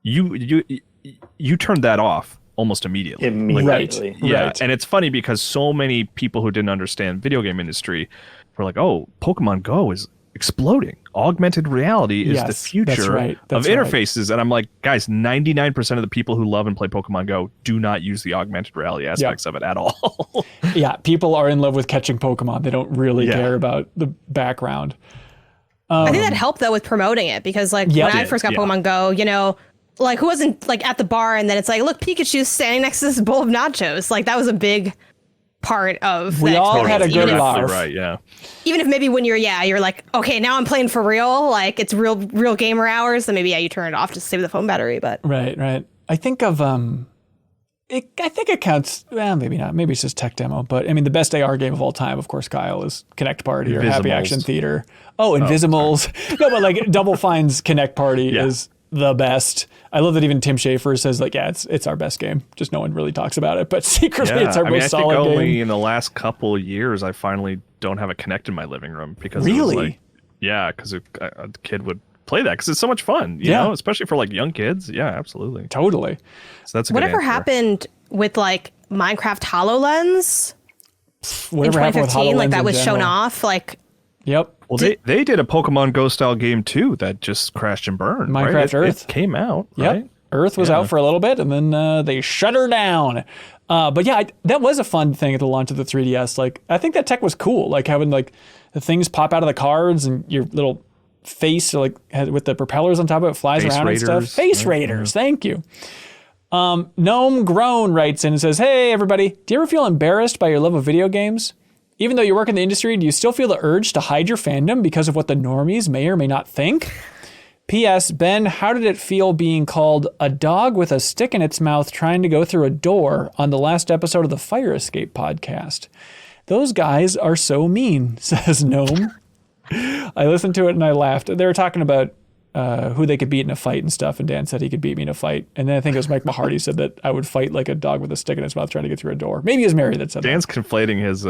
you turned that off almost immediately. Immediately. Like, yeah, and it's funny because so many people who didn't understand video game industry were like, "Oh, Pokemon Go is exploding. Augmented reality is the future of interfaces." And I'm like, guys, 99% of the people who love and play Pokemon Go do not use the augmented reality aspects of it at all. Yeah, people are in love with catching Pokemon. They don't really care about the background. I think that helped though with promoting it, because like when I first got Pokemon Go, you know, like who wasn't like at the bar and then it's like, look, Pikachu's standing next to this bowl of nachos. Like that was a big part of we all had a good laugh. Right, yeah. Even if maybe when you're like, okay, now I'm playing for real, like it's real gamer hours, then maybe you turn it off just to save the phone battery. But right. I think of I think it counts. Well, maybe not. Maybe it's just tech demo. But I mean, the best AR game of all time, of course, Kyle, is Connect Party or Happy Action Theater. Oh, Invisimals. No, but like Double Fine's Connect Party is the best. I love that even Tim Schafer says like, yeah, it's our best game. Just no one really talks about it, but secretly it's our most solid game. I think only in the last couple of years I finally don't have a Connect in my living room because really, because a kid would play that because it's so much fun, you know, especially for like young kids. Yeah, absolutely, totally. So that's a whatever good answer. Happened with like Minecraft HoloLens whatever in 2015, like that was shown off, like. Yep. Well, they did a Pokemon Go style game too that just crashed and burned. Minecraft Earth it came out. Yep. Right? Earth was out for a little bit, and then they shut her down. But yeah, that was a fun thing at the launch of the 3DS. Like, I think that tech was cool. Like having like the things pop out of the cards and your little face, like with the propellers on top of it, flies around and stuff. Face Raiders. Thank you. Gnome Grown writes in and says, "Hey everybody, do you ever feel embarrassed by your love of video games? Even though you work in the industry, do you still feel the urge to hide your fandom because of what the normies may or may not think? P.S. Ben, how did it feel being called a dog with a stick in its mouth trying to go through a door on the last episode of the Fire Escape podcast? Those guys are so mean," says Gnome. I listened to it and I laughed. They were talking about who they could beat in a fight and stuff, and Dan said he could beat me in a fight. And then I think it was Mike Mahardy said that I would fight like a dog with a stick in his mouth trying to get through a door. Maybe it was Mary that said Dan's conflating his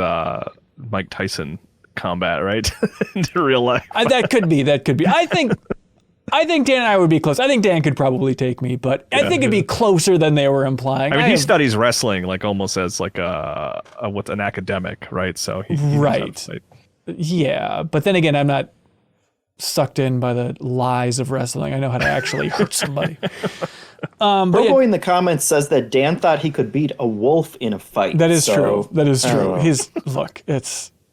Mike Tyson combat, right? into real life. That could be. I think Dan and I would be close. I think Dan could probably take me, but I think it'd be closer than they were implying. I mean, he studies wrestling like almost as like what's an academic, right? So he right. Yeah, but then again, I'm not sucked in by the lies of wrestling. I know how to actually hurt somebody. Bobo in the comments says that Dan thought he could beat a wolf in a fight. That is true. That is true.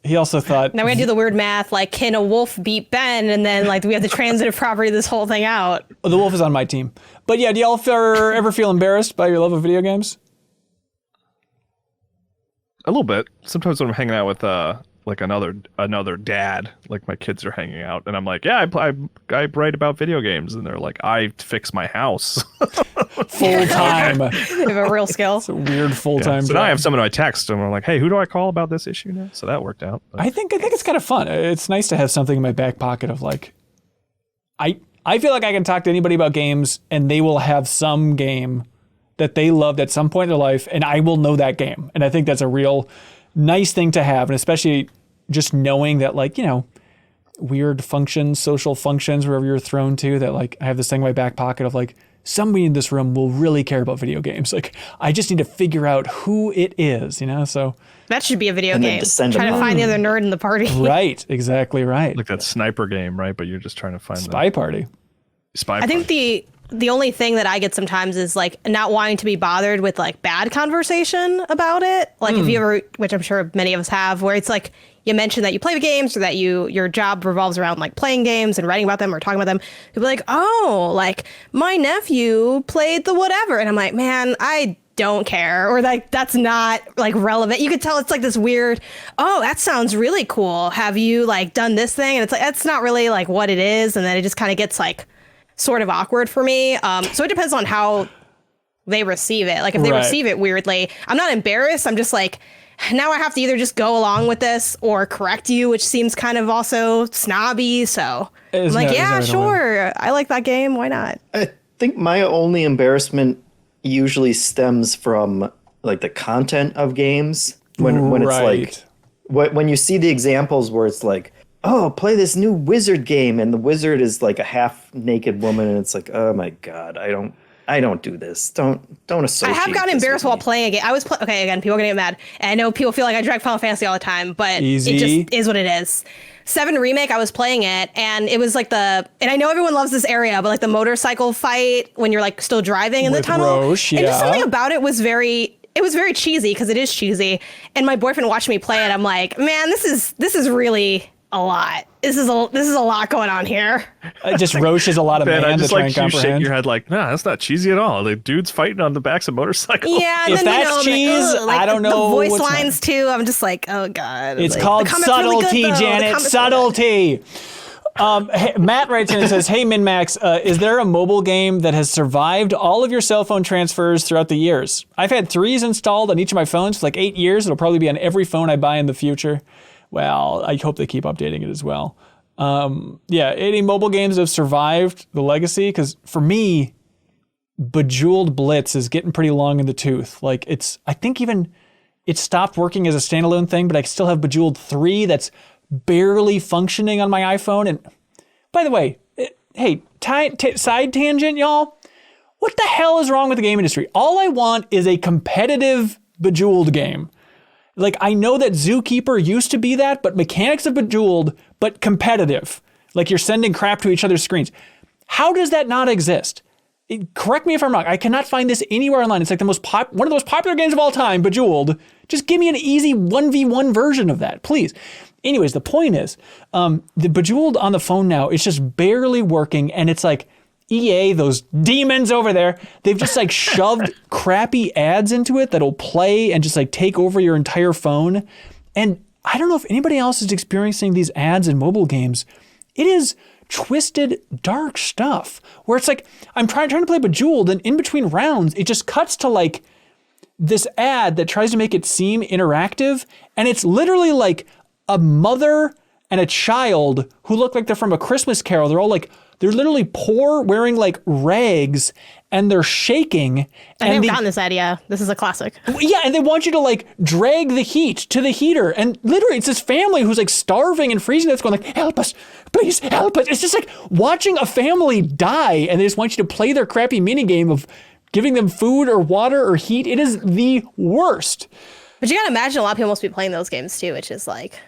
He also thought. Now we gotta do the weird math, like, can a wolf beat Ben? And then like we have the transitive property of this whole thing out. The wolf is on my team. But yeah, do y'all ever feel embarrassed by your love of video games? A little bit. Sometimes when I'm hanging out with like another dad, like my kids are hanging out, and I'm like, yeah, I write about video games, and they're like, I fix my house full time. You have a real skill. It's a weird full time. So now I have someone I text, and I'm like, hey, who do I call about this issue now? So that worked out. But. I think it's kind of fun. It's nice to have something in my back pocket of like, I feel like I can talk to anybody about games, and they will have some game that they loved at some point in their life, and I will know that game, and I think that's a real nice thing to have, and especially just knowing that, like, you know, weird functions, social functions, wherever you're thrown to, that like I have this thing in my back pocket of like, somebody in this room will really care about video games. Like, I just need to figure out who it is, you know? So that should be a video game. Trying to find the other nerd in the party. Right, exactly right. Like that sniper game, right? But you're just trying to find Spy Party. I think the only thing that I get sometimes is like not wanting to be bothered with like bad conversation about it. Like if you ever, which I'm sure many of us have, where it's like you mentioned that you play games or that your job revolves around like playing games and writing about them or talking about them. People are like, oh, like my nephew played the whatever. And I'm like, man, I don't care. Or like, that's not like relevant. You could tell it's like this weird, oh, that sounds really cool. Have you like done this thing? And it's like, that's not really like what it is. And then it just kind of gets like sort of awkward for me. So it depends on how they receive it. Like if they receive it weirdly, I'm not embarrassed. I'm just like, now I have to either just go along with this or correct you, which seems kind of also snobby. So I'm like, yeah, sure. I like that game. Why not? I think my only embarrassment usually stems from like the content of games when it's like when you see the examples where it's like, oh, play this new wizard game, and the wizard is like a half naked woman, and it's like, oh my God, I don't do this. Don't associate. I have gotten embarrassed while playing a game. I was okay, again, people are gonna get mad. And I know people feel like I drag Final Fantasy all the time, but it just is what it is. 7 Remake, I was playing it, and it was like and I know everyone loves this area, but like the motorcycle fight when you're like still driving in the tunnel. Roche, and just something about it was very cheesy, because it is cheesy. And my boyfriend watched me play it. I'm like, man, this is really a lot. This is a lot going on here. Just Roche is a lot of man to try and comprehend. Shake your head like, nah, that's not cheesy at all. The dude's fighting on the backs of motorcycles. Yeah, if that's cheese, I don't know. The voice lines too. I'm just like, oh God. It's called subtlety, really Janet. Subtlety. Matt writes in and says, hey, MinnMax, is there a mobile game that has survived all of your cell phone transfers throughout the years? I've had 3s installed on each of my phones for like 8 years. It'll probably be on every phone I buy in the future. Well, I hope they keep updating it as well. Any mobile games that have survived the legacy? Because for me, Bejeweled Blitz is getting pretty long in the tooth. Like I think even it stopped working as a standalone thing, but I still have Bejeweled 3 that's barely functioning on my iPhone. And by the way, side tangent, y'all. What the hell is wrong with the game industry? All I want is a competitive Bejeweled game. Like, I know that Zookeeper used to be that, but mechanics of Bejeweled, but competitive. Like, you're sending crap to each other's screens. How does that not exist? Correct me if I'm wrong. I cannot find this anywhere online. It's like one of the most popular games of all time, Bejeweled. Just give me an easy 1v1 version of that, please. Anyways, the point is, the Bejeweled on the phone now, it's just barely working, and it's like, EA, those demons over there, they've just like shoved crappy ads into it that'll play and just like take over your entire phone. And I don't know if anybody else is experiencing these ads in mobile games. It is twisted, dark stuff where it's like, I'm trying to play Bejeweled, and in between rounds, it just cuts to like this ad that tries to make it seem interactive. And it's literally like a mother and a child who look like they're from A Christmas Carol. They're literally poor, wearing like rags, and they're shaking. I've never gotten this idea. This is a classic. Yeah, and they want you to like drag the heat to the heater. And literally, it's this family who's like starving and freezing that's going like, help us, please help us. It's just like watching a family die, and they just want you to play their crappy minigame of giving them food or water or heat. It is the worst. But you gotta imagine a lot of people must be playing those games too, which is like...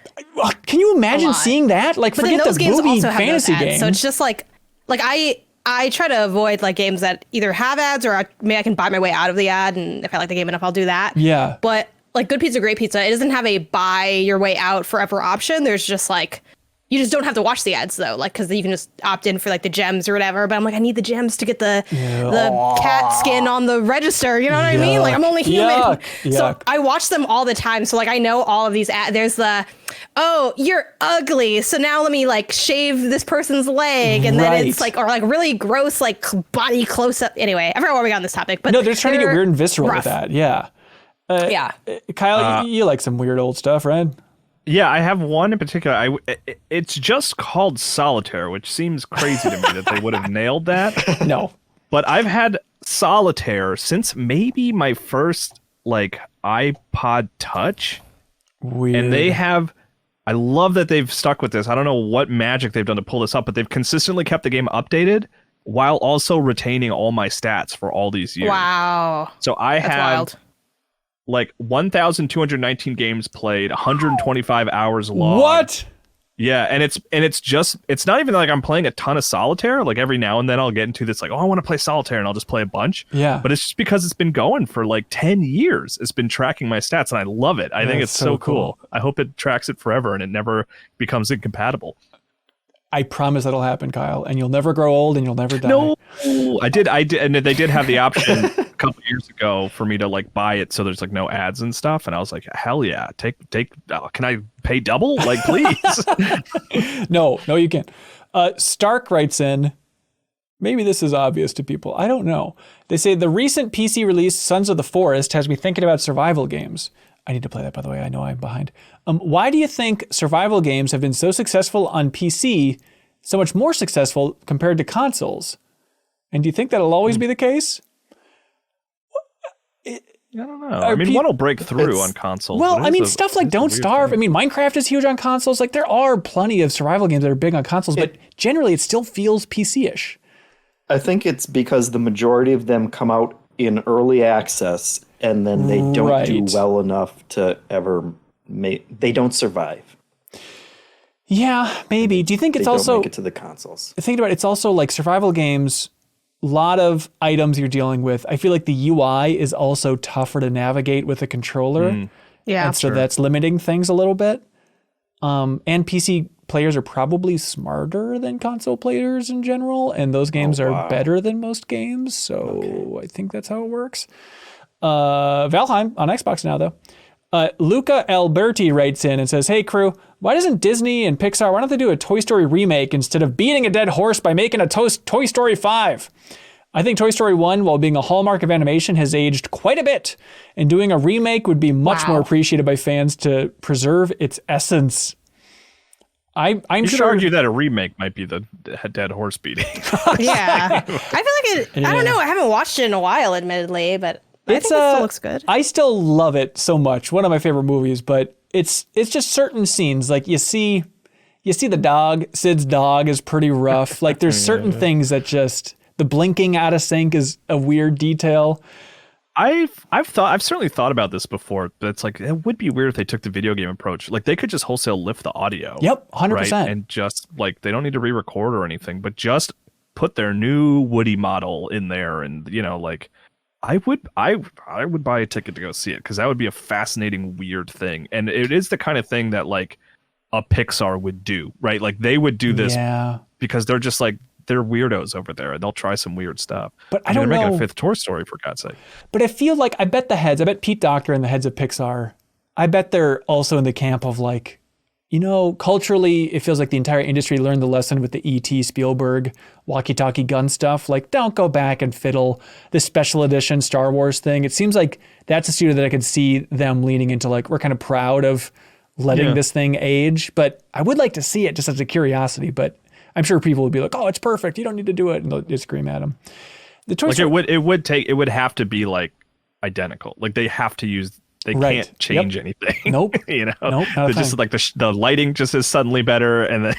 Can you imagine seeing that? Like, but forget those the games booby also have fantasy those ads, game. so it's just like I try to avoid like games that either have ads or maybe I can buy my way out of the ad, and if I like the game enough, I'll do that. Yeah. But like Good Pizza, Great Pizza, it doesn't have a buy your way out forever option. There's just like, you just don't have to watch the ads though, like, because you can just opt in for like the gems or whatever. But I'm like, I need the gems to get the cat skin on the register. You know what I mean? Like, I'm only human. So I watch them all the time. So like, I know all of these ads. There's the, oh, you're ugly, so now let me like shave this person's leg, and then it's like, or like really gross like body close up. Anyway, I forgot where we got on this topic, but no, they're trying to get weird and visceral with that. Yeah. Kyle, you like some weird old stuff, right? Yeah, I have one in particular. It's just called Solitaire, which seems crazy to me that they would have nailed that. No. But I've had Solitaire since maybe my first like iPod Touch. Weird. And I love that they've stuck with this. I don't know what magic they've done to pull this up, but they've consistently kept the game updated while also retaining all my stats for all these years. Wow. So That's wild. Like 1,219 games played, 125 hours logged. What? Yeah, and it's not even like I'm playing a ton of Solitaire. Like every now and then I'll get into this like, oh, I want to play Solitaire, and I'll just play a bunch. Yeah. But it's just because it's been going for like 10 years. It's been tracking my stats, and I love it. I think it's so cool. I hope it tracks it forever and it never becomes incompatible. I promise that'll happen, Kyle, and you'll never grow old and you'll never die. No, I did, and they did have the option a couple years ago for me to like buy it so there's like no ads and stuff, and I was like, hell yeah, take. Can I pay double? Like, please. No, you can't. Stark writes in, Maybe this is obvious to people. I don't know. They say the recent PC release Sons of the Forest has me thinking about survival games. I need to play that, by the way. I know I'm behind. Why do you think survival games have been so successful on PC, so much more successful compared to consoles? And do you think that'll always be the case? I don't know. I mean, one will break through on consoles. Well, I mean, stuff like Don't Starve. I mean, Minecraft is huge on consoles. Like, there are plenty of survival games that are big on consoles, but generally it still feels PC-ish. I think it's because the majority of them come out in early access and then they don't do well enough to ever they don't survive. Yeah, maybe. Do you think it's also... don't make it to the consoles. Think about it. It's also like survival games, a lot of items you're dealing with. I feel like the UI is also tougher to navigate with a controller. Yeah. And so that's limiting things a little bit. And PC players are probably smarter than console players in general, and those games are better than most games. So I think that's how it works. Valheim on Xbox now, though. Luca Alberti writes in and says, "Hey crew, why doesn't Disney and Pixar, why don't they do a Toy Story remake instead of beating a dead horse by making a Toy Story 5? I think Toy Story 1, while being a hallmark of animation, has aged quite a bit, and doing a remake would be much more appreciated by fans to preserve its essence." I'm you sure. should argue that a remake might be the dead horse beating. Yeah. I feel like it, I don't know. I haven't watched it in a while, admittedly, but I think it still looks good. I still love it so much. One of my favorite movies, but it's just certain scenes. Like you see the dog, Sid's dog is pretty rough. Like there's certain things that just, the blinking out of sync is a weird detail. I've certainly thought about this before, but it's like, it would be weird if they took the video game approach. Like they could just wholesale lift the audio. Yep, 100%. Right? And just like, they don't need to re-record or anything, but just put their new Woody model in there. And like I would buy a ticket to go see it, because that would be a fascinating, weird thing. And it is the kind of thing that like a Pixar would do, right? Like they would do this because they're just like, they're weirdos over there and they'll try some weird stuff. But I don't know. They're making a 5th Toy Story, for God's sake. But I feel like, I bet Pete Docter and the heads of Pixar, I bet they're also in the camp of like, culturally, it feels like the entire industry learned the lesson with the E.T. Spielberg walkie-talkie gun stuff. Like, don't go back and fiddle this special edition Star Wars thing. It seems like that's a studio that I could see them leaning into, like, we're kind of proud of letting this thing age. But I would like to see it just as a curiosity. But I'm sure people would be like, "Oh, it's perfect. You don't need to do it," and they'll just scream at them. The Toy Story, it would have to be like identical. Like they have to use. They can't change anything. Nope. Nope. They're just like the lighting just is suddenly better, and then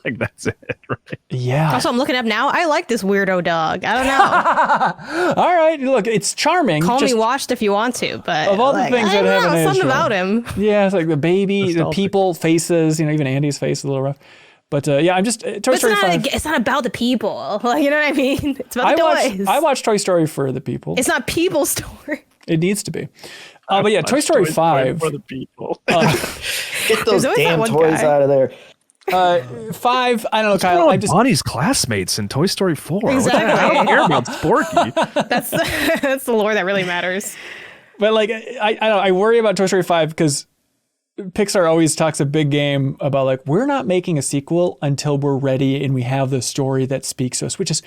like that's it. Right. Yeah. Also, I'm looking up now. I like this weirdo dog. I don't know. All right. Look, it's charming. Call me washed if you want to, but of all the things that have an something about him. Yeah, it's like the baby, the people faces. Even Andy's face is a little rough. But I'm just Toy Story 5. It's not about the people. You know what I mean? It's about the toys. I watch Toy Story for the people. It's not people's story. It needs to be. But yeah, Toy Story 5. For the people. Get those damn toys out of there. 5, I don't know, Kyle. I just Bonnie's classmates in Toy Story 4. Exactly. I don't care about Sporky. That's the lore that really matters. But like, I worry about Toy Story 5 because Pixar always talks a big game about like, we're not making a sequel until we're ready and we have the story that speaks to us, which is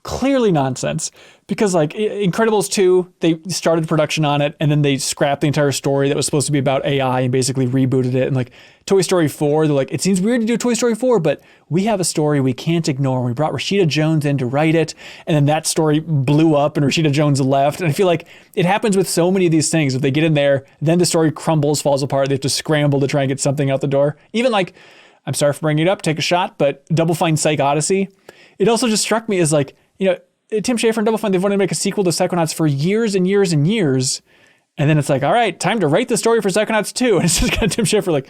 clearly nonsense, because like Incredibles 2, they started production on it and then they scrapped the entire story that was supposed to be about AI and basically rebooted it. And like Toy Story 4, they're like, it seems weird to do Toy Story 4, but we have a story we can't ignore. We brought Rashida Jones in to write it, and then that story blew up and Rashida Jones left. And I feel like it happens with so many of these things. If they get in there, then the story crumbles, falls apart. They have to scramble to try and get something out the door. Even like, I'm sorry for bringing it up, take a shot, but Double Fine Psych Odyssey, it also just struck me as like, Tim Schafer and Double Fine, they've wanted to make a sequel to Psychonauts for years and years and years. And then it's like, all right, time to write the story for Psychonauts 2. And it's just kind of Tim Schafer like,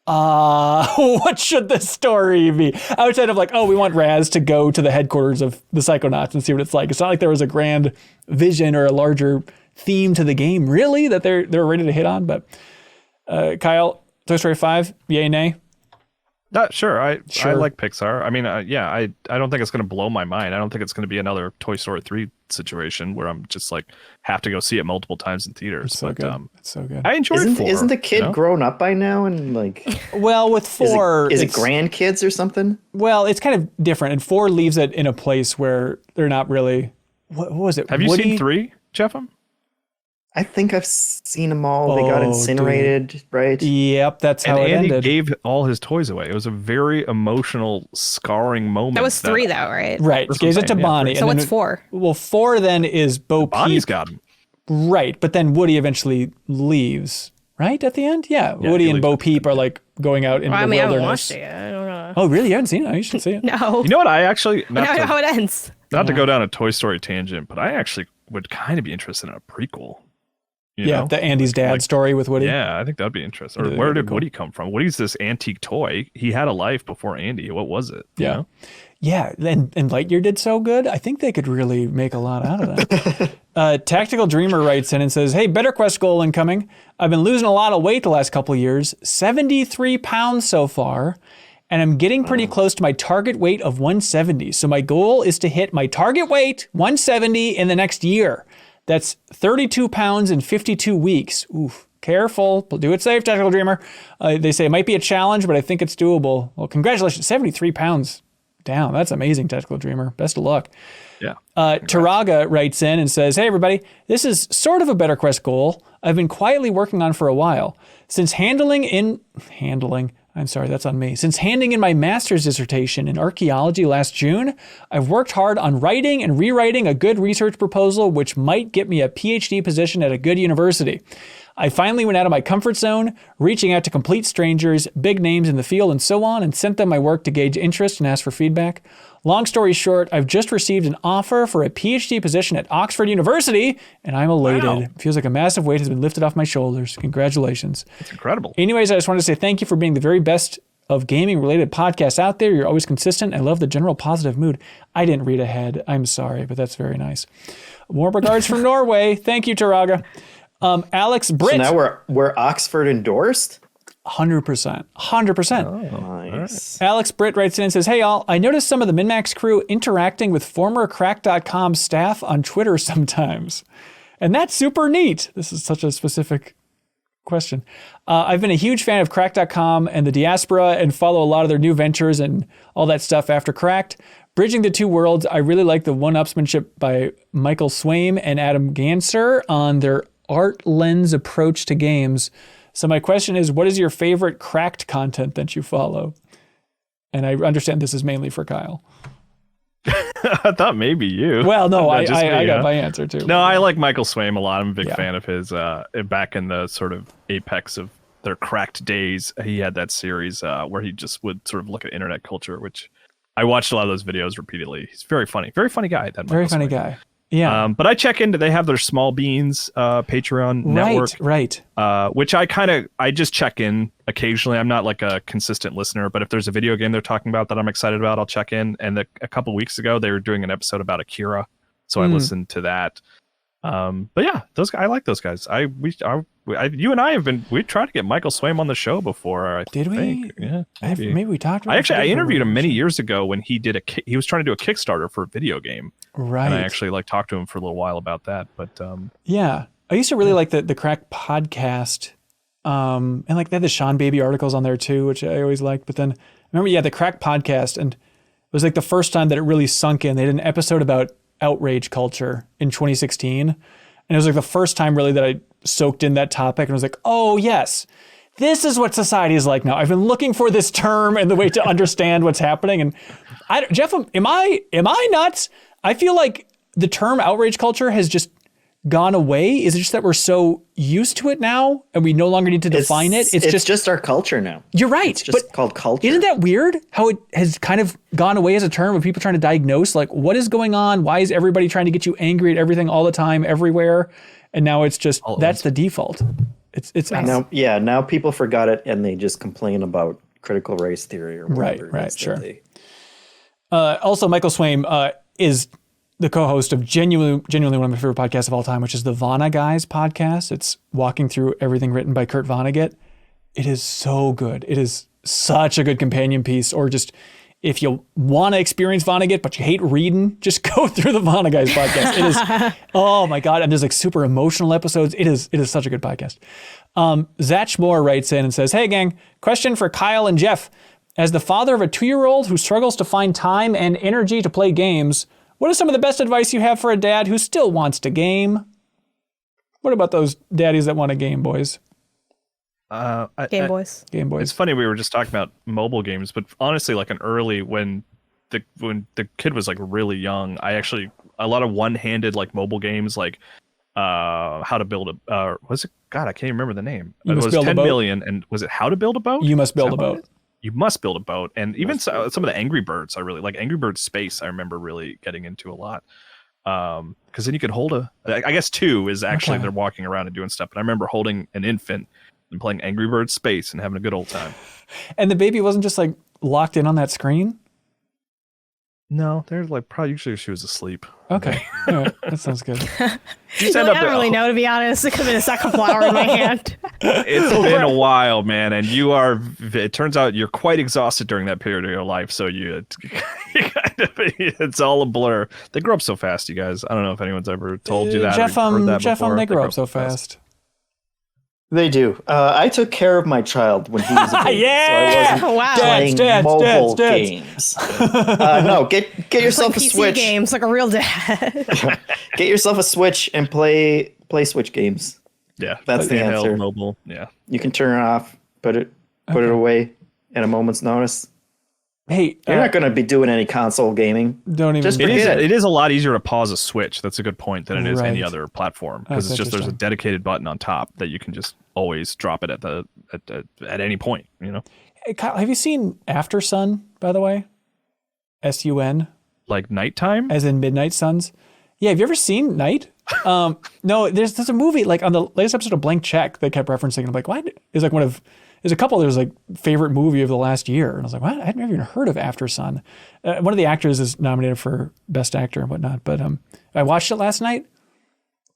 what should this story be? Outside of like, oh, we want Raz to go to the headquarters of the Psychonauts and see what it's like. It's not like there was a grand vision or a larger theme to the game, really, that they're ready to hit on. But Kyle, Toy Story 5, yay, nay? Sure. I Sure. like Pixar. I mean, I don't think it's going to blow my mind. I don't think it's going to be another Toy Story 3 situation where I'm just like have to go see it multiple times in theaters. It's so good. It's so good. I enjoyed Isn't 4. isn't the kid grown up by now and like Well, with 4, is it it's, grandkids or something? well, it's kind of different. And 4 leaves it in a place where they're not really. What was it? Have you Woody? seen 3, JeffM? I think I've seen them all. They got Oh, incinerated, right? Yep, that's And how it Andy ended. gave all his toys away. It was a very emotional, scarring moment. That was 3 though, right? Right, That's gives what it to I'm saying, yeah, Bonnie. So and what's then 4? Well, 4 then is Bo Bonnie's Peep. got him. Right, but then Woody eventually leaves. Right at the end, yeah. Woody he and leaves Bo at the Peep are like going out into Well, I the mean, I haven't wilderness. watched it yet. I don't know. Oh, really? You haven't seen it? Oh, you should see it. No. You know what? I actually I don't know how it ends. not to go down a Toy Story tangent, but I actually would kind of be interested in a prequel. You Yeah, know? the Andy's dad story with Woody. Yeah, I think that'd be interesting. Or Yeah, where that'd did be cool. Woody come from? Woody's this antique toy. He had a life before Andy. What was it? You Yeah. know? Yeah, and Lightyear did so good. I think they could really make a lot out of that. Tactical Dreamer writes in and says, hey, Better Quest goal incoming. I've been losing a lot of weight the last couple of years, 73 pounds so far, and I'm getting pretty close to my target weight of 170. So my goal is to hit my target weight, 170, in the next year. That's 32 pounds in 52 weeks. Oof. Careful. Do it safe, Tactical Dreamer. They say it might be a challenge, but I think it's doable. Well, congratulations. 73 pounds down. That's amazing, Tactical Dreamer. Best of luck. Yeah. Taraga writes in and says, hey, everybody, this is sort of a Better Quest goal I've been quietly working on for a while. Since handing in my master's dissertation in archaeology last June, I've worked hard on writing and rewriting a good research proposal which might get me a PhD position at a good university. I finally went out of my comfort zone, reaching out to complete strangers, big names in the field and so on, and sent them my work to gauge interest and ask for feedback. Long story short, I've just received an offer for a PhD position at Oxford University, and I'm elated. Wow. It feels like a massive weight has been lifted off my shoulders. Congratulations. It's incredible. Anyways, I just wanted to say thank you for being the very best of gaming-related podcasts out there. You're always consistent. I love the general positive mood. I didn't read ahead. I'm sorry, but that's very nice. Warm regards from Norway. Thank you, Taraga. Alyx Britt. So now we're Oxford endorsed? 100%. 100%. Nice. Alyx Britt writes in and says, hey, y'all, I noticed some of the MinnMax crew interacting with former Crack.com staff on Twitter sometimes. And that's super neat. This is such a specific question. I've been a huge fan of Crack.com and the diaspora and follow a lot of their new ventures and all that stuff after Cracked. Bridging the two worlds, I really like the one-upsmanship by Michael Swaim and Adam Ganser on their art lens approach to games. So my question is, what is your favorite Cracked content that you follow? And I understand this is mainly for Kyle. I thought maybe you. Well, no, I Just me, got huh? my answer too. No, I like Michael Swaim a lot. I'm a big Yeah. fan of his. Back in the sort of apex of their Cracked days, he had that series where he just would sort of look at internet culture, which I watched a lot of those videos repeatedly. He's very funny guy. That Very Michael funny Swaim. guy. Yeah. But I check into, they have their Small Beans Patreon network, Right. which I just check in occasionally. I'm not like a consistent listener, but if there's a video game they're talking about that I'm excited about, I'll check in. And a couple weeks ago, they were doing an episode about Akira, so I listened to that. But yeah, those guys, I like those guys. You and I we tried to get Michael Swaim on the show before. I Did we? think. Yeah, Maybe we talked about it. I interviewed him many years ago when he did he was trying to do a Kickstarter for a video game. Right. And I actually talked to him for a little while about that. But yeah. I used to really like the Crack podcast. And like they had the Sean Baby articles on there too, which I always liked. But then remember, the Crack podcast, and it was like the first time that it really sunk in. They did an episode about outrage culture in 2016. And it was like the first time really that I soaked in that topic and was like, oh yes, this is what society is like now. I've been looking for this term and the way to understand what's happening. And Jeff, am I nuts? I feel like the term outrage culture has just gone away. Is it just that we're so used to it now and we no longer need to define it? It's just our culture now. You're right. It's just called culture. Isn't that weird how it has kind of gone away as a term of people trying to diagnose like what is going on? Why is everybody trying to get you angry at everything all the time, everywhere? And now it's just that's the default. It's now people forgot it and they just complain about critical race theory or whatever. Right, sure. Also, Michael Swaim is the co-host of genuinely one of my favorite podcasts of all time, which is the Vana Guys podcast. It's walking through everything written by Kurt Vonnegut. It is so good. It is such a good companion piece. Or just if you want to experience Vonnegut, but you hate reading, just go through the Vonneguys podcast. It is, oh my God. And there's like super emotional episodes. It is such a good podcast. Zach Moore writes in and says, hey gang, question for Kyle and Jeff. As the father of a 2-year-old who struggles to find time and energy to play games, what is some of the best advice you have for a dad who still wants to game? What about those daddies that want to game, boys? Game Boys. Game Boys. It's funny, we were just talking about mobile games, but honestly, like when the kid was like really young, a lot of one-handed like mobile games, like how to build a was it? God, I can't even remember the name. It was 10 million, and was it How to Build a Boat? You Must Build a Boat. You Must Build a Boat, and even some of the Angry Birds, I really like Angry Birds Space. I remember really getting into a lot. Because then you could hold I guess 2 is actually they're walking around and doing stuff, but I remember holding an infant and playing Angry Birds Space and having a good old time. And the baby wasn't just like locked in on that screen? No, they're like probably usually she was asleep. Okay. All right. That sounds good. I don't really know, to be honest. It could have been a sack of flour in my hand. It's been a while, man, and it turns out you're quite exhausted during that period of your life, so it's all a blur. They grow up so fast, you guys. I don't know if anyone's ever told you that. Jeff, or heard that before. they grow up so fast. They do. I took care of my child when he was a baby, Yeah! so I wasn't Wow. playing mobile Dads. games. No, get yourself a PC Switch. games like a real dad. Get yourself a Switch and play Switch games. Yeah, That's the handheld, answer. mobile. Yeah, You can turn it off, put it away at a moment's notice. Hey, You're not going to be doing any console gaming. don't even. Just it forget is. It is a lot easier to pause a Switch. That's a good point than it is any Right. other platform, because That's it's just there's a interesting. dedicated button on top that you can just always drop it at any point. You know, Hey, Kyle, have you seen After Sun, by the way? SUN, like nighttime. as in Midnight Suns. Yeah, have you ever seen Night? No, there's a movie like on the latest episode of Blank Check they kept referencing. And I'm like, what? It's like there's a couple. There's like favorite movie of the last year, and I was like, what? I'd never even heard of After Sun. One of the actors is nominated for Best Actor and whatnot. But I watched it last night.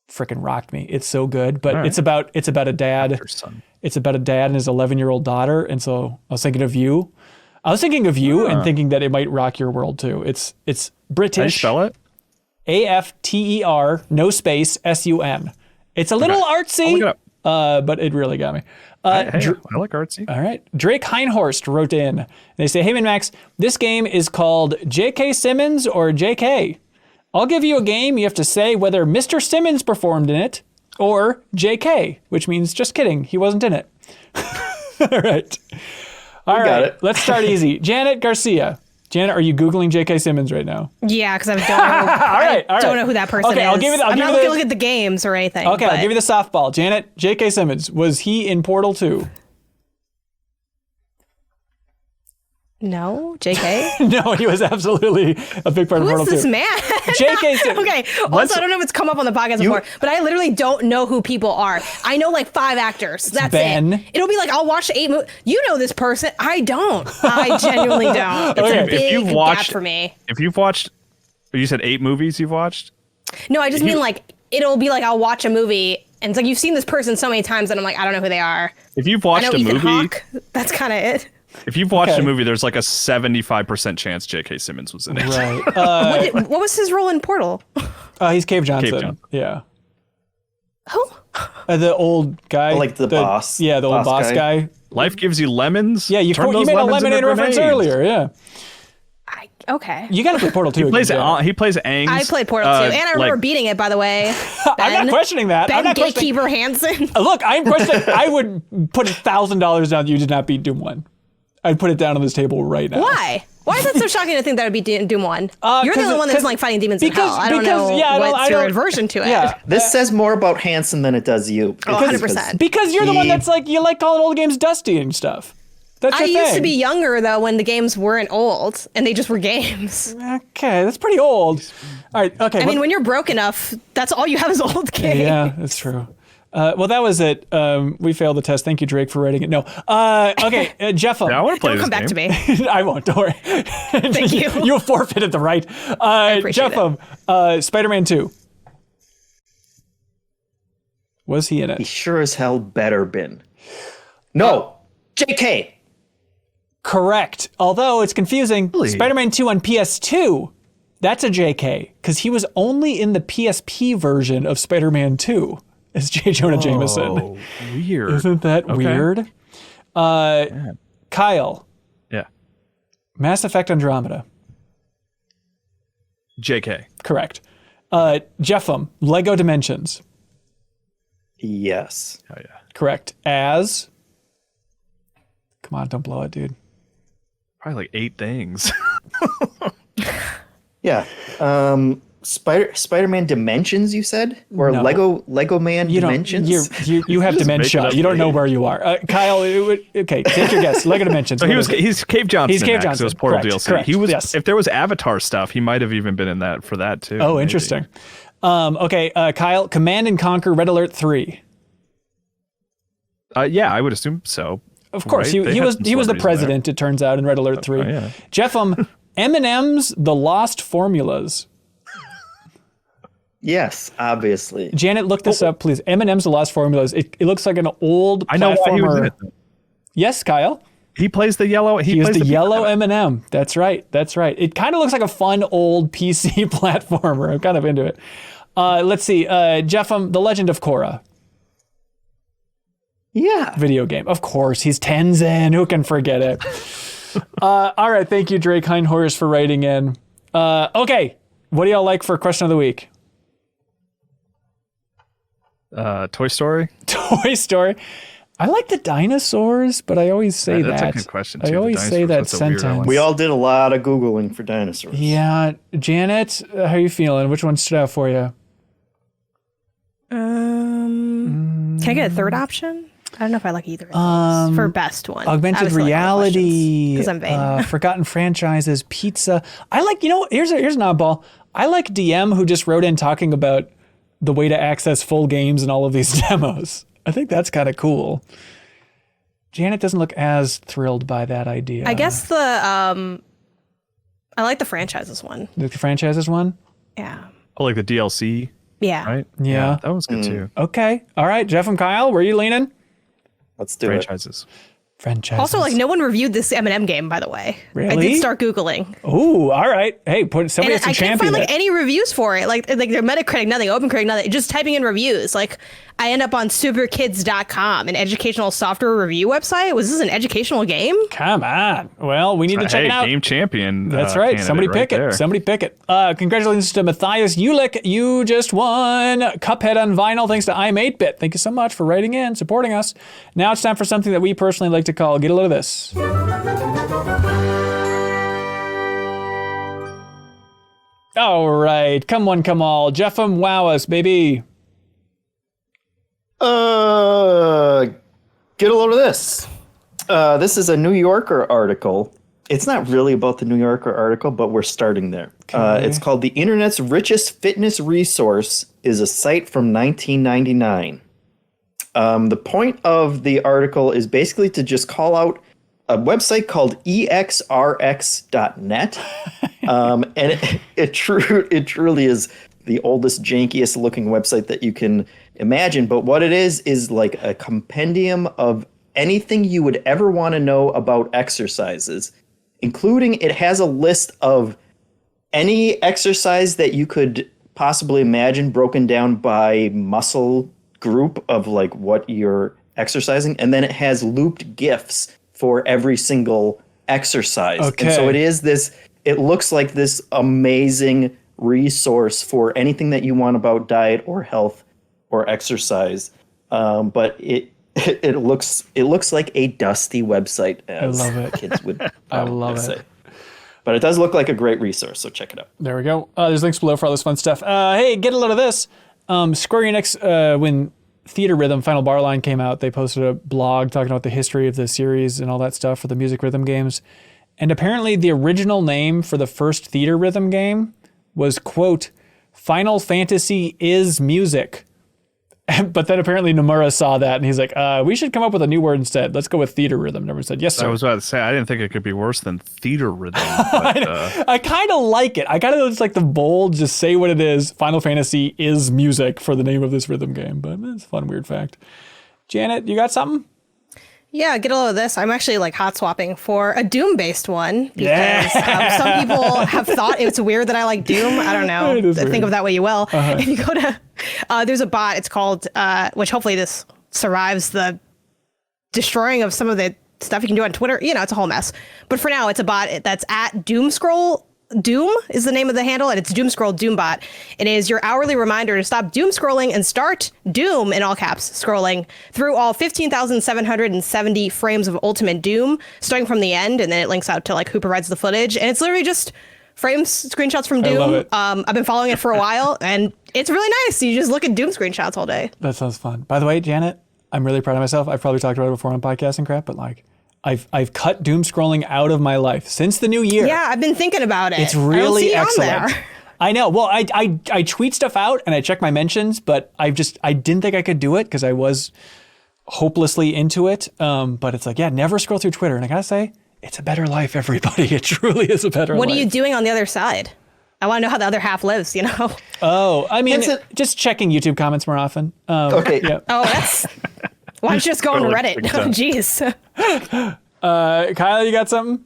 Freaking rocked me. It's so good. But it's about a dad. After Sun. It's about a dad and his 11-year-old daughter. And so I was thinking of you. And thinking that it might rock your world too. It's British. How do you spell it? AFTER, no space, SUN. It's a little I'll artsy, look it up. but it really got me. Hey, I like artsy. All right. Drake Heinhorst wrote in. They say, hey, MinnMax, this game is called J.K. Simmons or J.K. I'll give you a game. You have to say whether Mr. Simmons performed in it or J.K., which means just kidding. He wasn't in it. All right. All got right. it. Let's start easy. Janet Garcia. Janet, are you Googling J.K. Simmons right now? Yeah, because I don't know. Don't know who that person is. I'll give you the, I'm not looking to look at the games or anything. Okay, I'll give you the softball. Janet, J.K. Simmons, was he in Portal 2? No, JK. No, he was absolutely a big part of Who Portal is this 2. man? J.K. Simmons. Okay. Also, I don't know if it's come up on the podcast before, but I literally don't know who people are. I know like 5 actors. That's Ben. it. It'll be like I'll watch 8 movies. You know this person. I don't. I genuinely don't. It's Okay. a If big you've gap watched- for me. If you've watched, you said 8 movies you've watched. No, I just mean like it'll be like I'll watch a movie and it's like you've seen this person so many times that I'm like I don't know who they are. If you've I watched know a Ethan movie, Hawke. That's kind of it. if you've watched Okay. a movie, there's like a 75% chance J.K. Simmons was in it. Right. What was his role in Portal? He's Cave Johnson. Johnson. Yeah. Who? The old guy. Like the boss. Yeah, the old boss guy. Life gives you lemons. Yeah, you Turn those made a lemons lemonade into reference grenades. earlier. Yeah. Okay. You got to play Portal 2 He plays again. he plays Aang's. I played Portal 2, and I remember beating it, by the way. I'm not questioning that. I'm Ben not questioning. Gatekeeper Hansen. Look, I'm questioning. I would put $1,000 down that you did not beat Doom 1. I'd put it down on this table right now. Why? Why is that so shocking to think that would be Doom 1? You're the 'cause- only one that's 'cause- like fighting demons in because- hell. I don't because- know yeah, I don't- what's I your don't- aversion to it. Yeah. This says more about Hansen than it does you. Oh, 100%. Because you're the one He- that's like, you like calling old games dusty and stuff. That's I your used to thing. be younger, though, when the games weren't old, and they just were games. Okay, that's pretty old. All right, okay. I mean, when you're broke enough, that's all you have is old games. Yeah, that's true. Well, that was it. We failed the test. Thank you, Drake, for writing it. No. Okay, JeffM. Yeah, I want to play Don't this come back game. to me. I won't. Don't worry. Thank you. You forfeited the right. appreciate JeffM, Spider-Man 2. Was he in He it? sure as hell better been. No, JK. Correct. Although it's confusing. Really? Spider-Man 2 on PS2, that's a JK, because he was only in the PSP version of Spider-Man 2 as J. Jonah Jameson. Oh, weird. Isn't that weird? Kyle. Yeah. Mass Effect Andromeda. JK. Correct. JeffM. Lego Dimensions. Yes. Oh yeah. Correct. As. Come on, don't blow it, dude. Probably like 8 things. Yeah. Spider-Man Dimensions, you said? Or No. Lego Man Dimensions? You have Just make it dementia. up You don't for know you. where you are. Kyle, okay, take your guess. Lego Dimensions. So What is it? he's Cave Johnson. He's Cave in that, 'cause Johnson. It was Portal Correct, DLC. correct, He was. yes. If there was Avatar stuff, he might have even been in that for that too. Oh, maybe. interesting. Okay, Kyle, Command and Conquer Red Alert 3. Yeah, I would assume so. Of course, right? They he had was some he was the celebrities in there. president, it turns out, in Red Alert 3. yeah. JeffM, M&M's The Lost Formulas. Yes, obviously. Janet, look this up, please. M&M's The Lost Formulas. It looks like an old I know why he was in platformer. it. Though. Yes, Kyle. He plays the yellow. He was plays the yellow pizza. M&M. That's right. That's right. It kind of looks like a fun old PC platformer. I'm kind of into it. Let's see. JeffM, The Legend of Korra. Yeah. Video game. Of course. He's Tenzin. Who can forget it? All right. Thank you, Drake Hindhorst, for writing in. Okay. What do y'all like for question of the week? Toy Story. Toy Story. I like the dinosaurs, but I always say That's that. a good question, I too. The always say that dinosaurs, that's a weird sentence. one. We all did a lot of Googling for dinosaurs. Yeah. Janet, how are you feeling? Which one stood out for you? Can I get a third option? I don't know if I like either of those for best one. Augmented reality, because I'm vain. forgotten franchises, pizza. I like, here's an oddball. I like DM who just wrote in talking about the way to access full games and all of these demos. I think that's kind of cool. Janet doesn't look as thrilled by that idea. I guess I like the franchises one. The franchises one? Yeah. Oh, like the DLC, Yeah. right? Yeah. That was good too. Okay. All right. Jeff and Kyle, where are you leaning? Let's do Franchises. Franchises. Also, like, no one reviewed this M&M game, by the way. I Really? did start Googling. Ooh, all right. Hey, somebody And has to I can't champion find like it. any reviews for it. Like their Metacritic, nothing. OpenCritic, nothing. Just typing in reviews. Like I end up on superkids.com, an educational software review website. Was this an educational game? Come on. Well, we need to check Hey, it out. game champion. That's right. candidate Somebody right pick there. it. Somebody pick it. Congratulations to Matthias Ulick. You just won Cuphead on vinyl thanks to I'm 8-Bit. Thank you so much for writing in, supporting us. Now it's time for something that we personally like to call Get a Load of This. All right. Come on, come all. JeffM, wow us, baby. Get a load of this. This is a New Yorker article. It's not really about the New Yorker article, but we're starting there. It's called The Internet's Richest Fitness Resource is a site from 1999. The point of the article is basically to just call out a website called exrx.net. And it truly is the oldest, jankiest looking website that you can imagine. But what it is like a compendium of anything you would ever want to know about exercises, including it has a list of any exercise that you could possibly imagine broken down by muscle group of like what you're exercising. And then it has looped GIFs for every single exercise. Okay. And so it looks like this amazing resource for anything that you want about diet or health or exercise. But it looks like a dusty website, as love it. kids would I love say. it. But it does look like a great resource, so check it out. There we go. There's links below for all this fun stuff. Hey, get a load of this. Square Enix, when Theater Rhythm Final Bar Line came out, they posted a blog talking about the history of the series and all that stuff for the music rhythm games. And apparently the original name for the first Theater Rhythm game was, quote, Final Fantasy is Music. But then apparently Nomura saw that and he's like, we should come up with a new word instead. Let's go with Theater Rhythm. Nomura said, yes, sir. I was about to say, I didn't think it could be worse than theater rhythm. But, I kind of like it. I kind of just like the bold, just say what it is. Final Fantasy is music for the name of this rhythm game. But it's a fun, weird fact. Janet, you got something? Yeah, get a load of this. I'm actually like hot swapping for a Doom-based one because some people have thought it's weird that I like Doom. I don't know. Think of it that way you will. If you go to, there's a bot. It's called, which hopefully this survives the destroying of some of the stuff you can do on Twitter. You know, it's a whole mess. But for now, it's a bot that's at Doomscroll. Doom is the name of the handle, and it's Doomscroll Doombot. It is your hourly reminder to stop doom scrolling and start Doom, in all caps, scrolling through all 15,770 frames of Ultimate Doom, starting from the end, and then it links out to like who provides the footage, and it's literally just frames, screenshots from Doom. I love it. I've been following it for a while, and it's really nice. You just look at Doom screenshots all day. That sounds fun. By the way, Janet, I'm really proud of myself. I've probably talked about it before on podcasts and crap, but like, I've cut doom scrolling out of my life since the new year. Yeah, I've been thinking about it. It's really excellent. On there. I know. Well, I tweet stuff out and I check my mentions, but I didn't think I could do it because I was hopelessly into it. But it's like, yeah, never scroll through Twitter. And I gotta say, it's a better life, everybody. It truly is a better life. What are you doing on the other side? I want to know how the other half lives, you know? Oh, I mean, just checking YouTube comments more often. Okay. Yeah. Oh, that's... Why don't you just go on Reddit? Oh, jeez. Kyle, you got something?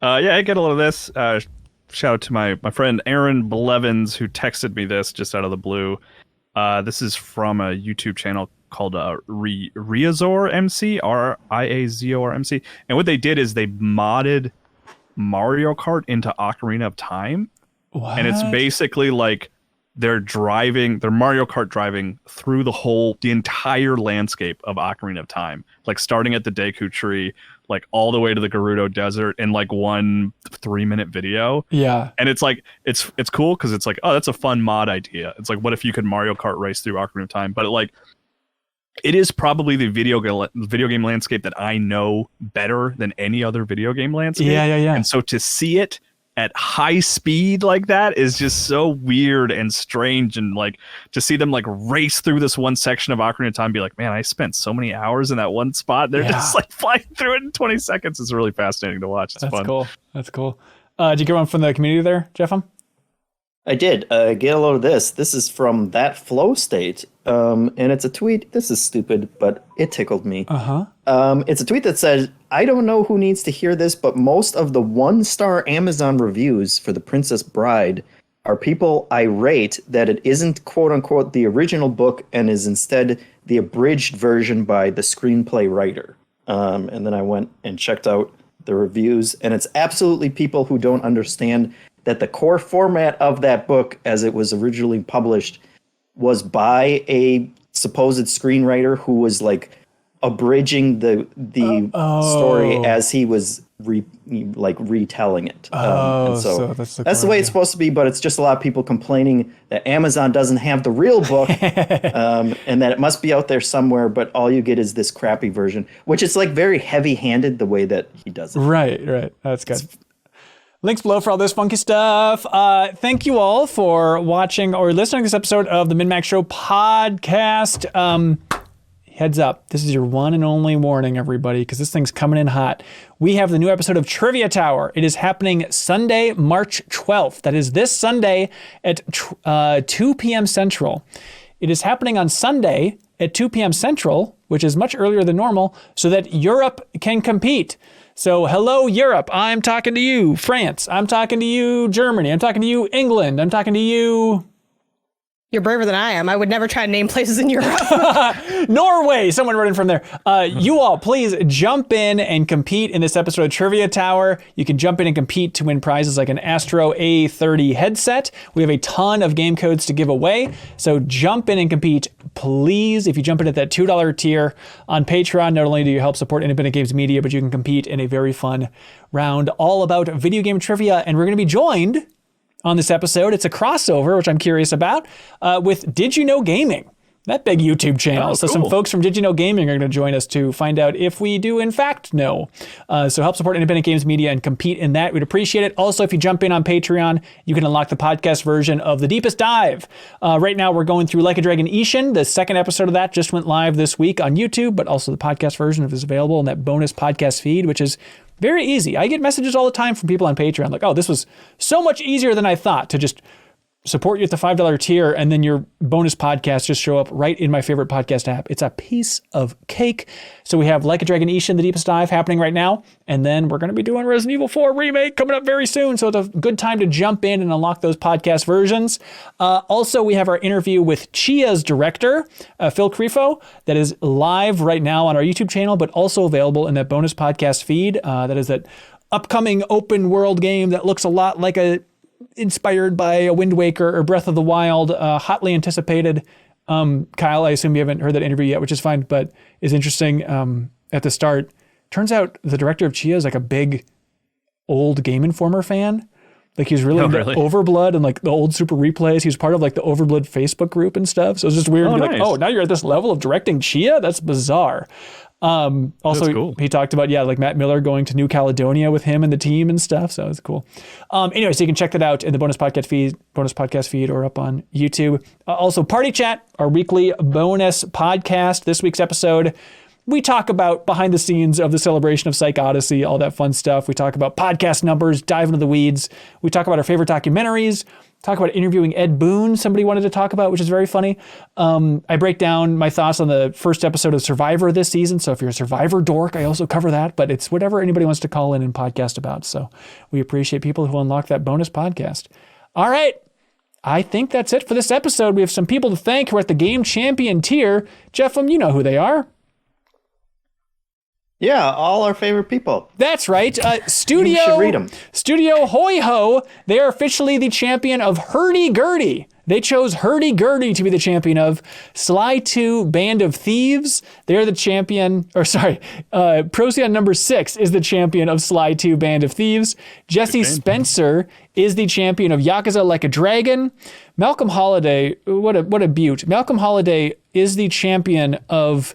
Yeah, I get a little of this. Shout out to my friend Aaron Blevins, who texted me this just out of the blue. This is from a YouTube channel called Riazor MC, Riazor MC. And what they did is they modded Mario Kart into Ocarina of Time. What? And it's basically like they're Mario Kart driving through the entire landscape of Ocarina of Time, like starting at the Deku Tree, like all the way to the Gerudo Desert in like 1 3-minute video. Yeah. And it's like, it's cool because it's like, oh, that's a fun mod idea. It's like, what if you could Mario Kart race through Ocarina of Time? But it is probably the video game landscape that I know better than any other video game landscape. Yeah. And so to see it at high speed like that is just so weird and strange, and like to see them like race through this one section of Ocarina of Time, be like, man, I spent so many hours in that one spot. They're just like flying through it in 20 seconds. It's really fascinating to watch. It's fun. Cool. That's cool. Did you get one from the community there, JeffM? I did. Get a load of this. This is from That Flow State. And it's a tweet. This is stupid, but it tickled me. It's a tweet that says, I don't know who needs to hear this, but most of the 1-star Amazon reviews for The Princess Bride are people irate that it isn't quote unquote the original book and is instead the abridged version by the screenplay writer. And then I went and checked out the reviews, and it's absolutely people who don't understand that the core format of that book, as it was originally published, was by a supposed screenwriter who was like abridging the story as he was retelling it. And so that's the way it's supposed to be, but it's just a lot of people complaining that Amazon doesn't have the real book and that it must be out there somewhere, but all you get is this crappy version, which is like very heavy-handed the way that he does it. Right. That's good. Links below for all this funky stuff. Thank you all for watching or listening to this episode of the MinnMax Show podcast. Heads up, this is your one and only warning, everybody, because this thing's coming in hot. We have the new episode of Trivia Tower. It is happening Sunday, March 12th. That is this Sunday at 2 p.m. Central. It is happening on Sunday at 2 p.m. Central, which is much earlier than normal, so that Europe can compete. So hello, Europe. I'm talking to you, France. I'm talking to you, Germany. I'm talking to you, England. I'm talking to you... You're braver than I am. I would never try to name places in Europe. Norway, someone wrote in from there. You all, please jump in and compete in this episode of Trivia Tower. You can jump in and compete to win prizes like an Astro A30 headset. We have a ton of game codes to give away. So jump in and compete, please. If you jump in at that $2 tier on Patreon, not only do you help support Independent Games Media, but you can compete in a very fun round all about video game trivia. And we're going to be joined on this episode, it's a crossover, which I'm curious about, with Did You Know Gaming, that big YouTube channel. So cool. Some folks from Did You Know Gaming are going to join us to find out if we do in fact know. So help support Independent Games Media and compete in that. We'd appreciate it. Also, if you jump in on Patreon, you can unlock the podcast version of The Deepest Dive. Right now, we're going through Like a Dragon Ishin. The second episode of that just went live this week on YouTube, but also the podcast version is available in that bonus podcast feed, which is very easy. I get messages all the time from people on Patreon like, oh, this was so much easier than I thought to just support you at the $5 tier, and then your bonus podcasts just show up right in my favorite podcast app. It's a piece of cake. So we have Like a Dragon Ishin, The Deepest Dive happening right now, and then we're going to be doing Resident Evil 4 Remake coming up very soon, so it's a good time to jump in and unlock those podcast versions. Also, we have our interview with Chia's director, Phil Crefo, that is live right now on our YouTube channel, but also available in that bonus podcast feed. That is that upcoming open world game that looks a lot like inspired by a Wind Waker or Breath of the Wild, hotly anticipated. Kyle, I assume you haven't heard that interview yet, which is fine, but is interesting. At the start, turns out the director of Chia is like a big old Game Informer fan. Like he's really into Overblood and like the old Super Replays. He was part of like the Overblood Facebook group and stuff. So it's just weird to be like, oh, now you're at this level of directing Chia? That's bizarre. Also, cool. He talked about, like Matt Miller going to New Caledonia with him and the team and stuff. So it's cool. Anyway, so you can check that out in the bonus podcast feed or up on YouTube. Also, Party Chat, our weekly bonus podcast. This week's episode, we talk about behind the scenes of the celebration of Psych Odyssey, all that fun stuff. We talk about podcast numbers, dive into the weeds. We talk about our favorite documentaries, talk about interviewing Ed Boon, somebody wanted to talk about, which is very funny. I break down my thoughts on the first episode of Survivor this season. So if you're a Survivor dork, I also cover that, but it's whatever anybody wants to call in and podcast about. So we appreciate people who unlock that bonus podcast. All right. I think that's it for this episode. We have some people to thank who are at the Game Champion tier. JeffM, you know who they are. Yeah, all our favorite people. That's right. Studio, you should read them. Studio HOIHO, they are officially the champion of Herdy Gerdy. They chose Herdy Gerdy to be the champion of Sly 2 Band of Thieves. They're the champion, Procyon number 6 is the champion of Sly 2 Band of Thieves. Jesse Spencer is the champion of Yakuza Like a Dragon. Malcolm Holliday, what a beaut. Malcolm Holliday is the champion of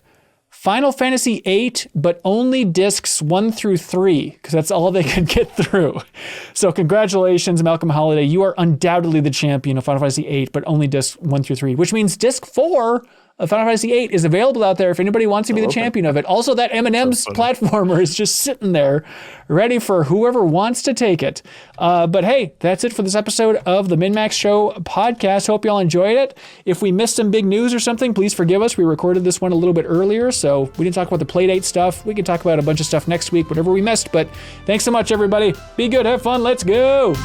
Final Fantasy VIII, but only discs 1 through 3, because that's all they could get through. So congratulations, Malcolm Holliday. You are undoubtedly the champion of Final Fantasy VIII, but only discs 1 through 3, which means disc 4 of Final Fantasy VIII is available out there if anybody wants to be the champion of it. Also, that M&M's platformer is just sitting there ready for whoever wants to take it. But hey, that's it for this episode of the MinnMax Show podcast. Hope y'all enjoyed it. If we missed some big news or something, please forgive us. We recorded this one a little bit earlier, so we didn't talk about the Playdate stuff. We can talk about a bunch of stuff next week, whatever we missed. But thanks so much, everybody. Be good, have fun, let's go.